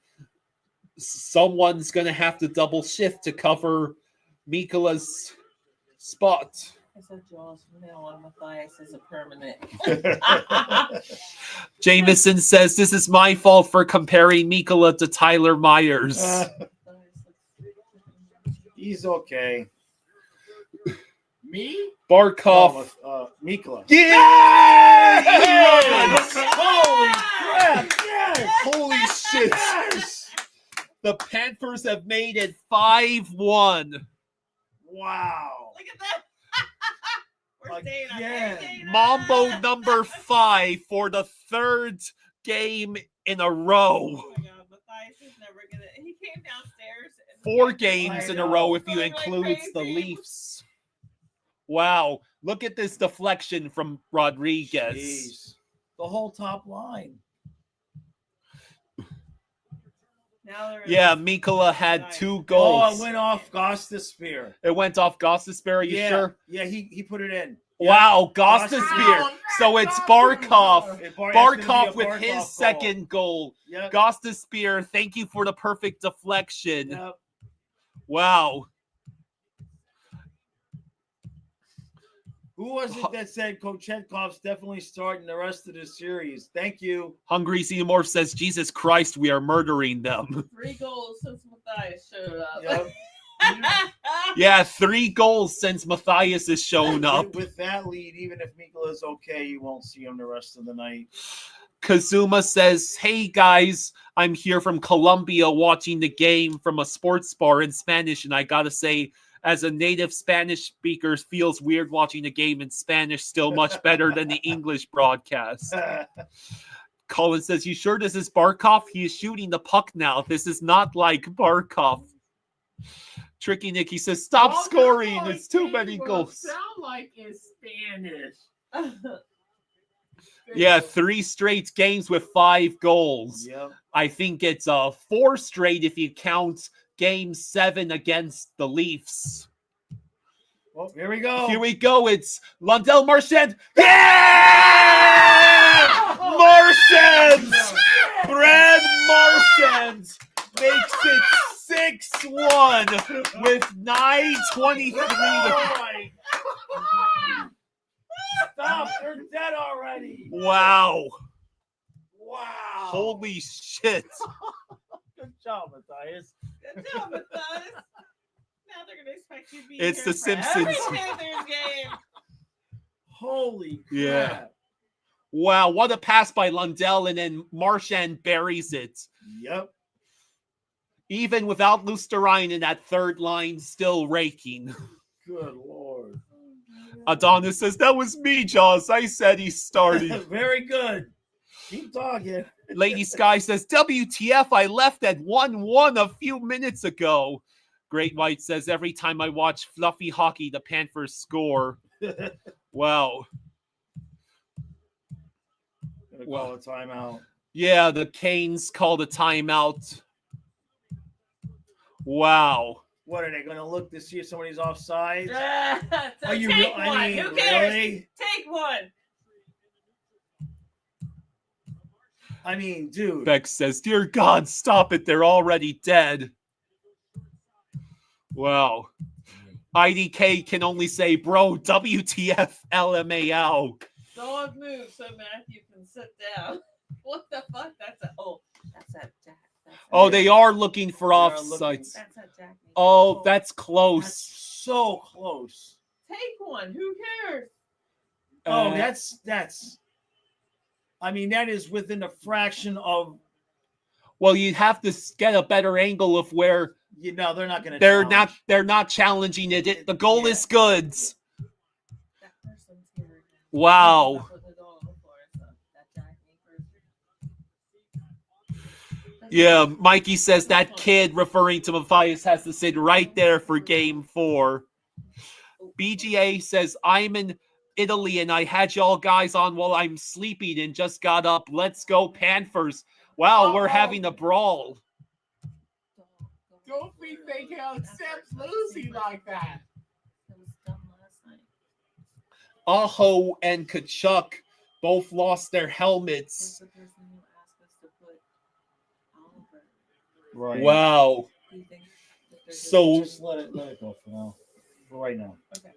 someone's going to have to double shift to cover Mikkola's spot. I said Josh from now on, Matthias is a permanent. Jameson says, this is my fault for comparing Mikkola to Tyler Myers. He's okay. Me? Barkov. Mikkola. Yeah! Yes! Holy crap! Yes! Holy shit! Yes! The Panthers have made it 5-1. Wow. Look at that. Mambo number 5 for the third game in a row. Oh my God, Matthias is never gonna. He came downstairs. 4 games in a row if you include the Leafs. Wow, look at this deflection from Rodriguez. Jeez. The whole top line. Yeah, Mikkola had 2 goals. Oh, it went off Gostisbehere. It went off Gostisbehere, are you sure? Yeah, he put it in. Wow, Gostisbehere. So it's Barkov. Barkov with his second goal. Yep. Gostisbehere, thank you for the perfect deflection. Yep. Wow. Who was it that said Kochetkov's definitely starting the rest of the series? Thank you. Hungry Xenomorph says, Jesus Christ, we are murdering them. 3 goals since Matthias showed up. Yep. Yeah, 3 goals since Matthias has shown up. With that lead, even if Mikkola is okay, you won't see him the rest of the night. Kazuma says, hey guys, I'm here from Colombia watching the game from a sports bar in Spanish, and I gotta say, as a native Spanish speaker, feels weird watching the game in Spanish, still much better than the English broadcast. Colin says, you sure this is Barkov? He is shooting the puck now. This is not like Barkov. Tricky Nicky says, stop scoring. It's too many goals. Sound like in Spanish. Yeah, 3 straight games with 5 goals. Yep. I think it's 4 straight if you count Game 7 against the Leafs. Well, here we go. Here we go. It's Lundell Marchand. Yeah! Marchand! makes it 6-1 with 9:23 to... Stop! They're dead already. Wow. Wow. Holy shit. Good job, Matthias. Good job, Matthias. Now they're gonna expect you to be It's here the for Simpsons. every Panthers game. Holy crap. Yeah. Wow, what a pass by Lundell, and then Marchand buries it. Yep. Even without Lusterine in that third line, still raking. Good Lord. Adonis says, that was me, Jaws. I said he's starting. Very good. Keep talking. Lady Sky says, WTF, I left at 1-1 a few minutes ago. Great White says, every time I watch fluffy hockey, the Panthers score. Wow. Gonna call a timeout. Yeah, the Canes called a timeout. Wow. What are they going to look to see if somebody's offside? So Are you take real? one. I mean, Who cares? really? Take one. I mean, dude. Beck says, dear God, stop it. They're already dead. Wow. IDK can only say, bro, WTF, LMAO. Don't move so Matthew can sit down. What the fuck? That's that Jack. Oh, they are looking for offsides. That's that Jack. Oh, that's close. That's so close. Take one. Who cares? Oh, that's. I mean, that is within a fraction of. Well, you'd have to get a better angle of where. You know, they're not going to. They're not challenging it. The goal is good. That person's here. Wow. Yeah, Mikey says that kid, referring to Matthias, has to sit right there for game 4. BGA says, I'm in Italy and I had y'all guys on while I'm sleeping and just got up. Let's go, Panthers. Wow, we're having a brawl. Don't be thinking of Sam's losing like that. That was done last night. Aho and Kachuk both lost their helmets. That's the person who asked us to put Oliver. Right. Wow. Do you think that they're So Just let it go for now. For right now. Okay.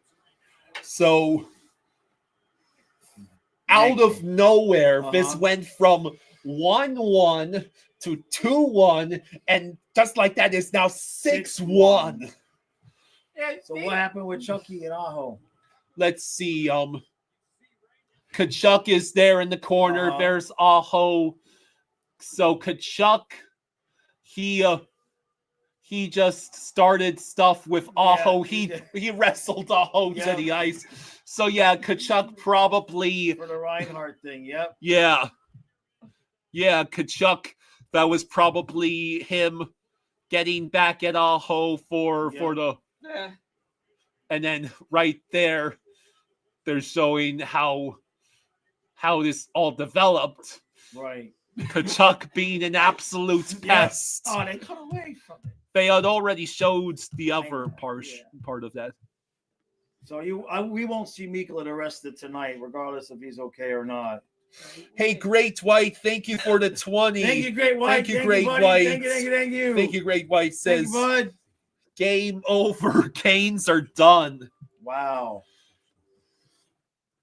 So out of nowhere, this went from 1-1 to 2-1, and just like that, it's now 6-1. So what happened with Chucky and Aho? Let's see. Kachuk is there in the corner. There's Aho. So Kachuk, he just started stuff with Aho. He wrestled Aho to the ice. So yeah, Kachuk probably For the Reinhardt thing, yep. Yeah, Kachuk. That was probably him getting back at Aho for the. Yeah. And then right there, they're showing how this all developed. Right. Kachuk being an absolute pest. Oh, they cut away from it. They had already showed the other part of that. So we won't see Mikla the rest of tonight, regardless if he's okay or not. Hey, Great White, thank you for the 20. Thank you, Great White. Thank you, Great White. Thank you. Thank you, Great White. Says, Thank you, bud. Game over. Canes are done. Wow.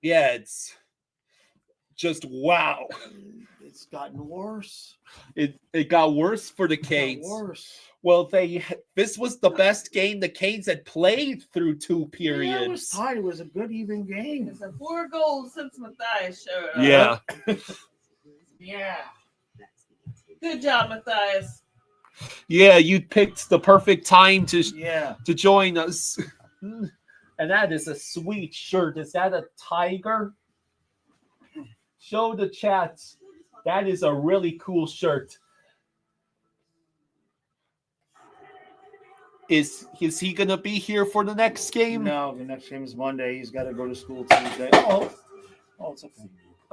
Yeah, it's just wow. It's gotten worse. It got worse for the Canes. Worse. Well, this was the best game the Canes had played through 2 periods. Yeah, it was tight. It was a good, even game. It's a 4 goals since Matthias showed up. Yeah. Yeah. Good job, Matthias. Yeah, you picked the perfect time to join us. And that is a sweet shirt. Is that a tiger? Show the chat. That is a really cool shirt. Is he gonna be here for the next game? No, the next game is Monday. He's got to go to school Tuesday. Oh, it's okay.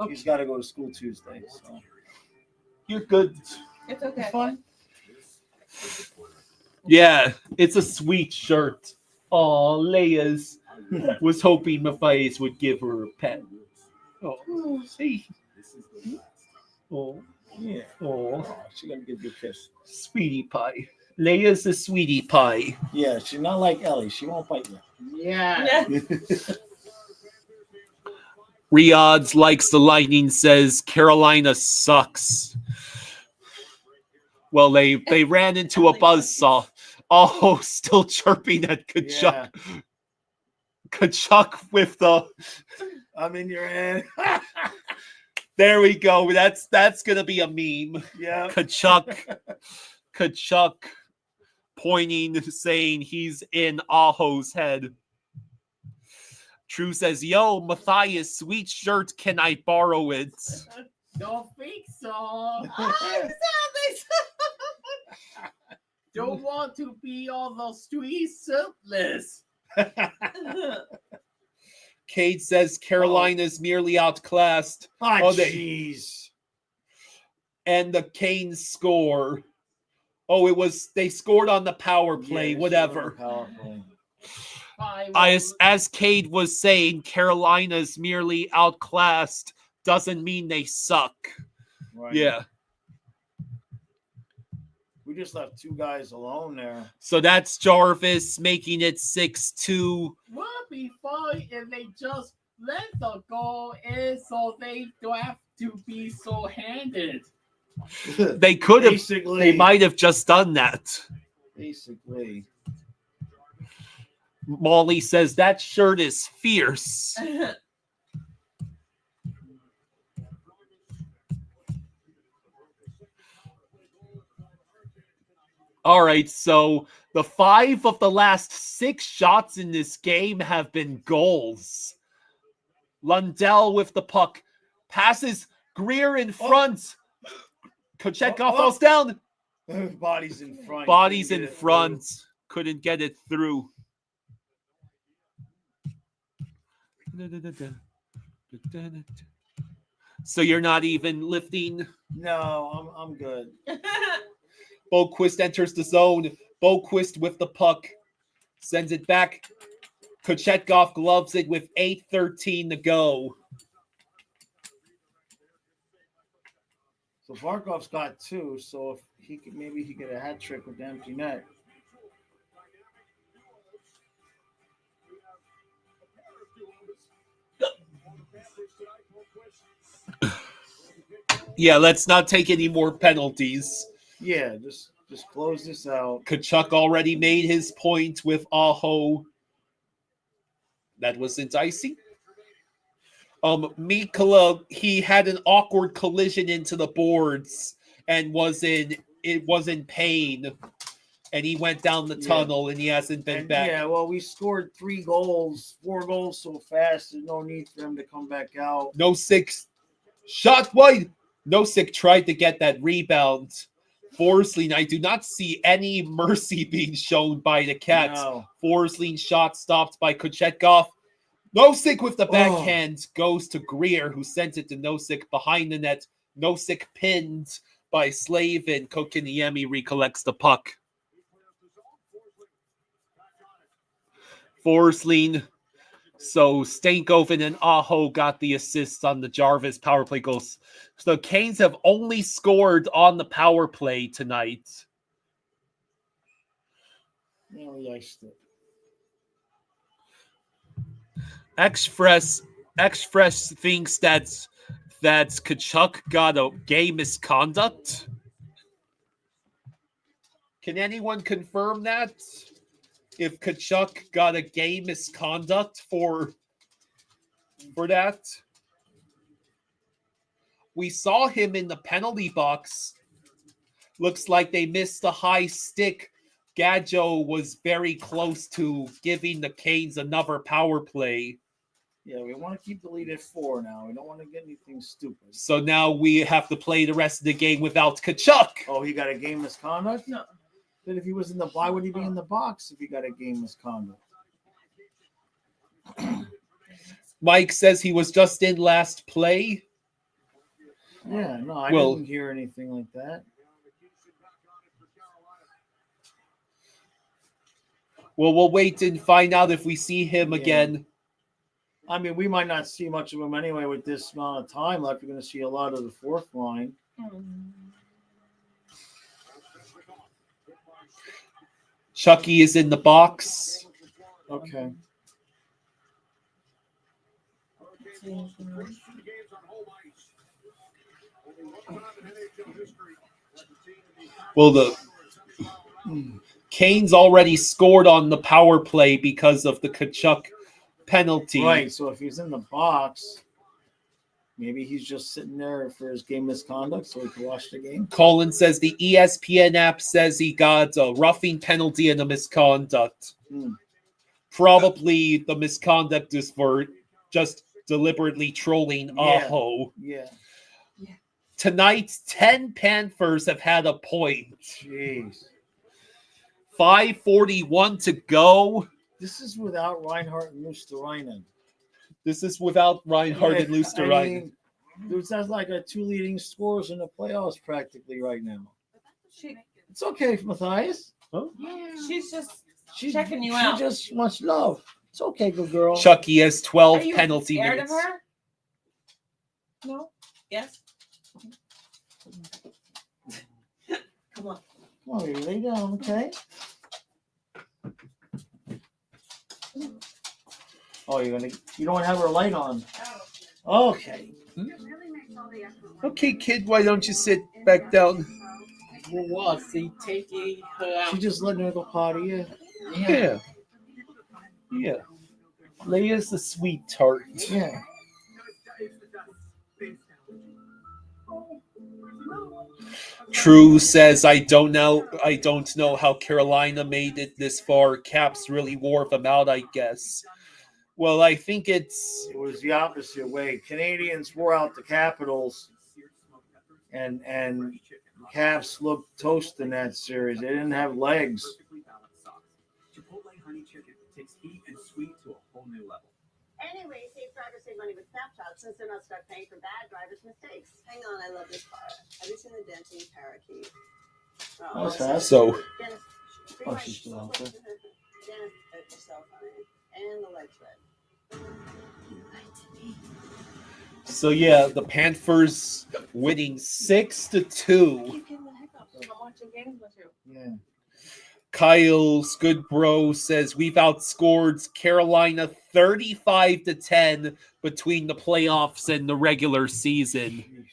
He's got to go to school Tuesday. So. You're good. It's okay. It's fine. Yeah, it's a sweet shirt. Oh, Leia's was hoping Matthias would give her a pet. Oh, see. Oh. Yeah. Oh, She's gonna give you a kiss. sweetie pie. Leia's a sweetie pie. Yeah, she's not like Ellie. She won't bite you. Yeah. Riyadh likes the Lightning, says Carolina sucks. Well, they ran into a buzzsaw. Oh, still chirping at Kachuk. Yeah. Kachuk with the. I'm in your head. There we go. That's gonna be a meme. Yeah. Kachuk pointing, saying he's in Aho's head. True says, "Yo, Matthias, sweet shirt. Can I borrow it?" Don't think so. Don't want to be on the street shirtless. Cade says Carolina's merely outclassed. Jeez. And the Canes score. Oh, they scored on the power play, whatever. As Cade was saying, Carolina's merely outclassed doesn't mean they suck. Right. Yeah. We just left two guys alone there. So that's Jarvis making it 6-2. Would be fun if they just let the goal in so they don't have to be so handed. They could have. Basically. They might have just done that. Basically. Molly says that shirt is fierce. All right, so the 5 of the last 6 shots in this game have been goals. Lundell with the puck. Passes Greer in front. Kochetkov falls down. Bodies in front. Bodies in front. Couldn't get it through. So you're not even lifting? No, I'm good. Boquist enters the zone. Boquist with the puck. Sends it back. Kochetkov gloves it with 8:13 to go. So Barkov's got 2, so if he could, maybe he get a hat trick with the empty net. Yeah, let's not take any more penalties. Yeah, just close this out. Kachuk already made his point with Aho. That wasn't icy. Mikula, he had an awkward collision into the boards and was in pain. And he went down the tunnel and he hasn't been back. Yeah, well, we scored 4 goals so fast. There's no need for him to come back out. Nosek shot wide. Nosek tried to get that rebound. Forsling, I do not see any mercy being shown by the Cats. No. Forsling shot stopped by Kochetkov. Nosek with the backhand goes to Greer, who sent it to Nosek behind the net. Nosek pinned by Slavin. Kokiniemi recollects the puck. Forsling. So Stankoven and Aho got the assists on the Jarvis power play goals. So the Canes have only scored on the power play tonight. Yeah, we iced it. Express thinks that Kachuk got a game misconduct. Can anyone confirm that? If Kachuk got a game misconduct for that? We saw him in the penalty box. Looks like they missed a high stick. Gadjo was very close to giving the Canes another power play. Yeah, we want to keep the lead at 4 now. We don't want to get anything stupid. So now we have to play the rest of the game without Kachuk. Oh, he got a game misconduct? No. But if he was why would he be in the box if he got a game misconduct? Mike says he was just in last play. Yeah, no, I didn't hear anything like that. Well, we'll wait and find out if we see him again. I mean, we might not see much of him anyway with this amount of time left. You're going to see a lot of the fourth line. Chucky is in the box. Okay. Well, the Kane's already scored on the power play because of the Tkachuk penalty. Right, so if he's in the box, maybe he's just sitting there for his game misconduct so he can watch the game. Colin says the ESPN app says he got a roughing penalty and a misconduct. Probably the misconduct is for just deliberately trolling Aho. Yeah. Tonight, 10 Panthers have had a point. Jeez. 5:41 to go. This is without Reinhardt and Luosterainen. This is without Reinhardt and Luosterainen. That's like a two leading scorers in the playoffs practically right now. It's okay, Matthias. Huh? She's just checking you out. She just wants love. It's okay, good girl. Chucky has 12 Are you penalty scared minutes. of her? No. Yes. Come on. Come on, baby, lay down, okay? Oh, you don't have her light on. Okay. Okay, kid, why don't you sit back down? For what? They taking her out. She just letting her go potty. Yeah. Leia's the sweetheart. Yeah. True says, I don't know how Carolina made it this far. Caps really wore them out, I guess. Well, I think it was the opposite way. Canadians wore out the Capitals, and Caps looked toast in that series. They didn't have legs. Chipotle honey chicken takes heat and sweet to a whole new level. Anyway, safe drivers save money with Snapchat since they're not stuck paying for bad drivers' mistakes. Hang on, I love this part. Have you seen the denting parakeet? What's that? So. Dennis, Oh, she's still out there. Dennis, it's yourself, honey. And the legs red. So yeah, the Panthers winning 6-2. Yeah. Kyle Goodbro says we've outscored Carolina 35-10 between the playoffs and the regular season.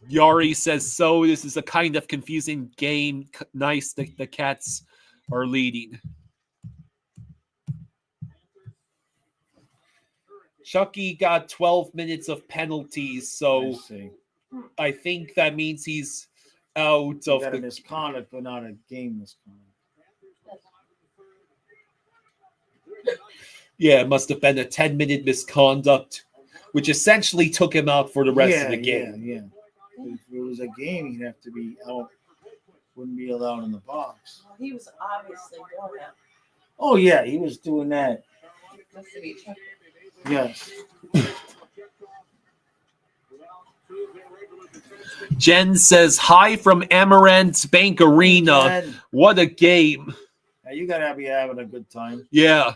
Yari says so. This is a kind of confusing game. Nice that the Cats are leading. Chucky got 12 minutes of penalties, so I think that means he's out of the misconduct, but not a game misconduct. Yeah, it must have been a 10-minute misconduct, which essentially took him out for the rest of the game. Yeah. If it was a game, he'd have to be out. Wouldn't be allowed in the box. Well, he was obviously doing that. Oh, yeah, he was doing that. Just to be checked. Yes. Jen says, hi from Amaranth Bank Arena. Jen. What a game. Now, you got to be having a good time. Yeah.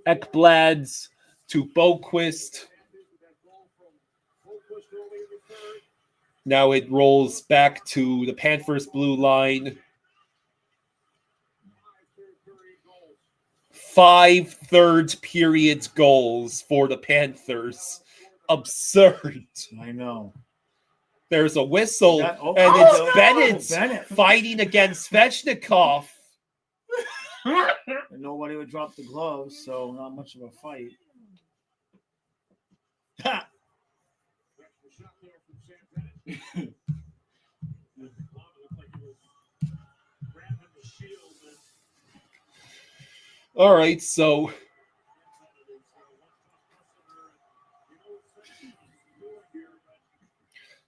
Ekblads to Boquist. Now it rolls back to the Panthers blue line. 5 third period goals for the Panthers. Absurd. I know. There's a whistle, and it's Bennett fighting against Svechnikov. And nobody would drop the gloves, so not much of a fight. Ha! All right, so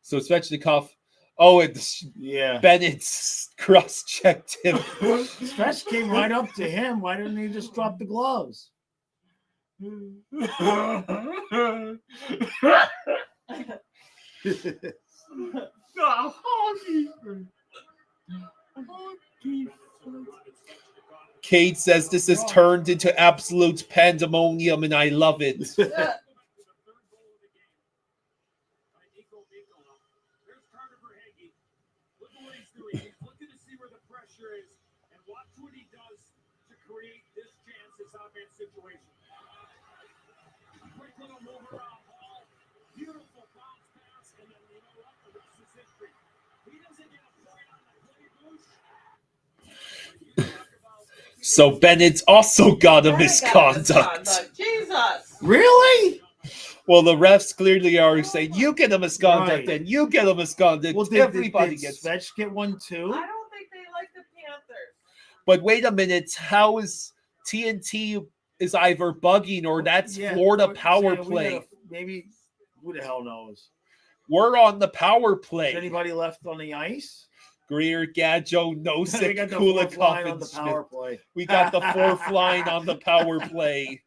Svechnikov. Oh, it's Bennett's cross-checked him. Svech came right up to him. Why didn't he just drop the gloves? Kate says this has turned into absolute pandemonium, and I love it. There's Carter Verhaeghe. Look at what he's doing. He's looking to see where the pressure is, and watch what he does to create this chance, this off-man situation. Quick little move around Hall. Beautiful bounce pass, and then you know what? The rest is history. He doesn't get a point on the play, Boosh. So Bennett's also got a misconduct. Jesus. Really? Well, the refs clearly are saying you get a misconduct and you get a misconduct. Well, Everybody did gets. Svetch get one too? I don't think they like the Panthers. But wait a minute, how is TNT is either bugging or that's Florida power play? Maybe who the hell knows? We're on the power play. Is anybody left on the ice? Greer, Gadjo, We Nosek, got the fourth line Kulikov, on the and power Schmidt. play. We got the fourth line on the power play.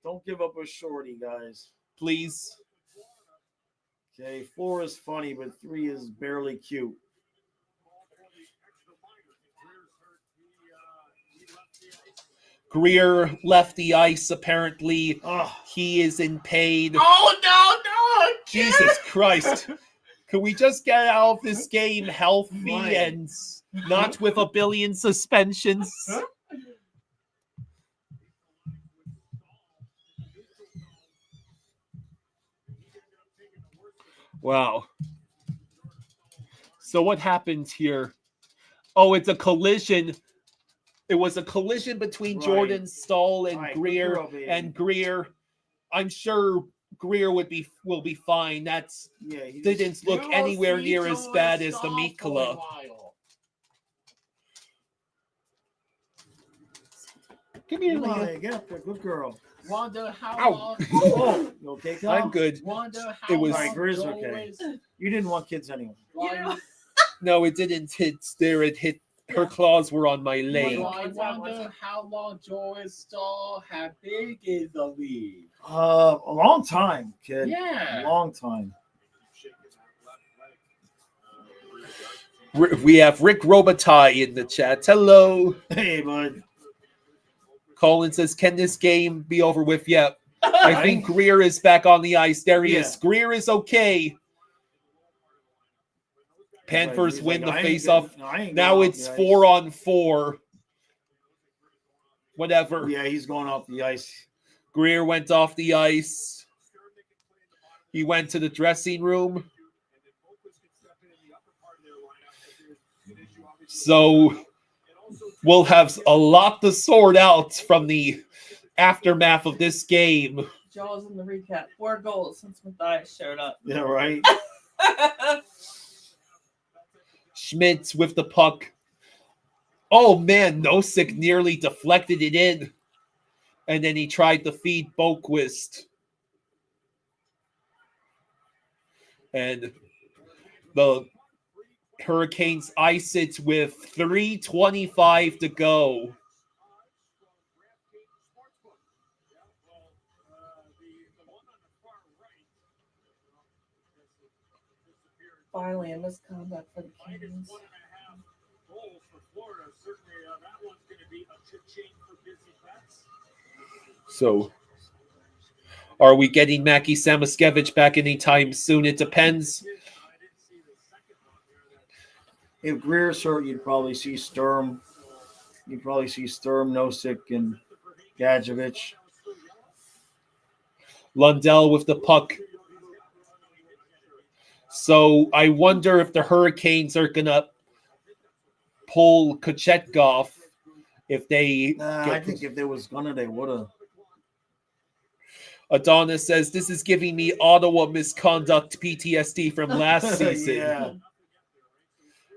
Don't give up a shorty, guys. Please. Okay, 4 is funny, but 3 is barely cute. Greer left the ice, apparently. He is in pain. Oh, no. Jesus Christ. Can we just get out of this game healthy and not with a billion suspensions? Wow. So what happened here? Oh, it's a collision. It was a collision between Jordan Stahl and Greer. And Greer, I'm sure Greer will be fine. That's didn't look anywhere near as bad as the Mikula. Give me a minute. Get up there, good girl. Wonder how Ow. long. Oh, you okay, Kyle? I'm good. Wonder how It was long Greer's Joe okay. is- You didn't want kids anyway. No, it didn't hit there. It hit her claws were on my leg. I wonder how long Joe is still. How big is the lead? A long time, kid. Yeah. A long time. We have Rick Robitaille in the chat. Hello. Hey, bud. Colin says, can this game be over with yet? I think Greer is back on the ice. There he is. Greer is okay. Panthers win the face-off. Now it's 4-on-4. Whatever. Yeah, he's going off the ice. Greer went off the ice. He went to the dressing room. So we'll have a lot to sort out from the aftermath of this game. Jaws in the recap. 4 goals since Matthias showed up. Yeah, right. Schmitz with the puck. Oh man, Nosek nearly deflected it in. And then he tried to feed Boquist. And the Hurricanes ice it with 3:25 to go. Finally, a misconduct for the Canadiens. Goals for Florida. Certainly, that one's going to be a cha-ching for busy bets. So, are we getting Mackie Samoskevich back anytime soon? It depends. If Greer's hurt, you'd probably see Sturm. You'd probably see Sturm, Nosek, and Gadjevich. Lundell with the puck. So I wonder if the Hurricanes are going to pull Kochetkov if they... I think if they was going to, they would have. Adonis says, this is giving me Ottawa misconduct PTSD from last season. Yeah.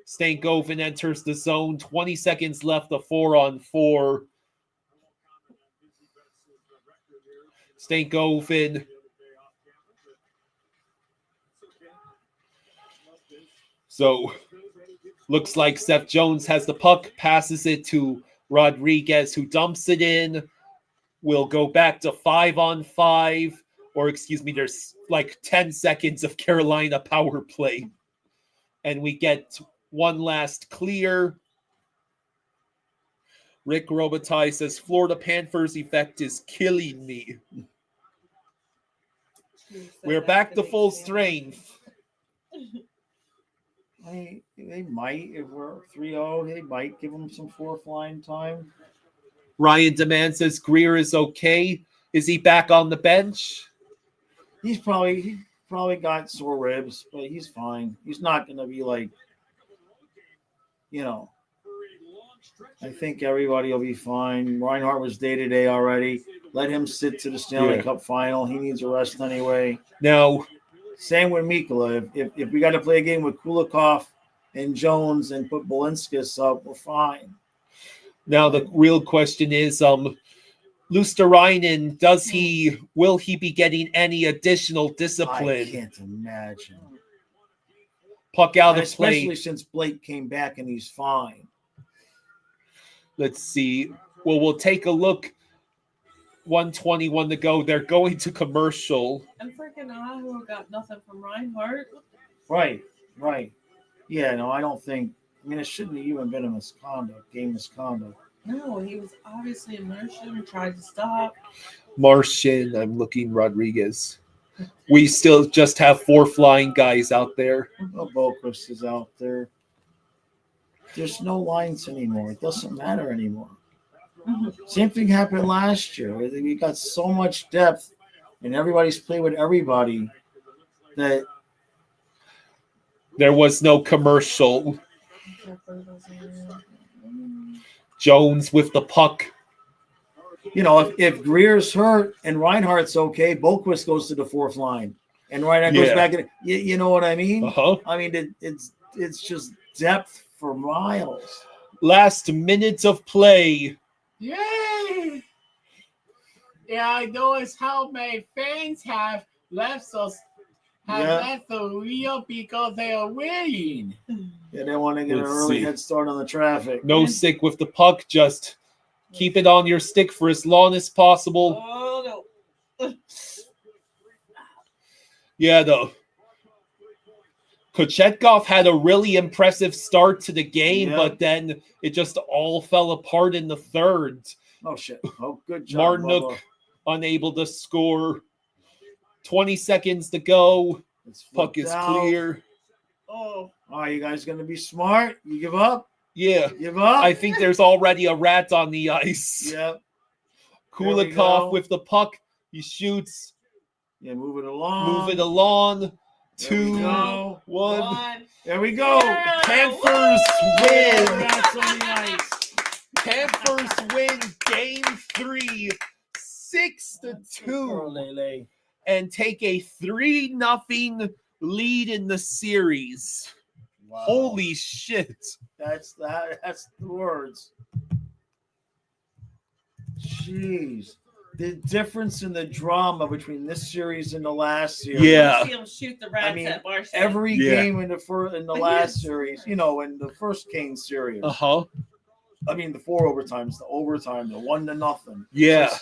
Stankoven enters the zone. 20 seconds left, a 4-on-4. Stankoven. So, looks like Seth Jones has the puck, passes it to Rodriguez, who dumps it in. We'll go back to 5-on-5, or excuse me, there's like 10 seconds of Carolina power play. And we get one last clear. Rick Robitaille says, Florida Panthers effect is killing me. We're back to full strength. They might, if we're 3-0, they might give them some fourth line time. Ryan Demand says Greer is okay. Is he back on the bench? He probably got sore ribs, but he's fine. He's not going to be like, I think everybody will be fine. Reinhart was day-to-day already. Let him sit to the Stanley Cup final. He needs a rest anyway. No. Same with Mikula. If we got to play a game with Kulikov and Jones and put Balinskis up, we're fine. Now the real question is, Luosterainen, will he be getting any additional discipline? I can't imagine. Puck out of play. Especially since Blake came back and he's fine. Let's see. Well, we'll take a look. 1:21 to go. They're going to commercial. And freaking Aho got nothing from Reinhardt. Right. Yeah, no, I don't think. I mean, it shouldn't have even been a game misconduct. No, he was obviously immersion, tried to stop. Martian, I'm looking Rodriguez. We still just have 4 flying guys out there. Well, Boquist is out there. There's no lines anymore. It doesn't matter anymore. Same thing happened last year. We got so much depth, and everybody's played with everybody that there was no commercial. Jones with the puck. If Greer's hurt and Reinhardt's okay, Boquist goes to the fourth line, and Reinhardt goes back in. You know what I mean? I mean, it's just depth for miles. Last minutes of play. Yay! Yeah, I noticed how many fans have left us. Left the wheel because they are winning. Yeah, they want to get an early head start on the traffic. No stick with the puck. Just keep it on your stick for as long as possible. Oh, no. Yeah, though. Kochetkov had a really impressive start to the game, but then it just all fell apart in the third. Oh, shit. Oh, good job, Martinook unable to score. 20 seconds to go. Puck is clear. Oh, you guys going to be smart? You give up? Yeah. Give up? I think there's already a rat on the ice. Yep. Kulikov with the puck. He shoots. Yeah, move it along. 2, 1. There we go. Yeah. Panthers win. Rats on the ice. Panthers win game 3, 6-2. And take a 3-0 lead in the series. Wow. Holy shit. That's the words. Jeez. The difference in the drama between this series and the last series. Yeah. See him shoot the rats at Martian. Every game in the last series, in the first Kane series. Uh-huh. I mean, the 4 overtimes, the overtime, the 1-0. Yeah.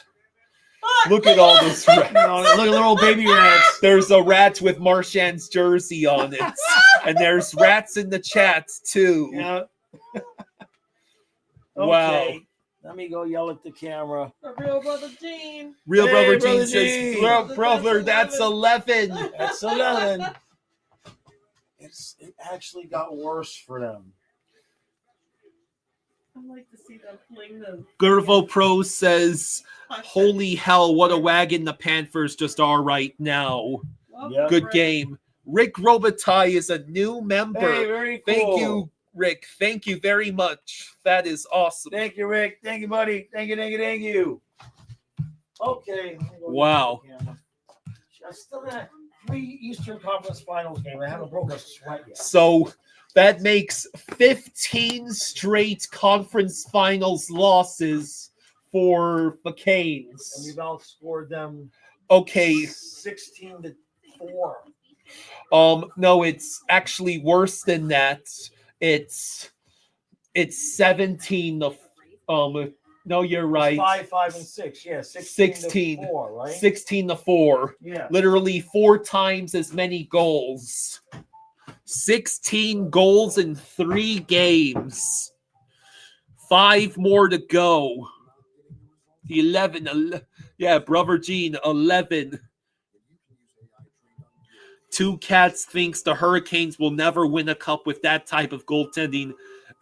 Look at all this rats. Look at little baby rats. There's a rat with Marchand's jersey on it. And there's rats in the chat, too. Yeah. Wow. Okay. Let me go yell at the camera. A real brother Gene. Real Hey, brother Gene Gene. says, brother, that's 11. That's 11. It actually got worse for them. I like to see them fling them. Gervo Pro says, holy hell, what a wagon the Panthers just are right now. Yep. Good game. Rick Robitaille is a new member. Hey, very cool. Thank you, Rick. Thank you very much. That is awesome. Thank you, Rick. Thank you, buddy. Thank you. Okay. Wow. I still got 3 Eastern Conference Finals games. I haven't broken a sweat yet. So that makes 15 straight conference finals losses for the Canes. And we've outscored them. Okay. 16-4. No, it's actually worse than that. It's 17 to No, you're right. 5, 5, and 6. Yeah, 16 to 4, right? 16-4. Yeah. Literally 4 times as many goals. 16 goals in 3 games. 5 more to go. 11. Yeah, Brother Gene, 11. Two Cats thinks the Hurricanes will never win a cup with that type of goaltending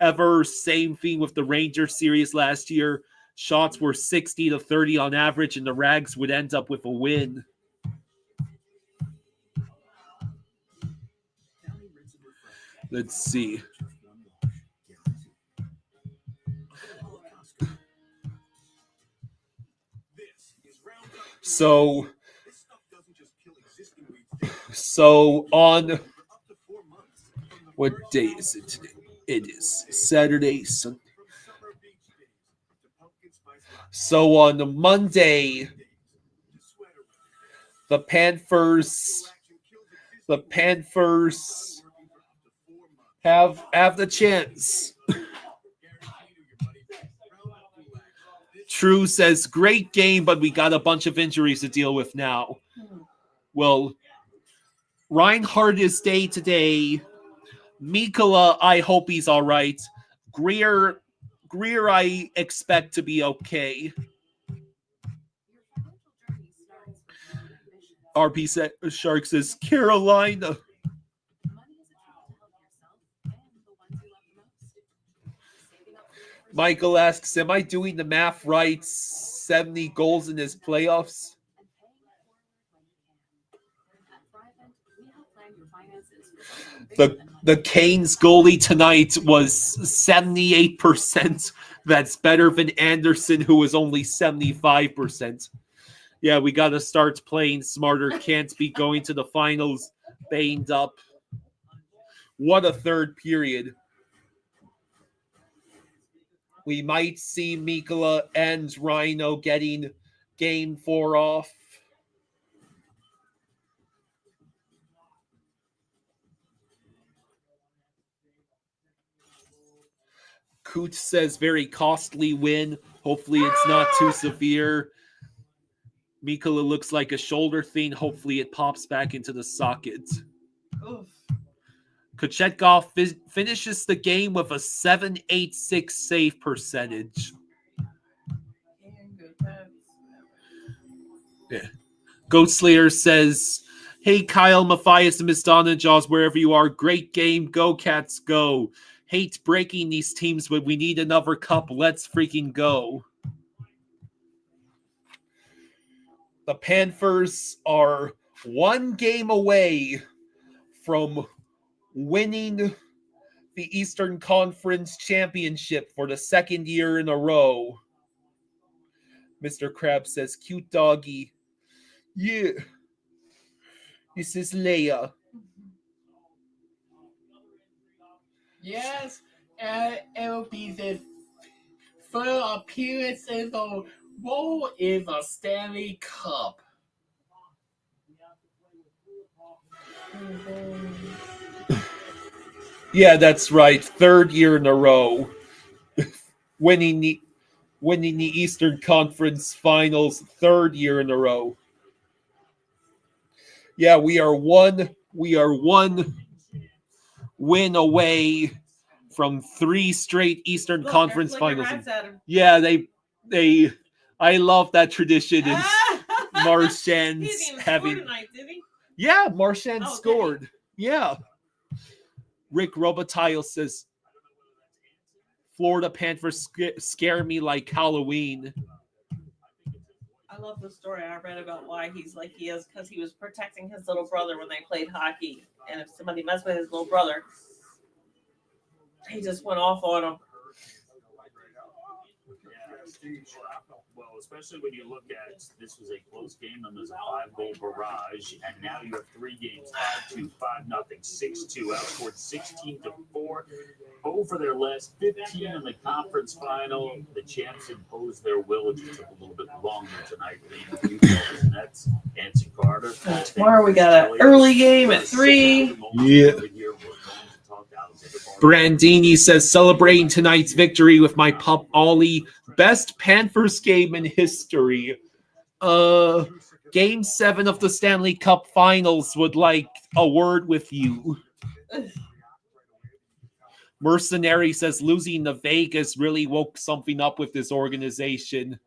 ever. Same thing with the Rangers series last year. Shots were 60-30 on average, and the Rags would end up with a win. Let's see. So on what day is it today? It is Saturday, Sunday. So on Monday, the Panthers have the chance. True says, great game, but we got a bunch of injuries to deal with now. Well, Reinhardt is day today. Mikkola, I hope he's all right. Greer, I expect to be okay. RP Shark says, Carolina. Michael asks, am I doing the math right? 70 goals in his playoffs? The Canes goalie tonight was 78%. That's better than Anderson, who was only 75%. Yeah, we got to start playing smarter. Can't be going to the finals banged up. What a third period. We might see Mikkola and Rhino getting game 4 off. Cooch says very costly win. Hopefully it's not too severe. Mikkola looks like a shoulder thing. Hopefully it pops back into the socket. Oof. Kochetkov finishes the game with a .786 save percentage. Yeah. Goat Slayer says, hey, Kyle, Matthias, and Miss Donna Jaws, wherever you are, great game. Go, Cats, go. Hate breaking these teams, but we need another cup. Let's freaking go. The Panthers are 1 game away from winning the Eastern Conference Championship for the 2nd year in a row. Mr. Krabs says, cute doggy. Yeah. This is Leia. Yes, and it will be the third appearance in the role in the Stanley Cup. Yeah, that's right. 3rd year in a row. winning the Eastern Conference Finals 3rd year in a row. Yeah, we are one win away from 3 straight Eastern Conference Finals. Yeah, they I love that tradition is Marchand's having tonight, did he? Yeah, Marchand scored. Yeah. Rick Robitaille says Florida Panthers scare me like Halloween. I love the story I read about why he's like he is, because he was protecting his little brother when they played hockey. And if somebody messed with his little brother, he just went off on him. Well, especially when you look at this was a close game and there's a 5-goal barrage, and now you have 3 games: 5-2, 5-0, 6-2, outscored 16-4. Over their last 15 in the conference final, the champs imposed their will. It just took a little bit longer tonight. The Nets, Nancy Carter. Tomorrow we got an early game at 3. Yeah. Brandini says, celebrating tonight's victory with my pup Ollie. Best Panthers game in history. Game 7 of the Stanley Cup Finals would like a word with you. Mercenary says, losing to Vegas really woke something up with this organization.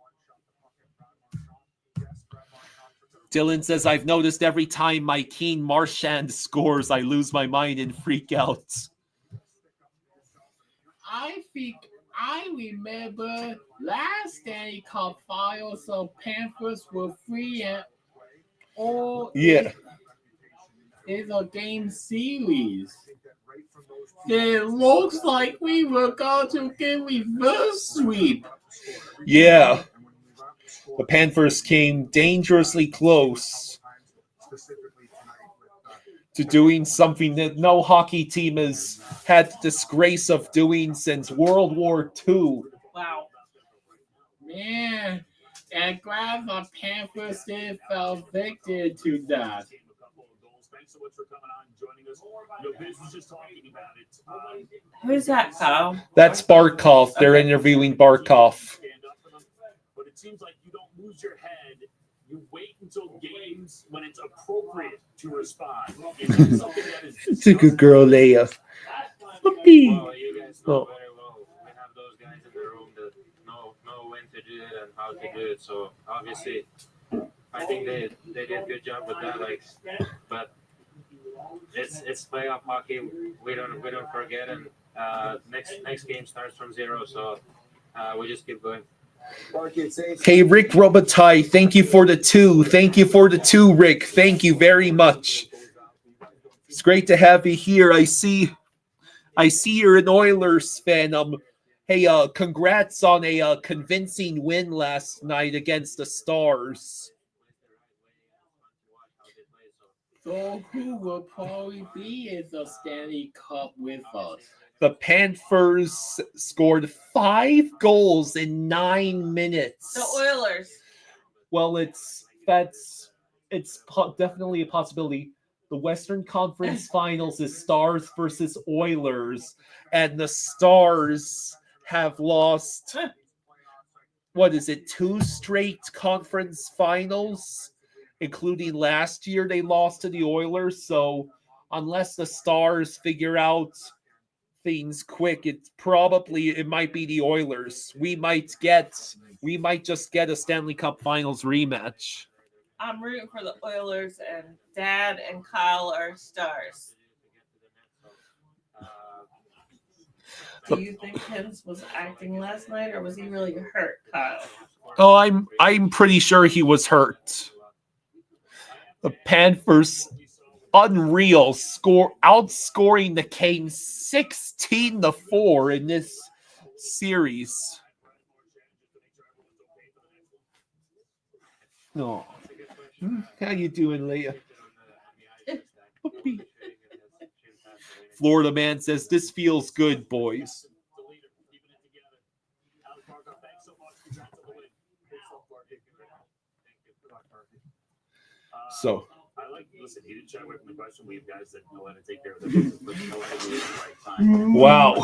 Dylan says, I've noticed every time my Keen Marchand scores, I lose my mind and freak out. I think I remember last Stanley Cup Finals, so Panthers were free and all. Yeah. It's a game series. It looks like we were going to get reverse sweep. Yeah. The Panthers came dangerously close to doing something that no hockey team has had the disgrace of doing since World War II. Wow. Man, and glad the Panthers did fell victim to that. Who's that, Kyle? That's Barkov. They're interviewing Barkov. But it seems like you don't lose your head. You wait until games when it's appropriate to respond. It's a good girl, Leia. Puppy. Well, you guys know very well. We have those guys in the room that know when to do it and how to do it. So obviously, I think they did a good job with that. Like, but it's playoff hockey. We don't forget, and next game starts from zero. So we just keep going. Hey, Rick Robitaille, thank you for the 2. Thank you for the 2, Rick. Thank you very much. It's great to have you here. I see you're an Oilers fan. Hey, congrats on a convincing win last night against the Stars. So who will probably be in the Stanley Cup with us? The Panthers scored 5 goals in 9 minutes. The Oilers. Well, it's definitely a possibility. The Western Conference Finals is Stars versus Oilers, and the Stars have lost, 2 straight conference finals, including last year they lost to the Oilers. So unless the Stars figure out things quick, it might be the Oilers. We might just get a Stanley Cup Finals rematch. I'm rooting for the Oilers, and Dad and Kyle are Stars. Do you think Hens was acting last night, or was he really hurt, Kyle? Oh, I'm pretty sure he was hurt. The Panthers, unreal, outscoring the Canes 16-4 in this series. No. How you doing, Leah? Florida man says, this feels good, boys. So. Listen, he didn't shy away from the question. We have guys that know how to take care of their business, but know how to do it at the right time. Wow.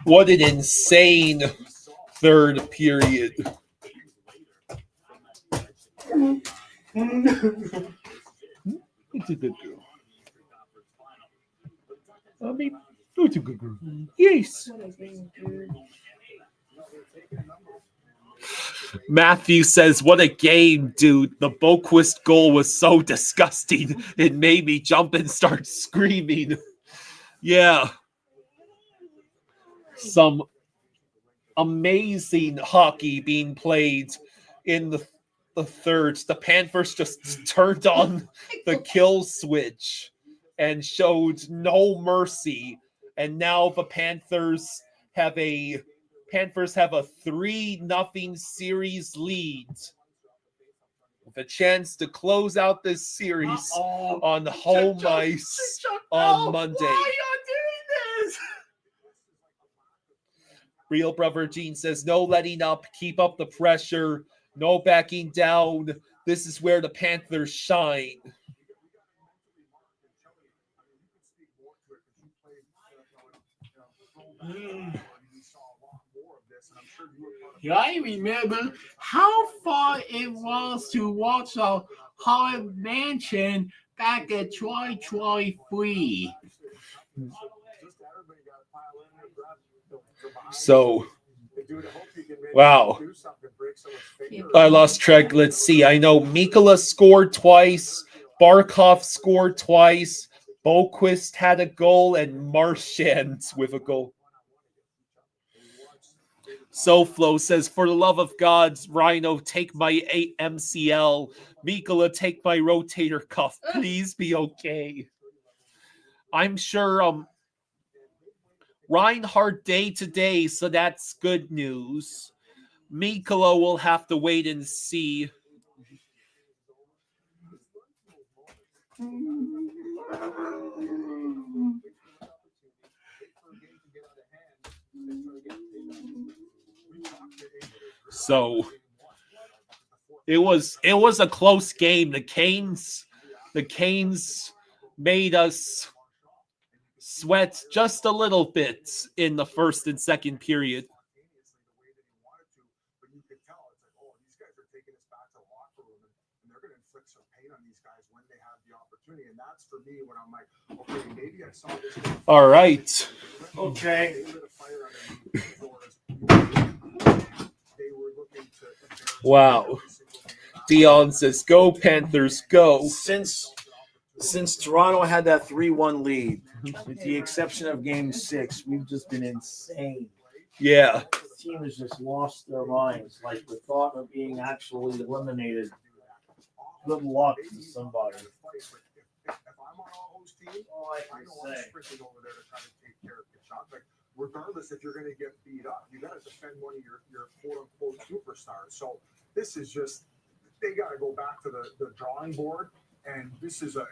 What an insane third period. It's a good girl. I mean, it's a good girl. Yes. Matthew says, what a game, dude. The Boquist goal was so disgusting. It made me jump and start screaming. Yeah. Some amazing hockey being played in the third. The Panthers just turned on the kill switch and showed no mercy. And now the Panthers have a 3-0 series lead with a chance to close out this series on home ice on Monday. Why are you doing this? Real Brother Gene says, no letting up, keep up the pressure, no backing down. This is where the Panthers shine. I remember how far it was to watch a Haunted Mansion back in 2023. So, wow. I lost track. Let's see. I know Mikula scored twice. Barkov scored twice. Boquist had a goal, and Marchand with a goal. SoFlo says, for the love of God, Rhino, take my 8 MCL. Mikula, take my rotator cuff. Please be okay. I'm sure Reinhardt day to day, so that's good news. Mikula will have to wait and see. So it was a close game. The Canes made us sweat just a little bit in the first and second period. All right. Okay. Wow. Dion says, go Panthers, go. Since Toronto had that 3-1 lead, with the exception of Game 6, we've just been insane. Yeah. The team has just lost their minds. Like the thought of being actually eliminated. Good luck to somebody. All I can say. Regardless if you're going to get beat up, you got to defend one of your quote-unquote superstars. So this is just, they got to go back to the drawing board. And this is a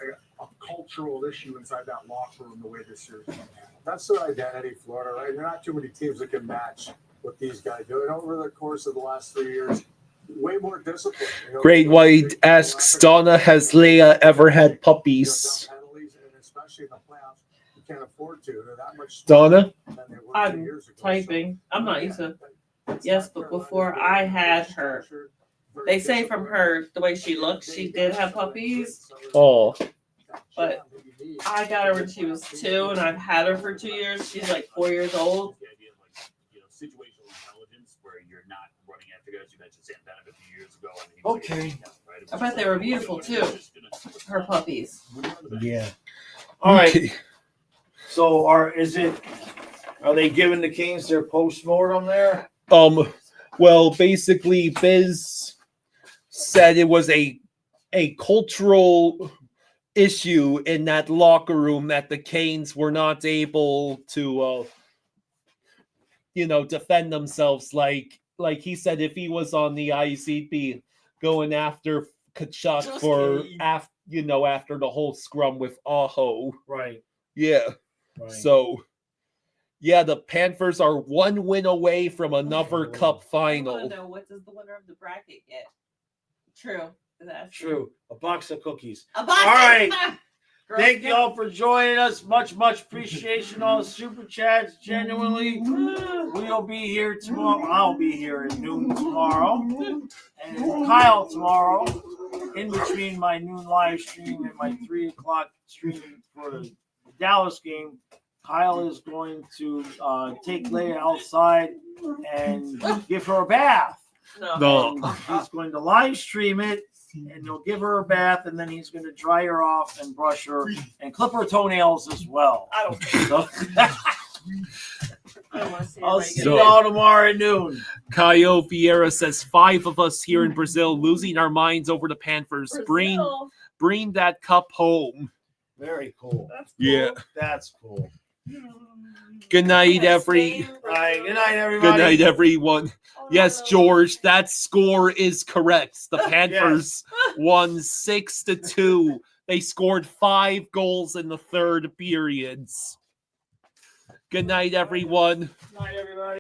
cultural issue inside that locker room, the way this series is handled. That's their identity, Florida, right? There are not too many teams that can match what these guys do. And over the course of the last 3 years, way more discipline. You know, Great White asks, Donna, has Leia ever had puppies? Especially in the playoffs, you can't afford to. They're that much Donna? I'm typing. I'm not used to. Yes, but before I had her, they say from her, the way she looks, she did have puppies. Oh. But I got her when she was 2, and I've had her for 2 years. She's like 4 years old. Situational intelligence where you're not running after guys. You mentioned Sam Bennett a few years ago. Okay. I bet they were beautiful too. Her puppies. Yeah. All right. So are they giving the Canes their post-mortem there? Well, basically Biz said it was a cultural issue in that locker room that the Canes were not able to defend themselves like he said. If he was on the ice, he'd be going after Kachuk for after the whole scrum with Aho. Right. Yeah. Right. So yeah, the Panthers are 1 win away from another cup I final. want to know, what does the winner of the bracket get? True. That's True. A box of cookies. A box. All right. Girl, Thank you all for joining us. Much appreciation. All the super chats. Genuinely, we'll be here tomorrow. I'll be here at noon tomorrow, and Kyle tomorrow. In between my noon live stream and my 3 o'clock stream for the Dallas game, Kyle is going to take Leia outside and give her a bath. No. And he's going to live stream it, and he'll give her a bath, and then he's going to dry her off and brush her and clip her toenails as well. I don't So, I'll see So- you all tomorrow at noon. Caio Vieira says 5 of us here in Brazil losing our minds over the Panthers. Bring that cup home. Very cool. Yeah. That's cool. Good night, All right, good night, everybody. Good night, everyone. Yes, George, that score is correct. The Panthers won 6-2. They scored 5 goals in the third periods. Good night, everyone. Good night, everybody.